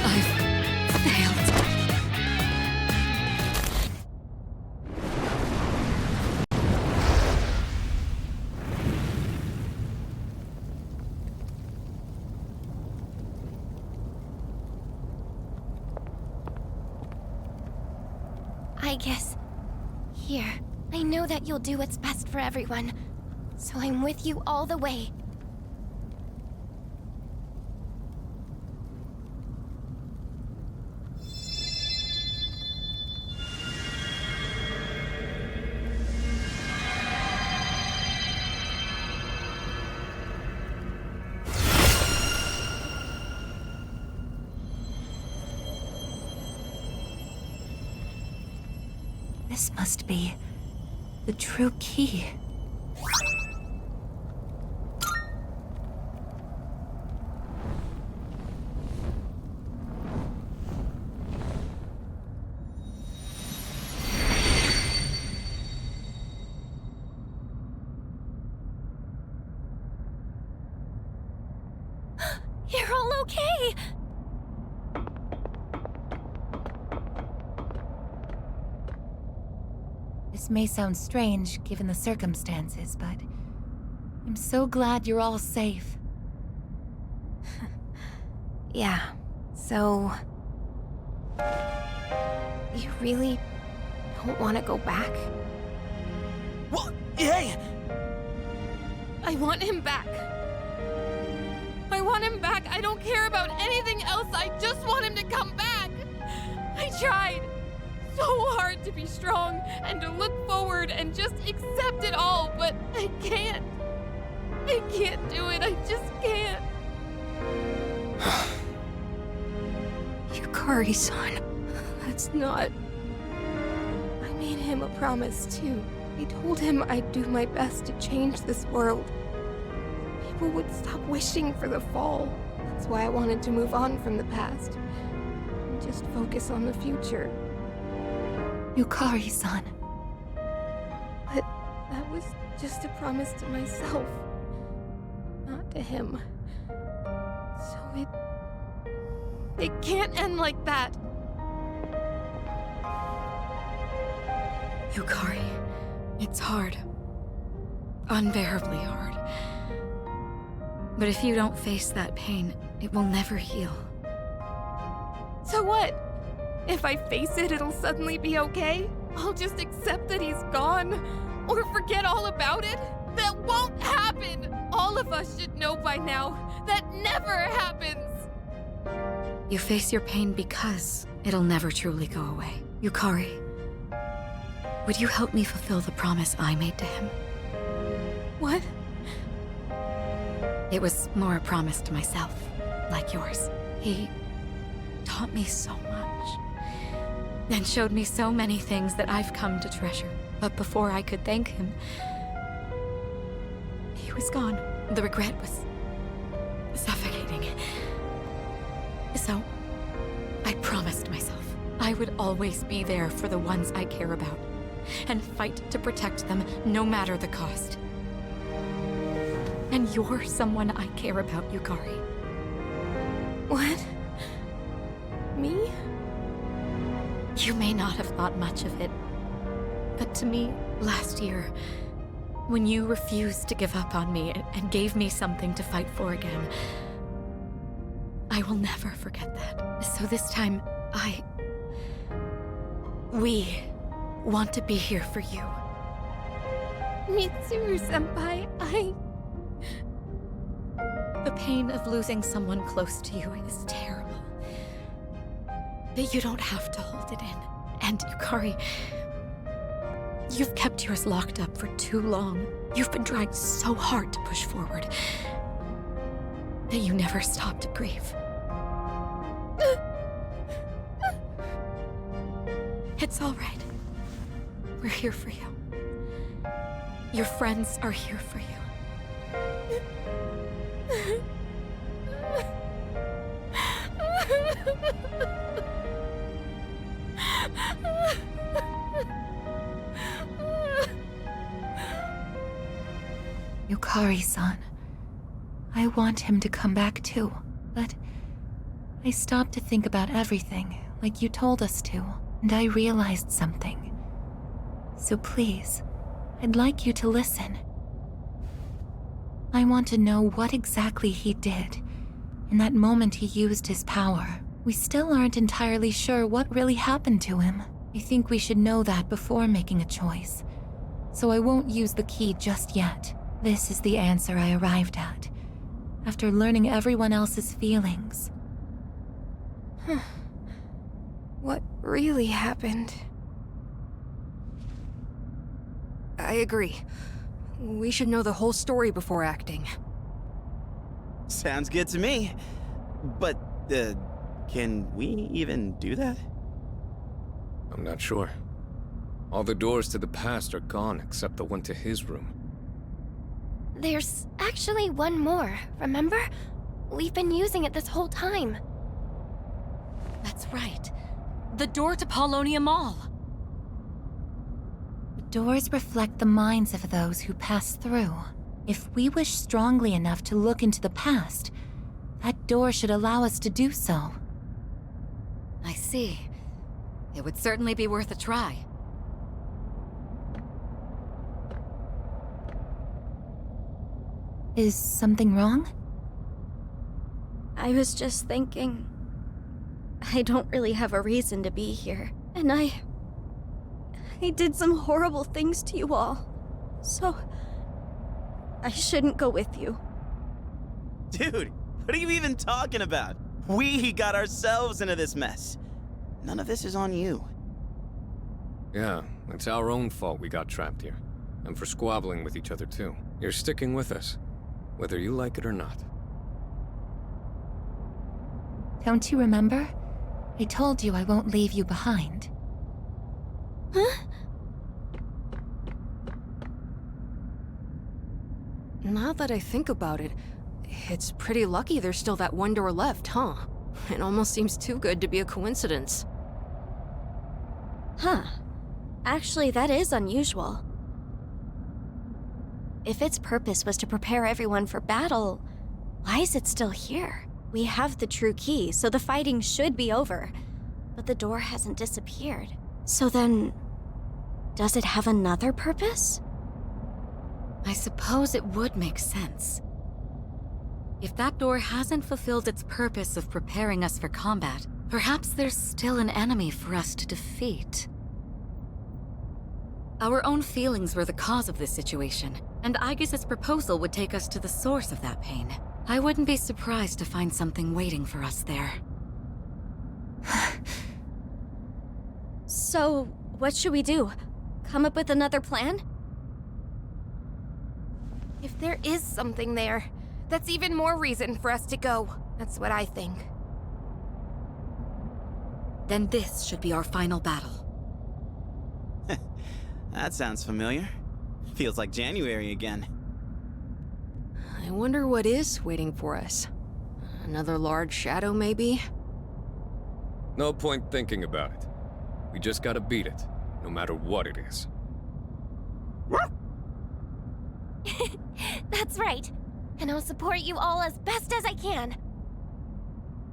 I've failed.
Aigis, here. I know that you'll do what's best for everyone, so I'm with you all the way.
This must be the true key.
You're all okay!
This may sound strange given the circumstances, but I'm so glad you're all safe.
Yeah, so... You really don't want to go back?
What? Hey!
I want him back. I want him back. I don't care about anything else. I just want him to come back. I tried so hard to be strong and to look forward and just accept it all, but I can't. I can't do it. I just can't.
Yukari-san, that's not... I made him a promise, too. I told him I'd do my best to change this world. People would stop wishing for the fall. That's why I wanted to move on from the past. And just focus on the future.
Yukari-san.
But that was just a promise to myself. Not to him. So
it can't end like that.
Yukari, it's hard. Unbearably hard. But if you don't face that pain, it will never heal.
So what? If I face it, it'll suddenly be okay? I'll just accept that he's gone? Or forget all about it? That won't happen! All of us should know by now. That never happens!
You face your pain because it'll never truly go away. Yukari, would you help me fulfill the promise I made to him?
What?
It was more a promise to myself, like yours. He taught me so much, and showed me so many things that I've come to treasure. But before I could thank him, he was gone. The regret was suffocating. So, I promised myself I would always be there for the ones I care about, and fight to protect them no matter the cost. And you're someone I care about, Yukari.
What? Me?
You may not have thought much of it, but to me, last year, when you refused to give up on me and gave me something to fight for again, I will never forget that. So this time, we want to be here for you.
Mitsuru-senpai,
The pain of losing someone close to you is terrible. But you don't have to hold it in. And Yukari, you've kept yours locked up for too long. You've been trying so hard to push forward that you never stop to grieve. It's all right. We're here for you. Your friends are here for you.
Yukari-san, I want him to come back too, but I stopped to think about everything, like you told us to, and I realized something. So please, I'd like you to listen. I want to know what exactly he did. In that moment he used his power. We still aren't entirely sure what really happened to him. I think we should know that before making a choice. So I won't use the key just yet. This is the answer I arrived at, after learning everyone else's feelings.
What really happened? I agree. We should know the whole story before acting.
Sounds good to me. But, can we even do that?
I'm not sure. All the doors to the past are gone except the one to his room.
There's actually one more, remember? We've been using it this whole time.
That's right. The door to Paulownia Mall.
Doors reflect the minds of those who pass through. If we wish strongly enough to look into the past, that door should allow us to do so.
I see. It would certainly be worth a try.
Is something wrong?
I was just thinking... I don't really have a reason to be here. And I did some horrible things to you all. So, I shouldn't go with you.
Dude, what are you even talking about? We got ourselves into this mess. None of this is on you.
Yeah, it's our own fault we got trapped here. And for squabbling with each other too. You're sticking with us, whether you like it or not.
Don't you remember? I told you I won't leave you behind.
Huh? Now that I think about it, it's pretty lucky there's still that one door left, huh? It almost seems too good to be a coincidence. Huh. Actually, that is unusual. If its purpose was to prepare everyone for battle, why is it still here? We have the true key, so the fighting should be over. But the door hasn't disappeared. So then, does it have another purpose?
I suppose it would make sense. If that door hasn't fulfilled its purpose of preparing us for combat, perhaps there's still an enemy for us to defeat. Our own feelings were the cause of this situation, and Aigis' proposal would take us to the source of that pain. I wouldn't be surprised to find something waiting for us there.
So, what should we do? Come up with another plan?
If there is something there, that's even more reason for us to go. That's what I think.
Then this should be our final battle.
That sounds familiar. Feels like January again.
I wonder what is waiting for us. Another large shadow, maybe?
No point thinking about it. We just gotta beat it, no matter what it is.
That's right. And I'll support you all as best as I can.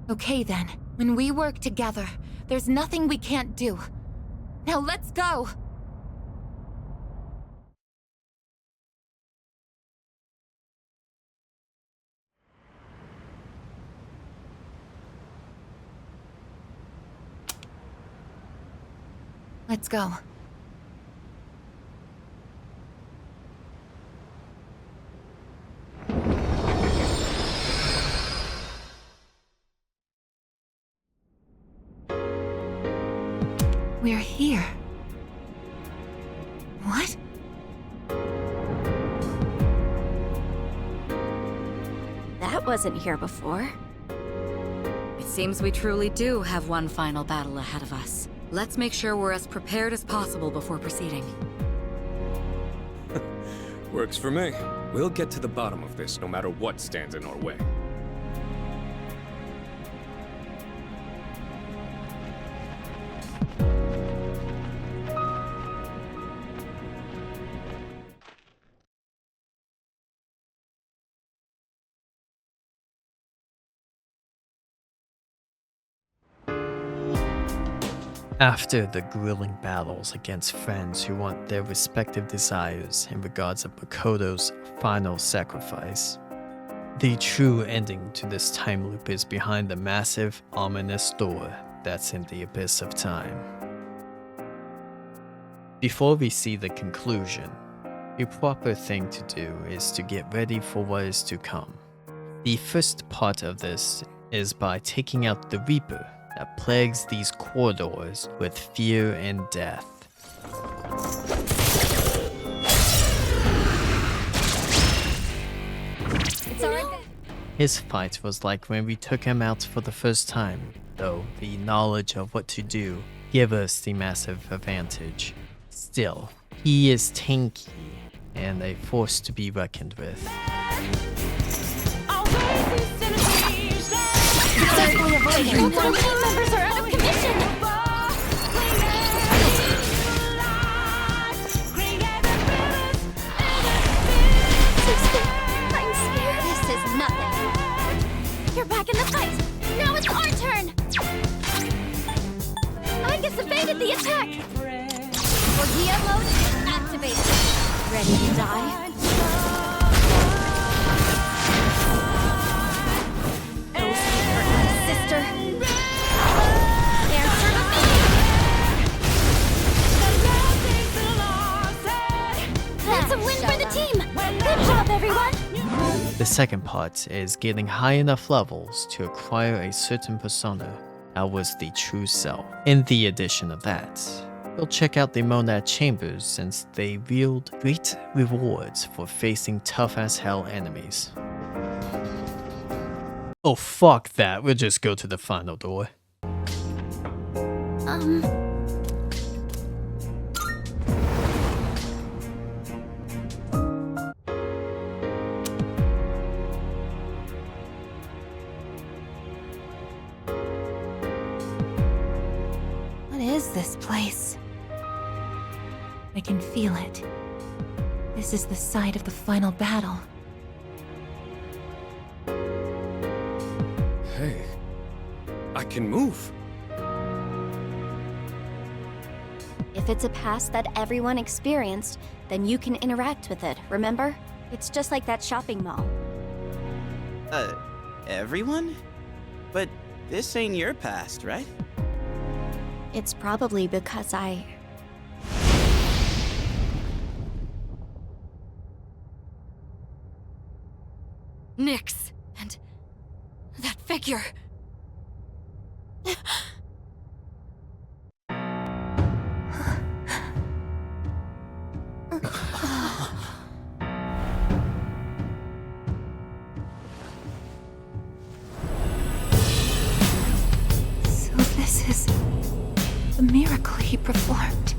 Okay then, when we work together, there's nothing we can't do. Now let's go! Let's go. We're here. What?
That wasn't here before.
It seems we truly do have one final battle ahead of us. Let's make sure we're as prepared as possible before proceeding.
Works for me. We'll get to the bottom of this no matter what stands in our way.
After the grueling battles against friends who want their respective desires in regards of Makoto's final sacrifice, the true ending to this time loop is behind the massive, ominous door that's in the abyss of time. Before we see the conclusion, the proper thing to do is to get ready for what is to come. The first part of this is by taking out the Reaper that plagues these corridors with fear and death.
It's alright.
His fight was like when we took him out for the first time, though the knowledge of what to do gave us the massive advantage. Still, he is tanky and a force to be reckoned with.
Carefully avoiding. All team members are out of commission. I'm scared.
This is nothing.
You're back in the fight. Now it's our turn. Aigis evaded the attack.
Orgia mode activated. Ready to die? Sister. Answer to me.
That's a win for
The second part is getting high enough levels to acquire a certain persona that was the true self. In the addition of that, we'll check out the Monad Chambers since they wield great rewards for facing tough as hell enemies. Oh fuck that, we'll just go to the final door.
What is this place? I can feel it. This is the site of the final battle.
Hey, I can move.
If it's a past that everyone experienced, then you can interact with it, remember? It's just like that shopping mall.
Everyone? But this ain't your past, right?
It's probably because I...
Nyx, and that figure.
So this is the miracle he performed.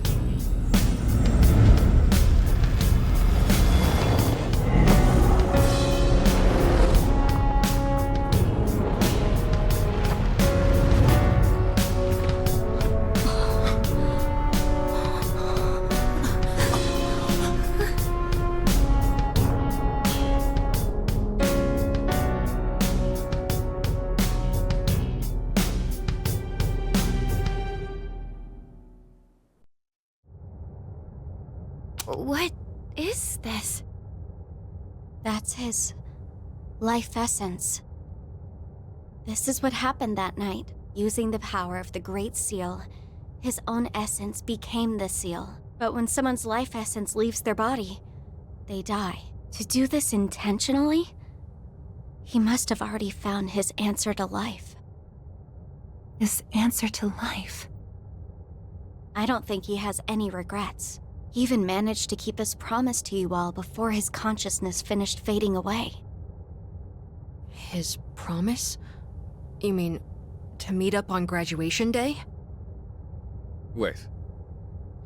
What is this? That's his life essence. This is what happened that night. Using the power of the Great Seal, his own essence became the seal. But when someone's life essence leaves their body, they die. To do this intentionally, he must have already found his answer to life.
His answer to life?
I don't think he has any regrets. He even managed to keep his promise to you all before his consciousness finished fading away.
His promise? You mean, to meet up on graduation day?
Wait,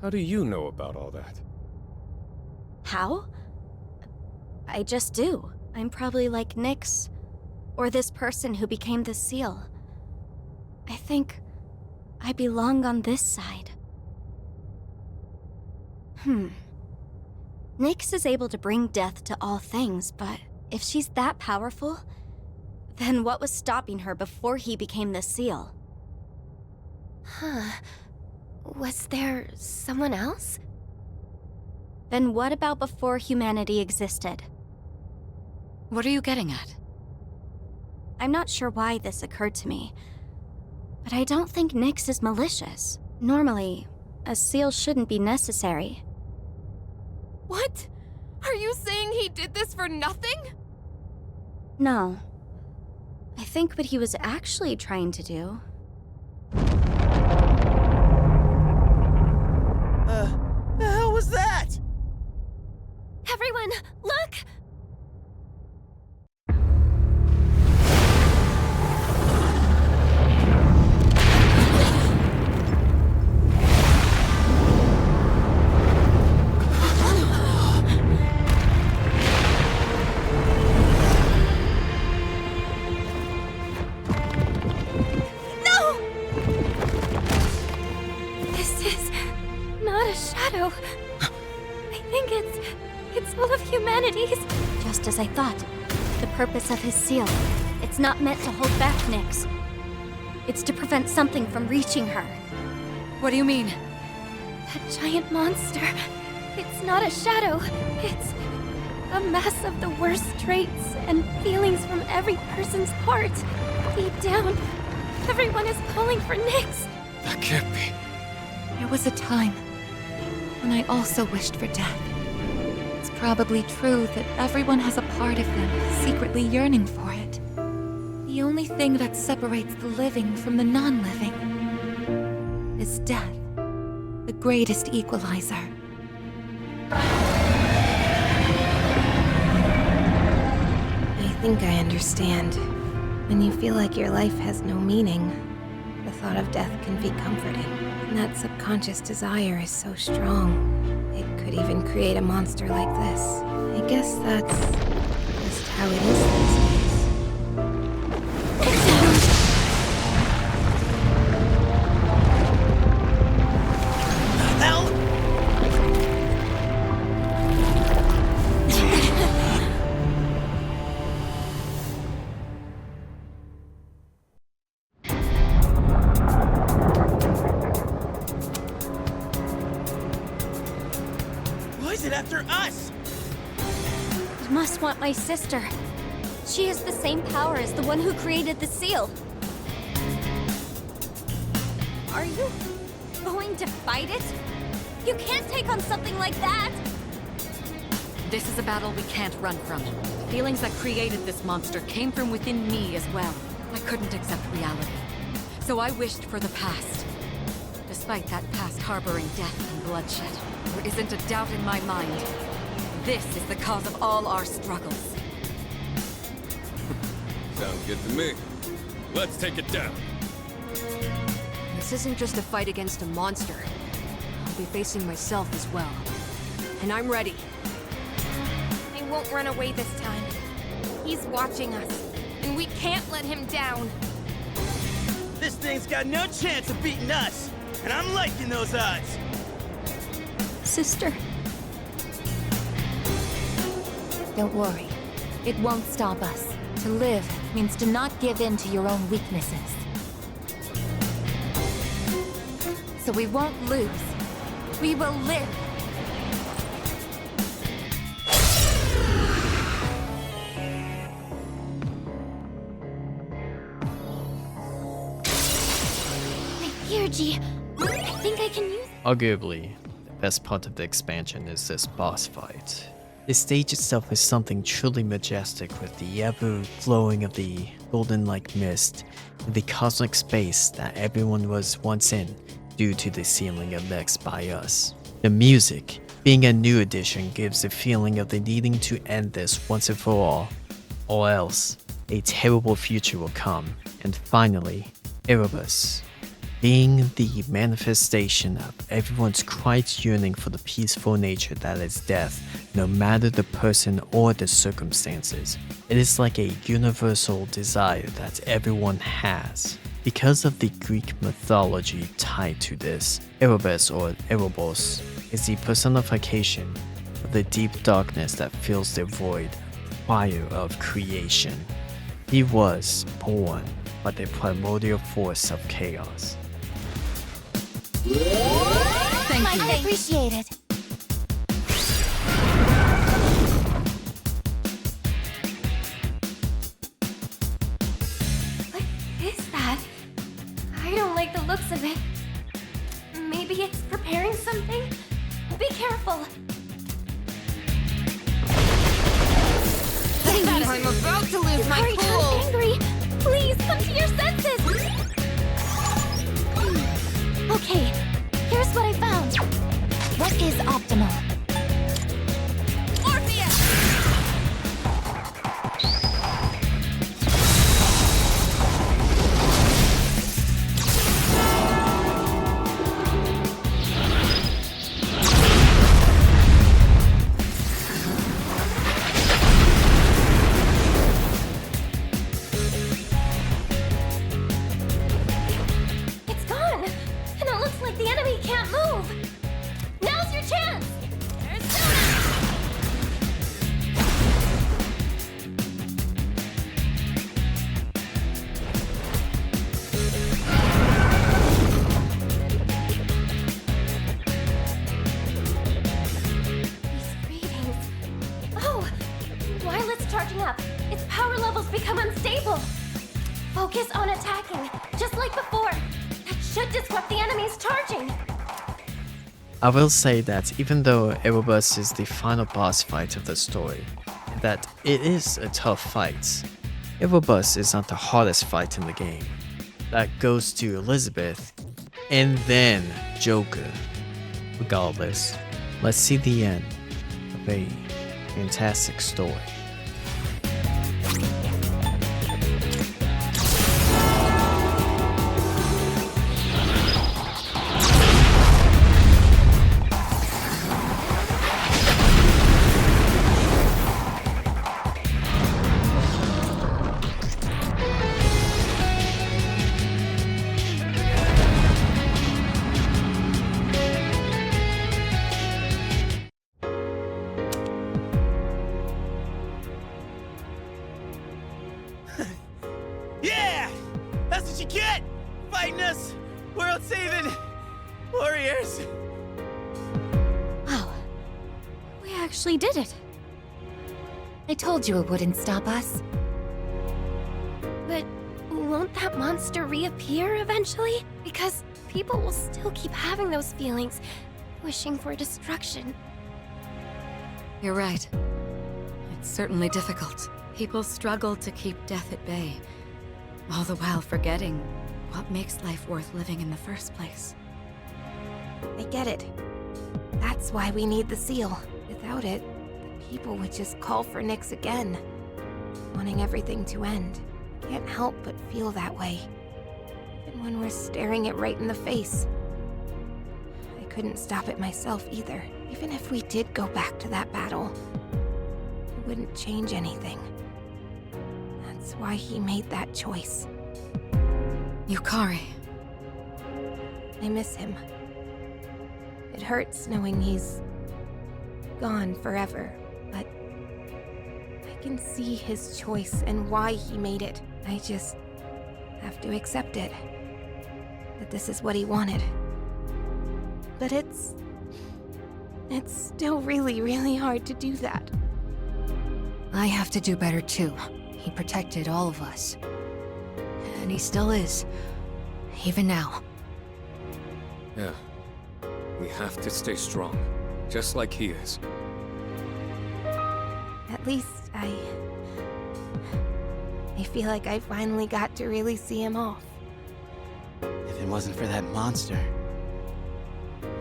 how do you know about all that?
How? I just do. I'm probably like Nyx, or this person who became the seal. I think I belong on this side. Nyx is able to bring death to all things, but if she's that powerful, then what was stopping her before he became the seal?
Was there someone else?
Then what about before humanity existed?
What are you getting at?
I'm not sure why this occurred to me, but I don't think Nyx is malicious. Normally, a seal shouldn't be necessary.
What? Are you saying he did this for nothing?
No. I think what he was actually trying to do...
The hell was that?
Everyone, look!
I think it's all of humanity's. Just as I thought. The purpose of his seal. It's not meant to hold back Nyx. It's to prevent something from reaching her.
What do you mean?
That giant monster. It's not a shadow. It's a mass of the worst traits and feelings from every person's heart. Deep down, everyone is calling for Nyx.
That can't be.
There was a time when I also wished for death. It's probably true that everyone has a part of them secretly yearning for it. The only thing that separates the living from the non-living is death, the greatest equalizer.
I think I understand. When you feel like your life has no meaning, the thought of death can be comforting. And that subconscious desire is so strong, it could even create a monster like this. I guess that's just how it is these days.
Why is it after us?
It must want my sister. She has the same power as the one who created the seal. Are you going to fight it? You can't take on something like that!
This is a battle we can't run from. The feelings that created this monster came from within me as well. I couldn't accept reality. So I wished for the past. Despite that past harboring death and bloodshed, there isn't a doubt in my mind. This is the cause of all our struggles.
Sounds good to me. Let's take it down.
This isn't just a fight against a monster. I'll be facing myself as well. And I'm ready.
I won't run away this time. He's watching us, and we can't let him down.
This thing's got no chance of beating us, and I'm liking those odds.
Sister.
Don't worry. It won't stop us. To live means to not give in to your own weaknesses. So we won't lose. We will live.
My Virgie, I think I can use...
Arguably, the best part of the expansion is this boss fight. The stage itself is something truly majestic with the ever-flowing of the golden-like mist and the cosmic space that everyone was once in due to the sealing of next by us. The music, being a new addition, gives the feeling of the needing to end this once and for all, or else a terrible future will come. And finally, Erebus, being the manifestation of everyone's quiet yearning for the peaceful nature that is death, no matter the person or the circumstances. It is like a universal desire that everyone has. Because of the Greek mythology tied to this, Erebus or Erebos is the personification of the deep darkness that fills the void prior of creation. He was born by the primordial force of chaos.
Thank you.
I appreciate it.
What is that? I don't like the looks of it. Maybe it's preparing something? Be careful.
I'm about to lose my
Hurry,
cool.
I'm angry. Please come to your senses.
Okay, here's what I found. What is optimal?
It's gone. And it looks like the enemy can't move. Now's your chance. These readings. Oh, while it's charging up, its power levels become unstable. Focus on attacking, just like before. That should disrupt the enemy's charging.
I will say that even though Erebus is the final boss fight of the story, that it is a tough fight, Erebus is not the hardest fight in the game. That goes to Elizabeth and then Joker. Regardless, let's see the end of a fantastic story.
Yeah! That's what you get! Fighting us! World-saving warriors!
Wow. We actually did it. I told you it wouldn't stop us.
But won't that monster reappear eventually? Because people will still keep having those feelings, wishing for destruction.
You're right. It's certainly difficult. People struggle to keep death at bay, all the while forgetting what makes life worth living in the first place.
I get it. That's why we need the seal. Without it, the people would just call for Nyx again, wanting everything to end. Can't help but feel that way, even when we're staring it right in the face. I couldn't stop it myself either. Even if we did go back to that battle, it wouldn't change anything. That's why he made that choice.
Yukari.
I miss him. It hurts knowing he's gone forever, but I can see his choice and why he made it. I just have to accept it. That this is what he wanted. But it's still really, really hard to do that.
I have to do better too. He protected all of us. And he still is. Even now.
Yeah. We have to stay strong. Just like he is.
At least I feel like I finally got to really see him off.
If it wasn't for that monster,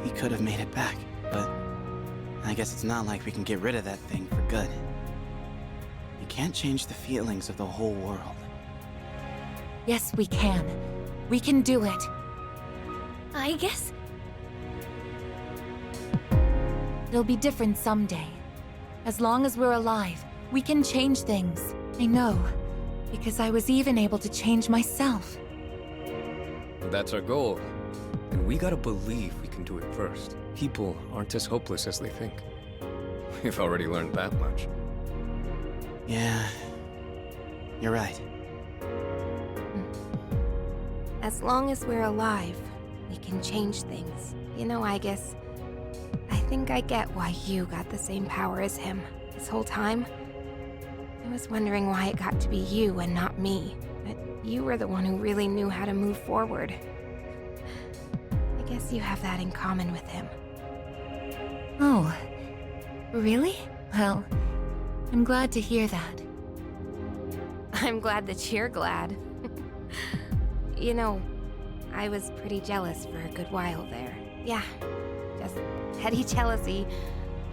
we could have made it back, but I guess it's not like we can get rid of that thing for good. You can't change the feelings of the whole world.
Yes, we can. We can do it.
I guess
It'll be different someday. As long as we're alive, we can change things. I know, because I was even able to change myself.
That's our goal. And we gotta believe we can do it first. People aren't as hopeless as they think. We've already learned that much.
Yeah, you're right.
As long as we're alive, we can change things. You know, Aigis, I think I get why you got the same power as him. This whole time, I was wondering why it got to be you and not me. But you were the one who really knew how to move forward. I guess you have that in common with him.
Oh, really? Well, I'm glad to hear that.
I'm glad that you're glad. You know, I was pretty jealous for a good while there. Yeah, just petty jealousy,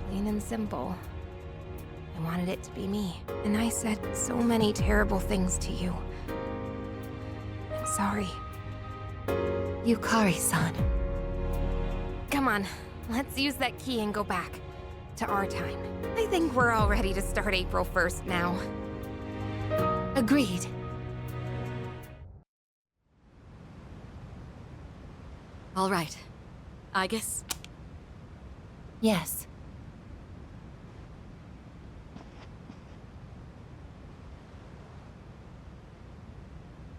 plain and simple. I wanted it to be me, and I said so many terrible things to you. I'm sorry.
Yukari-san.
Come on, let's use that key and go back to our time. I think we're all ready to start April 1st now.
Agreed.
All right. Aigis?
Yes.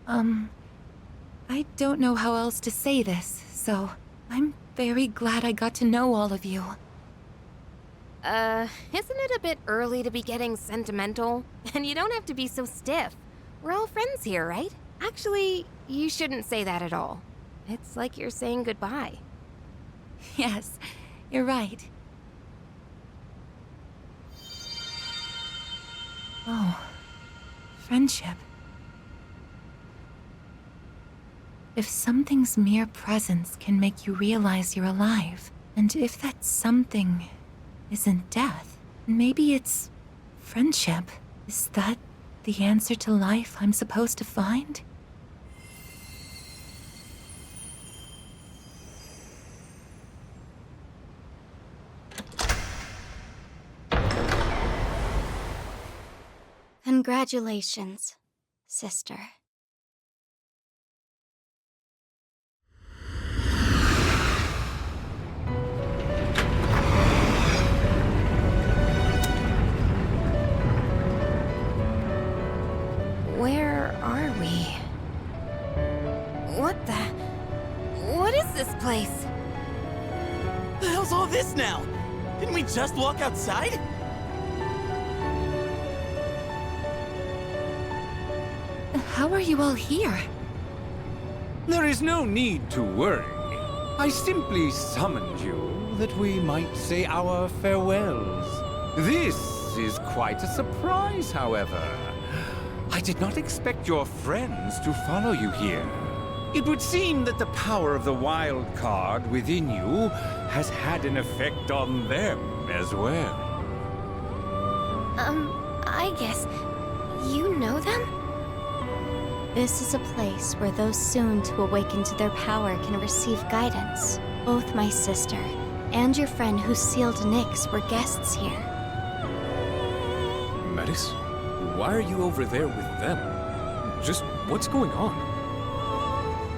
I don't know how else to say this, so I'm very glad I got to know all of you.
Isn't it a bit early to be getting sentimental? And you don't have to be so stiff. We're all friends here, right? Actually, you shouldn't say that at all. It's like you're saying goodbye.
Yes, You're right. Oh, friendship. If something's mere presence can make you realize you're alive, and if that something isn't death, maybe it's friendship. Is that the answer to life I'm supposed to find?
Congratulations, sister.
Where are we? What the... What is this place?
The hell's all this now? Didn't we just walk outside?
How are you all here?
There is no need to worry. I simply summoned you that we might say our farewells. This is quite a surprise, however. I did not expect your friends to follow you here. It would seem that the power of the wild card within you has had an effect on them as well.
I guess you know them? This is a place where those soon to awaken to their power can receive guidance. Both my sister and your friend who sealed Nyx were guests here.
Metis? Why are you over there with them? Just what's going on?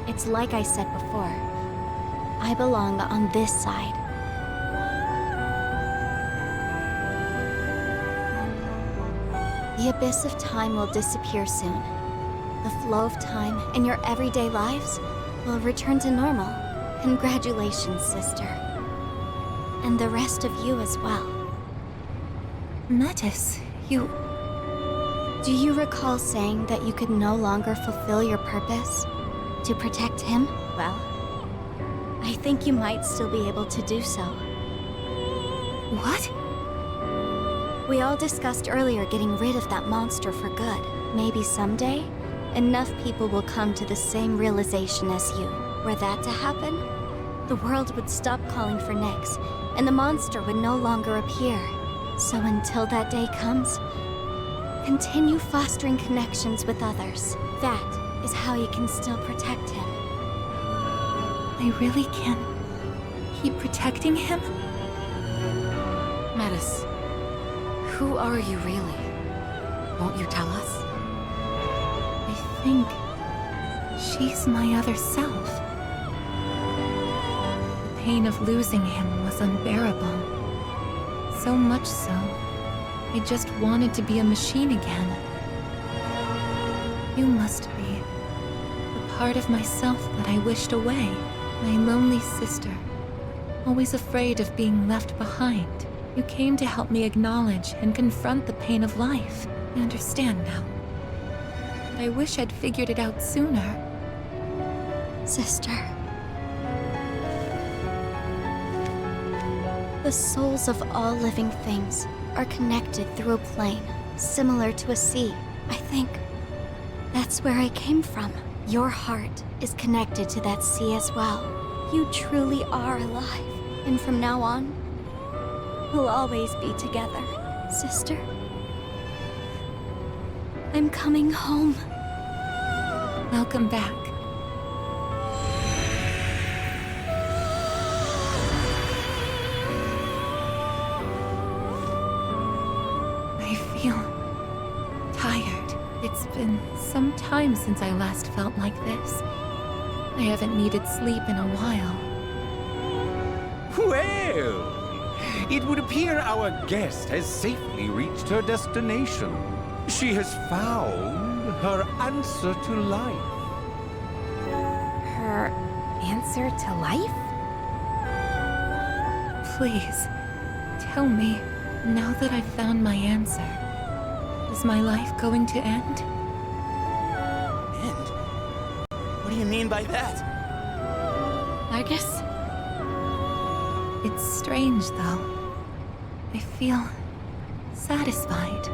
It's like I said before. I belong on this side. The abyss of time will disappear soon. The flow of time in your everyday lives will return to normal. Congratulations, sister. And the rest of you as well.
Metis, you...
Do you recall saying that you could no longer fulfill your purpose? To protect him? Well, I think you might still be able to do so.
What?
We all discussed earlier getting rid of that monster for good. Maybe someday, enough people will come to the same realization as you. Were that to happen, the world would stop calling for Nyx, and the monster would no longer appear. So until that day comes, continue fostering connections with others. That is how you can still protect him.
I really can keep protecting him?
Metis, who are you really? Won't you tell us?
I think she's my other self. The pain of losing him was unbearable. So much so, I just wanted to be a machine again. You must be the part of myself that I wished away. My lonely sister, always afraid of being left behind. You came to help me acknowledge and confront the pain of life. I understand now. But I wish I'd figured it out sooner.
Sister. The souls of all living things are connected through a plane, similar to a sea. I think that's where I came from. Your heart is connected to that sea as well. You truly are alive. And from now on, we'll always be together, sister. I'm coming home.
Welcome back. I feel tired. It's been some time since I last felt like this. I haven't needed sleep in a while.
Well, it would appear our guest has safely reached her destination. She has found her answer to life.
Her answer to life?
Please, tell me, now that I've found my answer, is my life going to end?
End? What do you mean by that?
Aigis?
It's strange, though. I feel satisfied.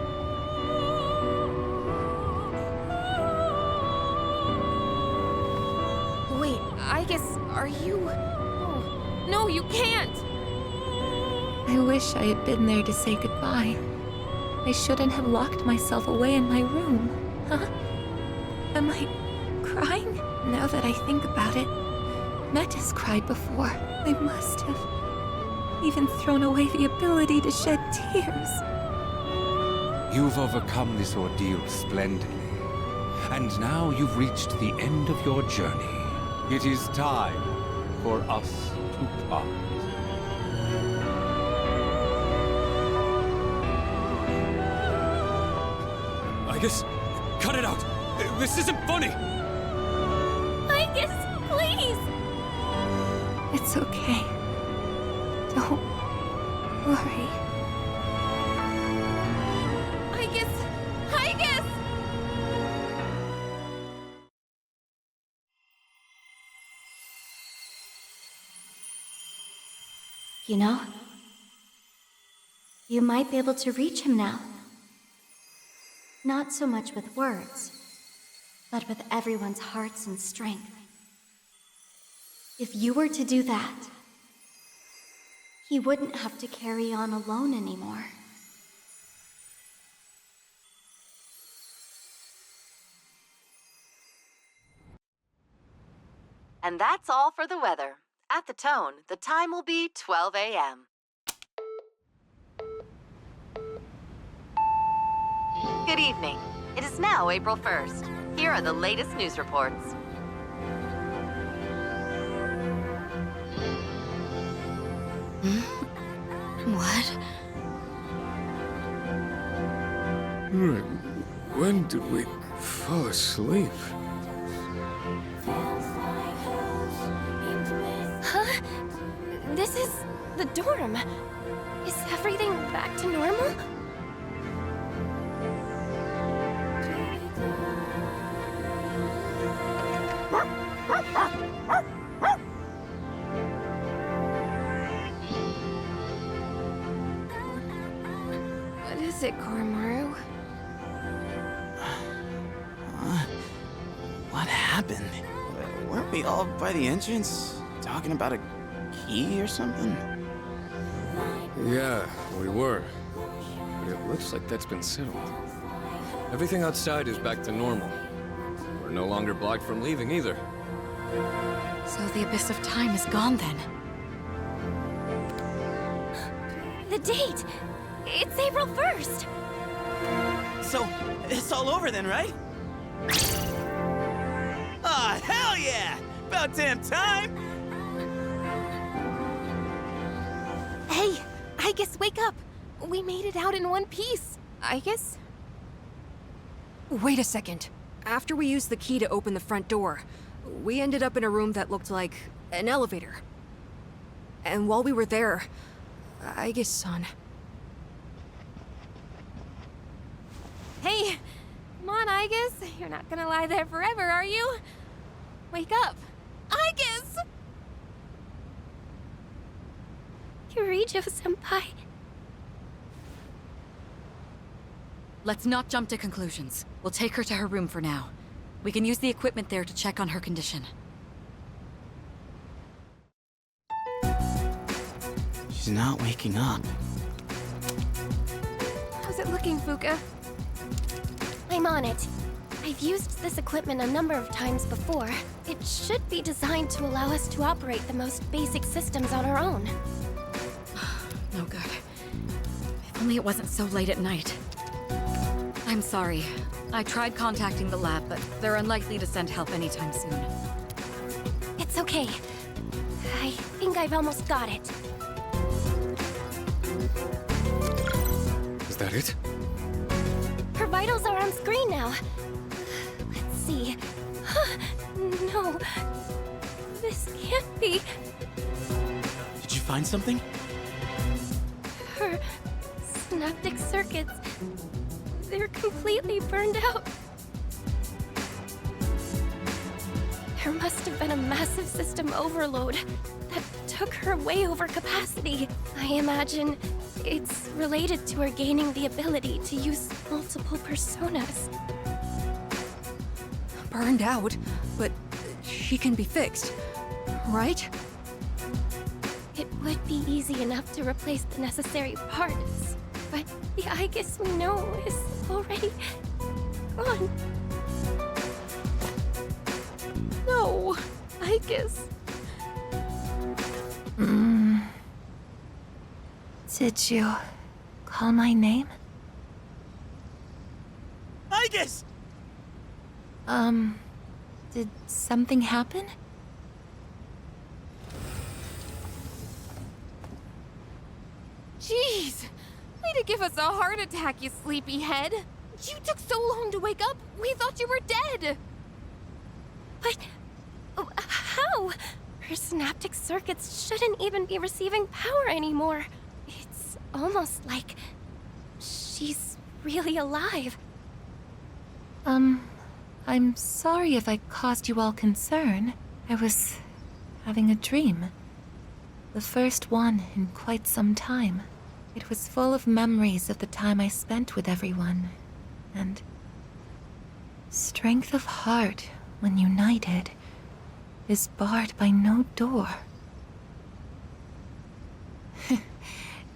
Wait, Aigis, are you... Oh, no, you can't!
I wish I had been there to say goodbye. I shouldn't have locked myself away in my room. Huh? Am I crying? Now that I think about it, Metis cried before. I must have even thrown away the ability to shed tears.
You've overcome this ordeal splendidly. And now you've reached the end of your journey. It is time for us to part.
Aigis, cut it out! This isn't funny!
Aigis, please!
It's okay. Don't worry.
Aigis! Aigis!
You know, you might be able to reach him now. Not so much with words, but with everyone's hearts and strength. If you were to do that, he wouldn't have to carry on alone anymore.
And that's all for the weather. At the tone, the time will be 12 a.m. Good evening. It is now April 1st. Here are the latest news reports.
What?
When did we fall asleep?
Huh? This is the dorm. Is everything back to normal?
What is it, Koromaru?
What happened? Weren't we all by the entrance talking about a key or something?
Yeah, we were. But it looks like that's been settled. Everything outside is back to normal. We're no longer blocked from leaving either.
So the Abyss of Time is gone then?
The date! It's April 1st!
So, it's all over then, right? Ah, hell yeah! About damn time!
Hey, Aigis, wake up! We made it out in one piece. Aigis?
Wait a second. After we used the key to open the front door, we ended up in a room that looked like an elevator. And while we were there, Aigis-san...
Hey, come on, Aigis. You're not gonna lie there forever, are you? Wake up. Aigis!
Kirijo-senpai.
Let's not jump to conclusions. We'll take her to her room for now. We can use the equipment there to check on her condition.
She's not waking up.
How's it looking, Fuka?
I'm on it. I've used this equipment a number of times before. It should be designed to allow us to operate the most basic systems on our own.
No good. If only it wasn't so late at night. I'm sorry. I tried contacting the lab, but they're unlikely to send help anytime soon.
It's okay. I think I've almost got it.
Is that it?
Her vitals are on screen now. Let's see. No. This can't be.
Did you find something?
Her synaptic circuits. They're completely burned out. There must have been a massive system overload that took took her way over capacity. I imagine it's related to her gaining the ability to use multiple personas.
Burned out, but she can be fixed, right?
It would be easy enough to replace the necessary parts, but the Aigis we know is already gone. No, Aigis.
Did you call my name?
Aigis!
Did something happen?
Jeez! Way to give us a heart attack, you sleepyhead! You took so long to wake up, we thought you were dead!
But how? Her synaptic circuits shouldn't even be receiving power anymore. It's almost like she's really alive.
I'm sorry if I caused you all concern. I was having a dream. The first one in quite some time. It was full of memories of the time I spent with everyone, and strength of heart, when united, is barred by no door.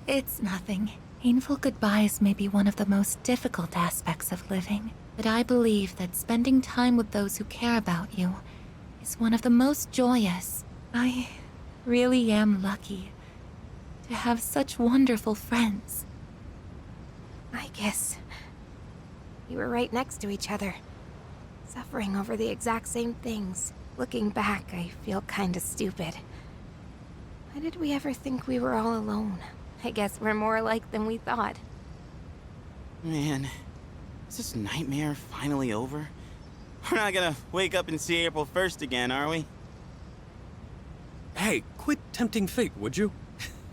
It's nothing. Painful goodbyes may be one of the most difficult aspects of living, but I believe that spending time with those who care about you is one of the most joyous. I really am lucky to have such wonderful friends.
I guess you were right next to each other, suffering over the exact same things. Looking back, I feel kinda stupid. Why did we ever think we were all alone? I guess we're more alike than we thought.
Man, is this nightmare finally over? We're not gonna wake up and see April 1st again, are we?
Hey, quit tempting fate, would you?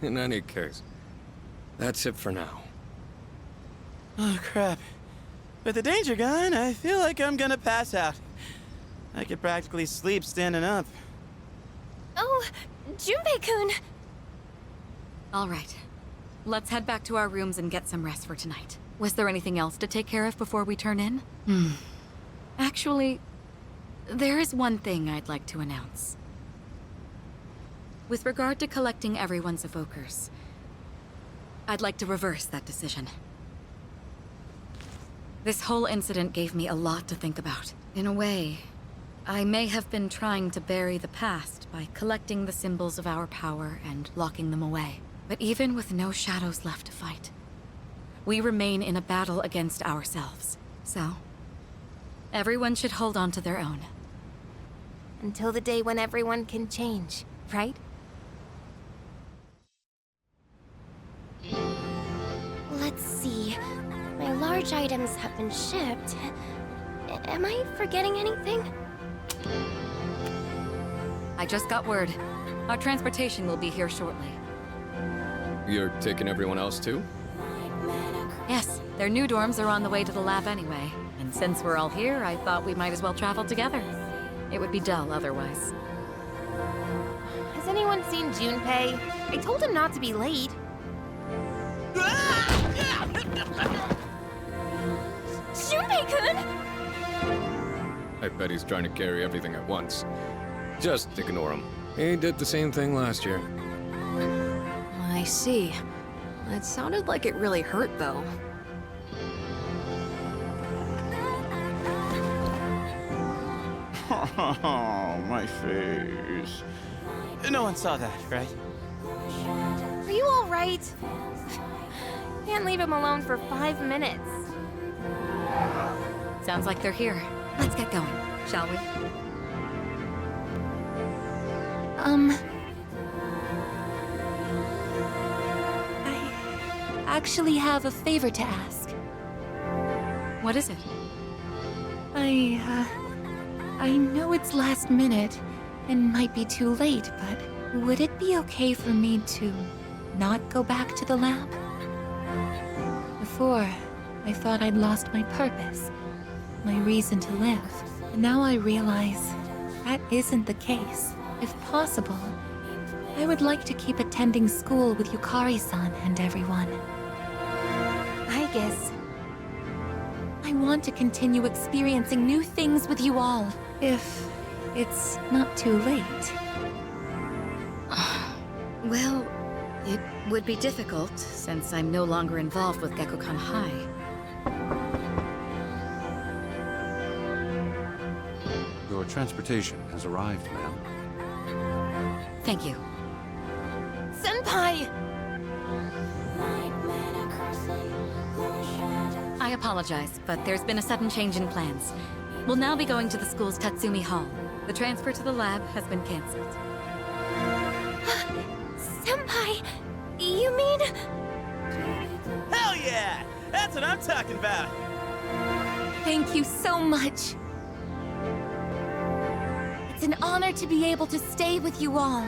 In any case, that's it for now.
Oh, crap. With the danger gone, I feel like I'm gonna pass out. I could practically sleep standing up.
Oh, Junpei-kun!
All right. Let's head back to our rooms and get some rest for tonight. Was there anything else to take care of before we turn in? Actually, there is one thing I'd like to announce. With regard to collecting everyone's evokers, I'd like to reverse that decision. This whole incident gave me a lot to think about. In a way, I may have been trying to bury the past by collecting the symbols of our power and locking them away. But even with no shadows left to fight, we remain in a battle against ourselves. So, everyone should hold on to their own.
Until the day when everyone can change, right?
Let's see. My large items have been shipped. Am I forgetting anything?
I just got word. Our transportation will be here shortly.
You're taking everyone else too?
Yes, their new dorms are on the way to the lab anyway. And since we're all here, I thought we might as well travel together. It would be dull otherwise.
Has anyone seen Junpei? I told him not to be late.
Junpei-kun!
I bet he's trying to carry everything at once. Just ignore him. He did the same thing last year.
I see. It sounded like it really hurt, though.
Oh, my face. No one saw that, right?
Are you all right? Can't leave him alone for 5 minutes.
Sounds like they're here. Let's get going, shall we?
I actually have a favor to ask.
What is it?
I know it's last minute and might be too late, but would it be okay for me to not go back to the lab? Before, I thought I'd lost my purpose, my reason to live. And now I realize that isn't the case. If possible, I I would like to keep attending school with Yukari-san and everyone.
Aigis.
I want to continue experiencing new things with you all, if it's not too late.
Well, it would be difficult, since I'm no longer involved with Gekkoukan High.
Your transportation has arrived, ma'am.
Thank you.
Senpai!
I apologize, but there's been a sudden change in plans. We'll now be going to the school's Tatsumi Hall. The transfer to the lab has been cancelled.
Senpai, you mean...
Hell yeah! That's what I'm talking about!
Thank you so much. It's an honor to be able to stay with you all.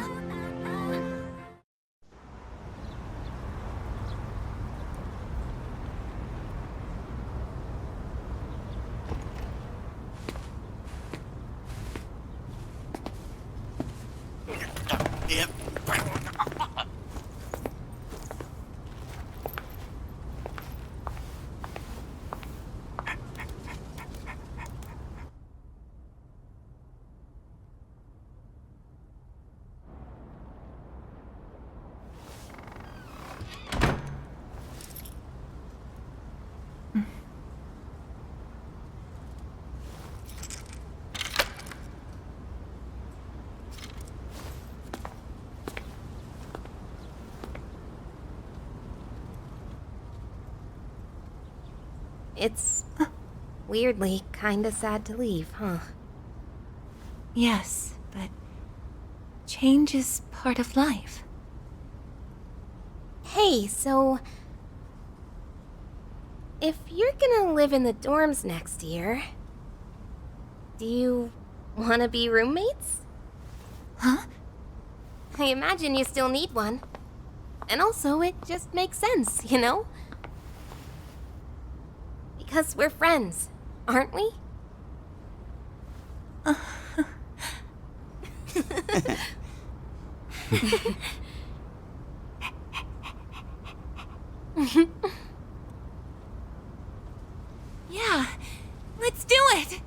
It's weirdly kinda sad to leave, huh?
Yes, but change is part of life.
Hey, so... if you're gonna live in the dorms next year... do you wanna be roommates?
Huh?
I imagine you still need one. And also, it just makes sense, you know? Because we're friends, aren't we?
Yeah, let's do it!